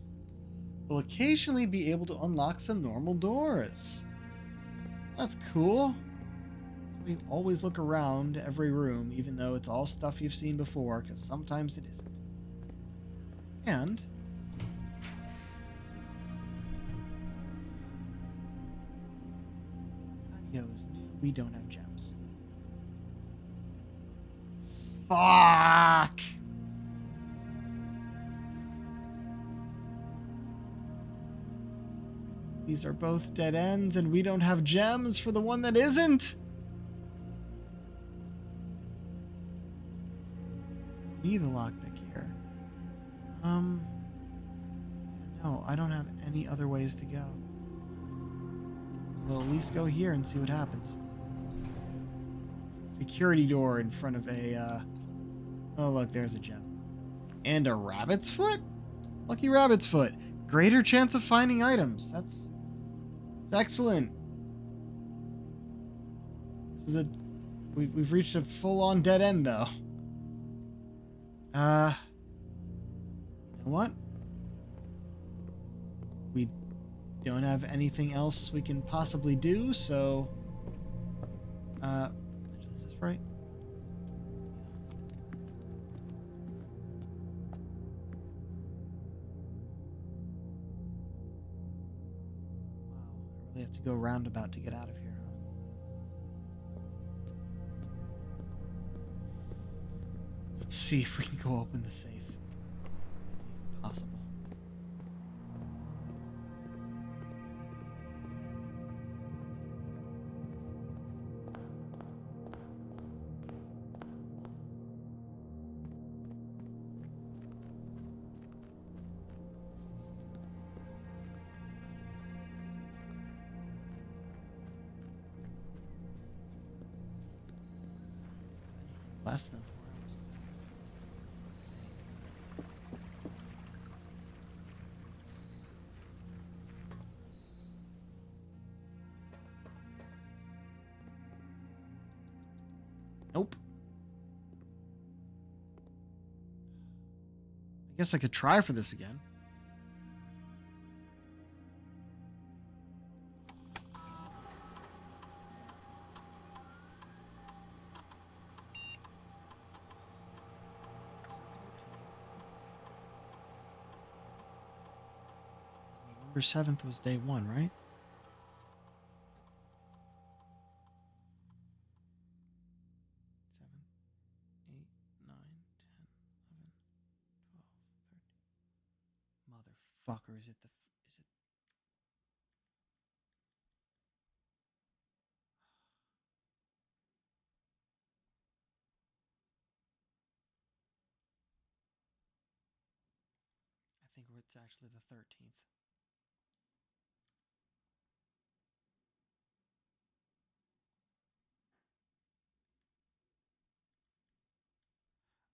will occasionally be able to unlock some normal doors. That's cool. We always look around every room, even though it's all stuff you've seen before, because sometimes it isn't. And patio is new. We don't have gems. Fuck! These are both dead ends, and we don't have gems for the one that isn't. Need a lockpick here. No, I don't have any other ways to go. We'll at least go here and see what happens. Security door in front of a, oh look, there's a gem. And a rabbit's foot? Lucky rabbit's foot. Greater chance of finding items. That's excellent. This is we've reached a full-on dead end, though. You know what? We don't have anything else we can possibly do, so... is this right? Wow, I really have to go roundabout to get out of here, huh? Let's see if we can go open the safe. It's even possible. Less than 4 hours. Nope. I guess I could try for this again. November 7th was day 1, right? 7, 8, 9, 10, 11, 12, 13. Motherfucker, is it the... Is it... it's actually the 13th.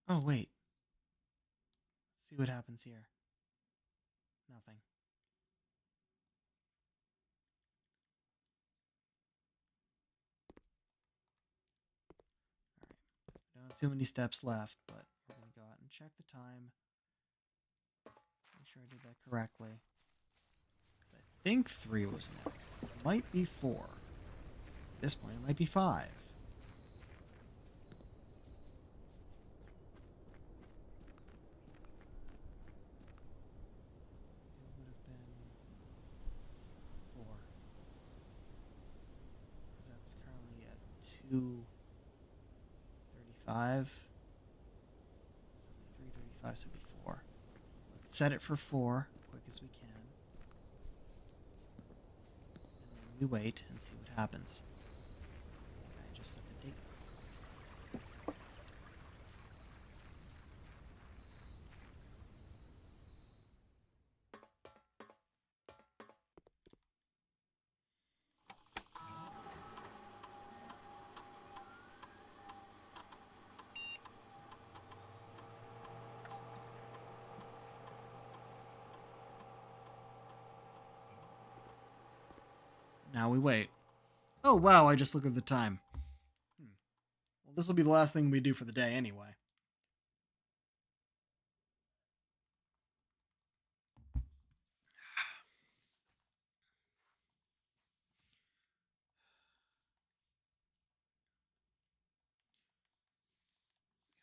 Oh, wait. Let's see what happens here. Nothing. Alright. We don't have too many steps left, but we're going to go out and check the time. Make sure I did that correctly. Because I think 3 was next. It might be 4. At this point, it might be 5. It would have been 4. Because that's currently at 2:35. So 3:35, so it'd be 4. Let's set it for 4, quick as we can. And then we wait and see what happens. I just set the date. Now we wait. Oh, wow, I just looked at the time. Well, this will be the last thing we do for the day anyway.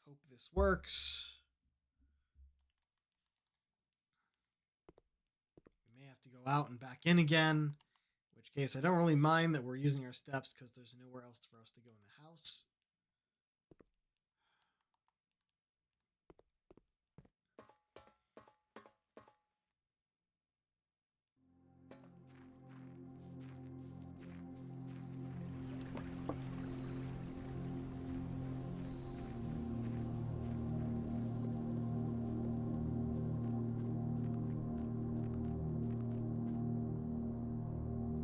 Hope this works. We may have to go out and back in again. In which case, I don't really mind that we're using our steps because there's nowhere else for us to go in the house.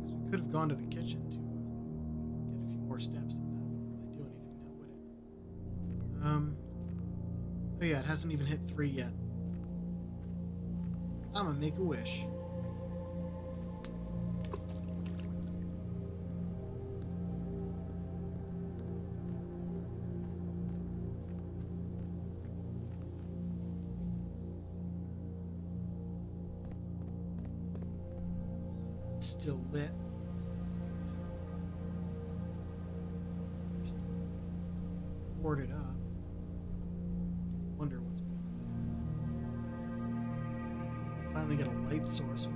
Because we could have gone to the kitchen to get a few more steps, and that wouldn't really do anything now, would it? Oh yeah, it hasn't even hit 3 yet. I'm gonna make a wish. It's still lit. So that's good. Just boarded up. Wonder what's going on. Finally get a light source.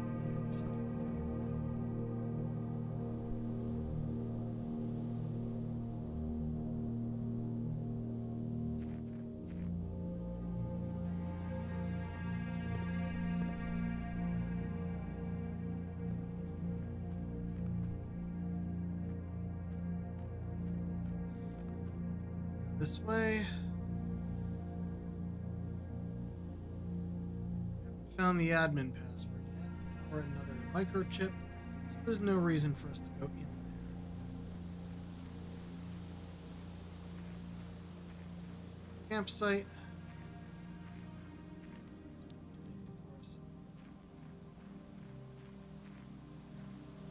This way. Haven't found the admin password yet, or another microchip, so there's no reason for us to go in there. Campsite.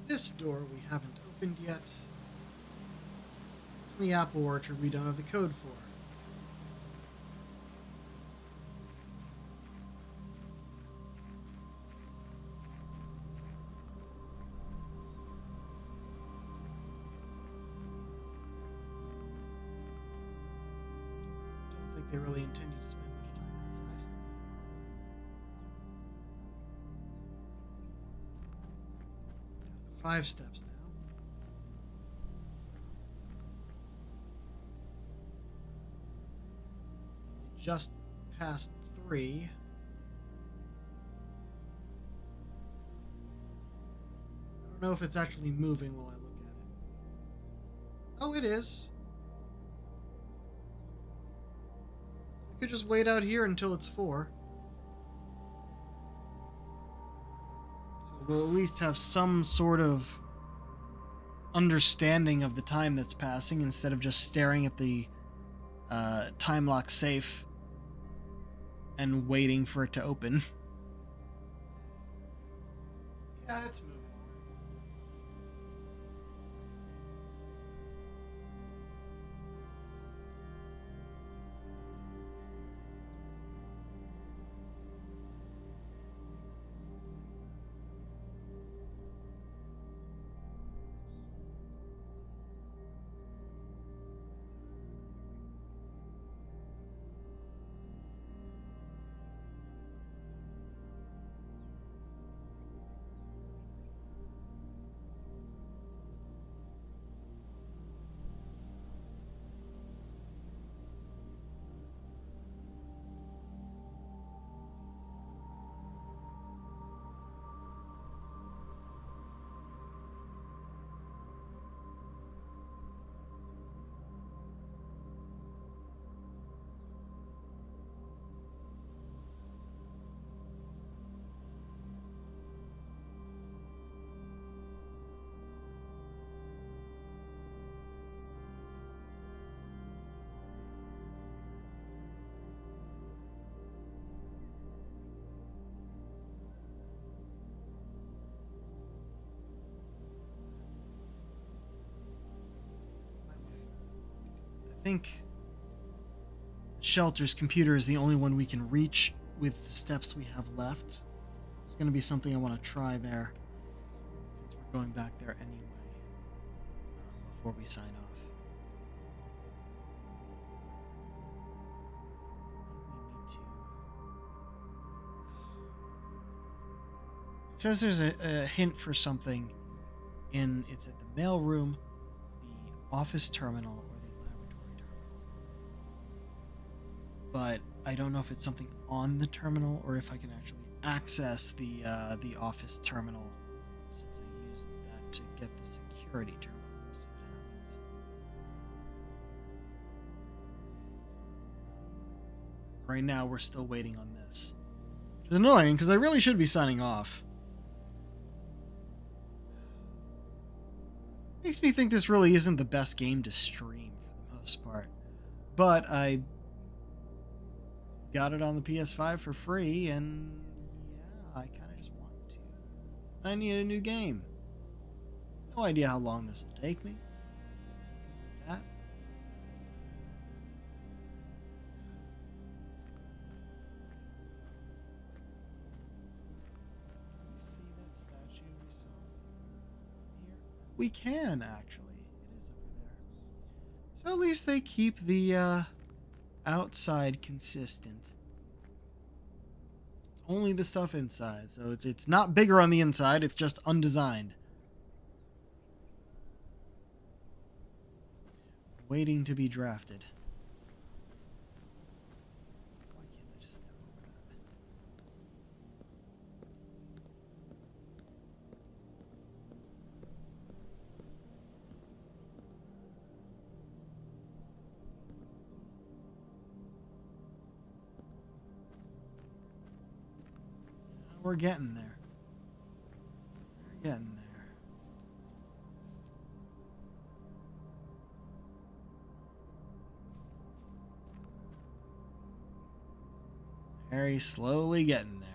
This door we haven't opened yet. The apple orchard we don't have the code for. Don't think they really intend you to spend much time outside. 5 steps now. Just past 3. I don't know if it's actually moving while I look at it. Oh, it is. So we could just wait out here until it's 4. we'll at least have some sort of understanding of the time that's passing instead of just staring at the time lock safe and waiting for it to open. Yeah, it's moving. I think Shelter's computer is the only one we can reach with the steps we have left. It's going to be something I want to try there, since we're going back there anyway, before we sign off. I think we need to... It says there's a hint for something it's at the mail room, the office terminal, or the laboratory terminal. But I don't know if it's something on the terminal or if I can actually access the office terminal, since I used that to get the security terminal. We'll see what happens. Right now, we're still waiting on this, which is annoying because I really should be signing off. Makes me think this really isn't the best game to stream for the most part. But I got it on the PS5 for free, and yeah, I kind of just want to. I need a new game. No idea how long this will take me. That. Can we see that statue we saw here? We can, actually. It is over there. So at least they keep the outside consistent. It's only the stuff inside, so it's not bigger on the inside, it's just undesigned. Waiting to be drafted. Why can't I just step over that? We're getting there. We're getting there. Very slowly getting there.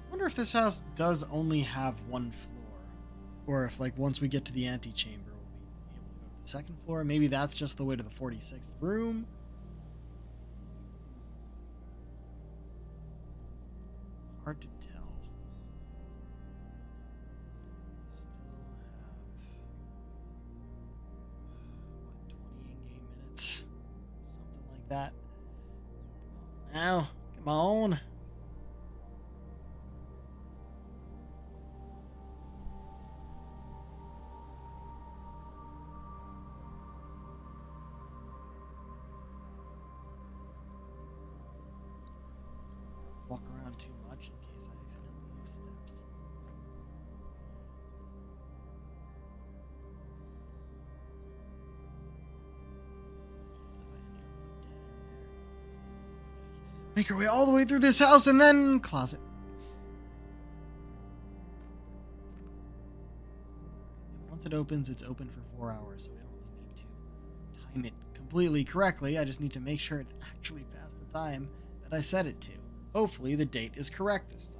I wonder if this house does only have one floor. Or if, like, once we get to the antechamber, we'll be able to go to the second floor. Maybe that's just the way to the 46th room. Hard to tell. Still have, 20 in-game minutes? Something like that. Now, come on. Walk around too much in case I accidentally use steps. Make our way all the way through this house and then closet. Once it opens, it's open for 4 hours, so we don't really need to time it completely correctly. I just need to make sure it actually passed the time that I set it to. Hopefully the date is correct this time.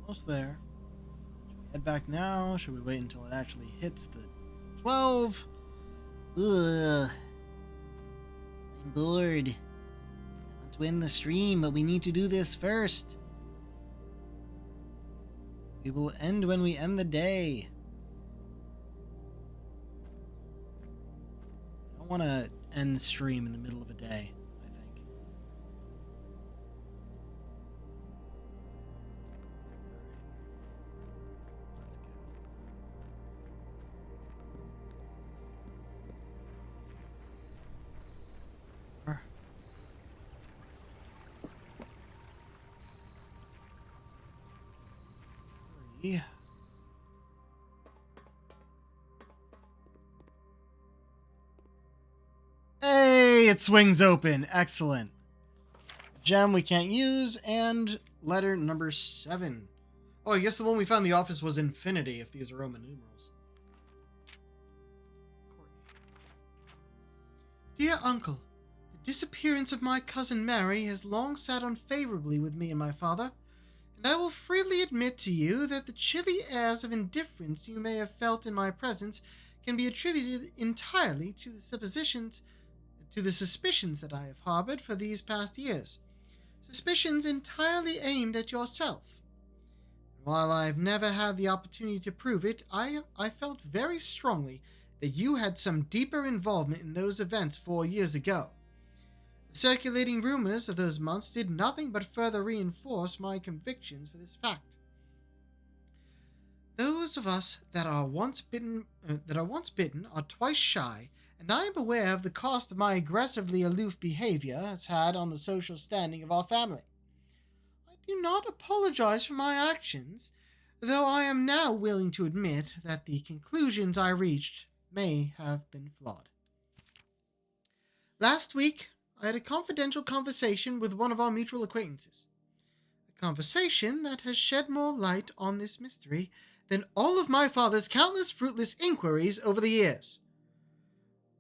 Almost there. Should we head back now? Should we wait until it actually hits the 12? Ugh. I'm bored. I want to end the stream, but we need to do this first. We will end when we end the day. I don't want to end stream in the middle of a day, I think. Let's go. 3. Hey, it swings open. Excellent. Gem we can't use, and letter number 7. Oh, I guess the one we found in the office was infinity, if these are Roman numerals. Dear Uncle, the disappearance of my cousin Mary has long sat unfavorably with me and my father, and I will freely admit to you that the chilly airs of indifference you may have felt in my presence can be attributed entirely to the suspicions that I have harbored for these past years. Suspicions entirely aimed at yourself. While I have never had the opportunity to prove it, I felt very strongly that you had some deeper involvement in those events 4 years ago. The circulating rumors of those months did nothing but further reinforce my convictions for this fact. Those of us that are once bitten are twice shy, and I am aware of the cost my aggressively aloof behavior has had on the social standing of our family. I do not apologize for my actions, though I am now willing to admit that the conclusions I reached may have been flawed. Last week, I had a confidential conversation with one of our mutual acquaintances. A conversation that has shed more light on this mystery than all of my father's countless fruitless inquiries over the years.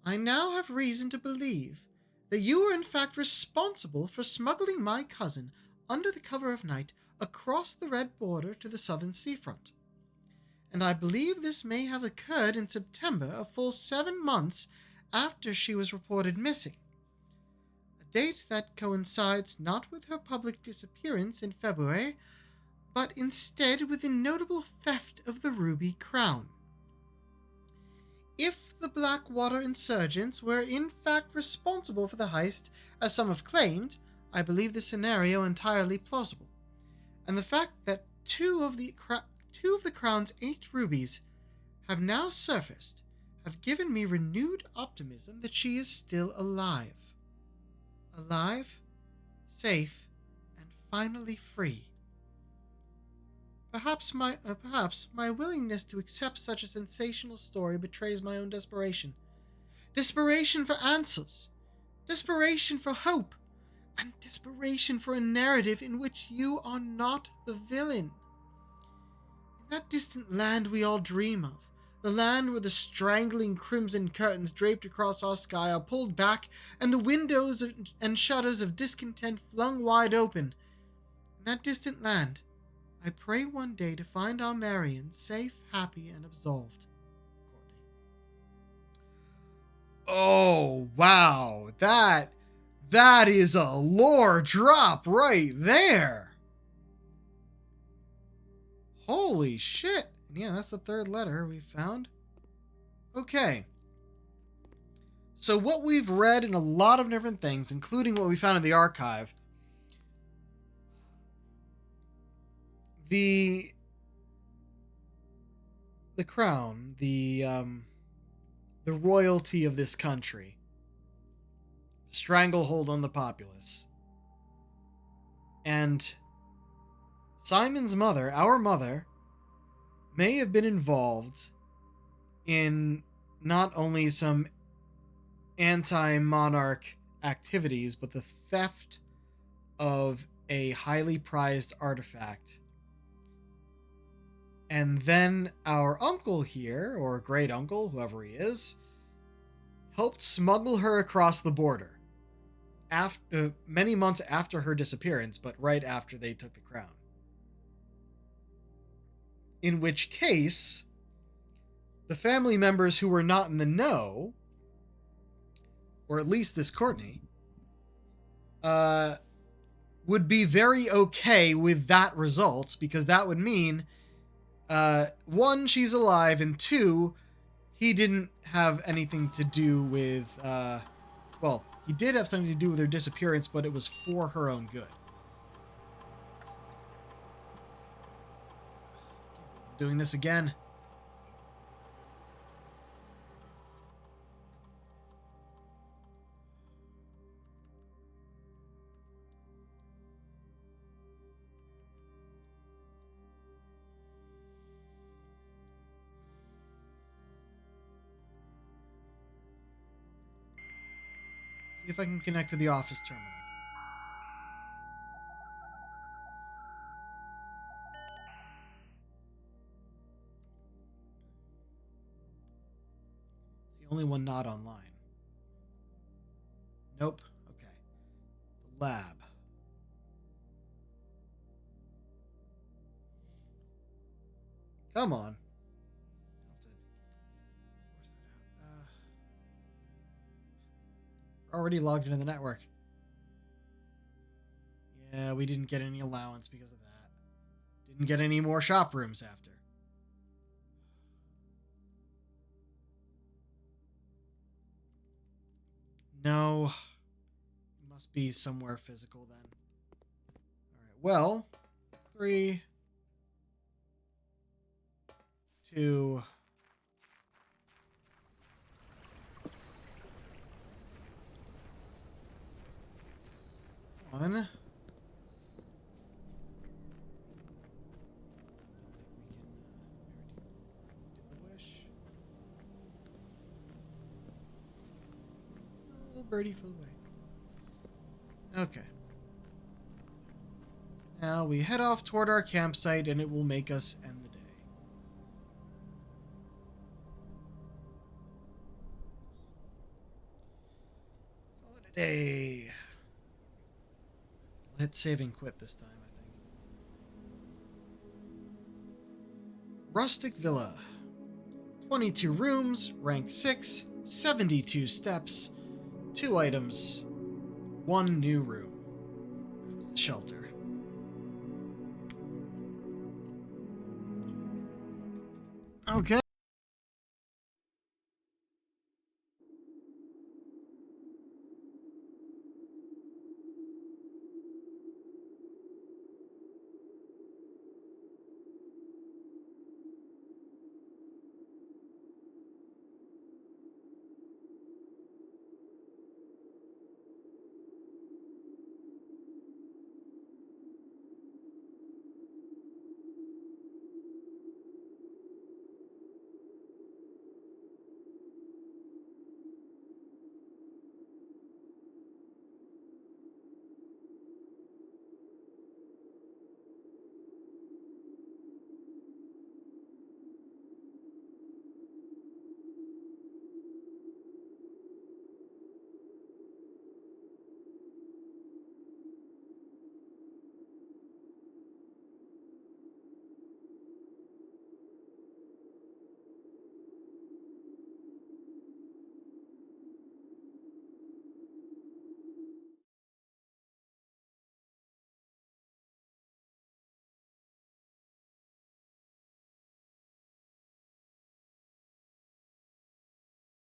I now have reason to believe that you were in fact responsible for smuggling my cousin under the cover of night across the red border to the southern seafront. And I believe this may have occurred in September, a full 7 months after she was reported missing. A date that coincides not with her public disappearance in February, but instead with the notable theft of the Ruby Crown. If the Blackwater insurgents were in fact responsible for the heist, as some have claimed, I believe the scenario entirely plausible. And the fact that two of the Crown's 8 rubies have now surfaced have given me renewed optimism that she is still alive. Alive, safe, and finally free. Perhaps my willingness to accept such a sensational story betrays my own desperation. Desperation for answers. Desperation for hope. And desperation for a narrative in which you are not the villain. In that distant land we all dream of, the land where the strangling crimson curtains draped across our sky are pulled back and the windows and shutters of discontent flung wide open. In that distant land, I pray one day to find our Marion safe, happy, and absolved. Oh, wow. That is a lore drop right there. Holy shit. And yeah, that's the 3rd letter we found. Okay. So what we've read in a lot of different things, including what we found in the archive, the crown, the royalty of this country, stranglehold on the populace, and Simon's mother, our mother, may have been involved in not only some anti-monarch activities, but the theft of a highly prized artifact. And then our uncle here, or great uncle, whoever he is, helped smuggle her across the border. After many months after her disappearance, but right after they took the crown. In which case, the family members who were not in the know, or at least this Courtney, would be very okay with that result, because that would mean, one, she's alive, and two, he didn't have anything to do with, well, he did have something to do with her disappearance, but it was for her own good. Doing this again. See if I can connect to the office terminal. It's the only one not online. Nope. Okay. The lab. Come on. Where's that at? Already logged into the network. Yeah, we didn't get any allowance because of that. Didn't get any more shop rooms after. No. It must be somewhere physical then. Alright, well, 3, 2, 1. Birdie flew away. Okay. Now we head off toward our campsite and it will make us end the day. Call it a day. I'll hit save and quit this time, I think. Rustic Villa. 22 rooms, rank 6, 72 steps. 2 items, 1 new room. The shelter. Okay.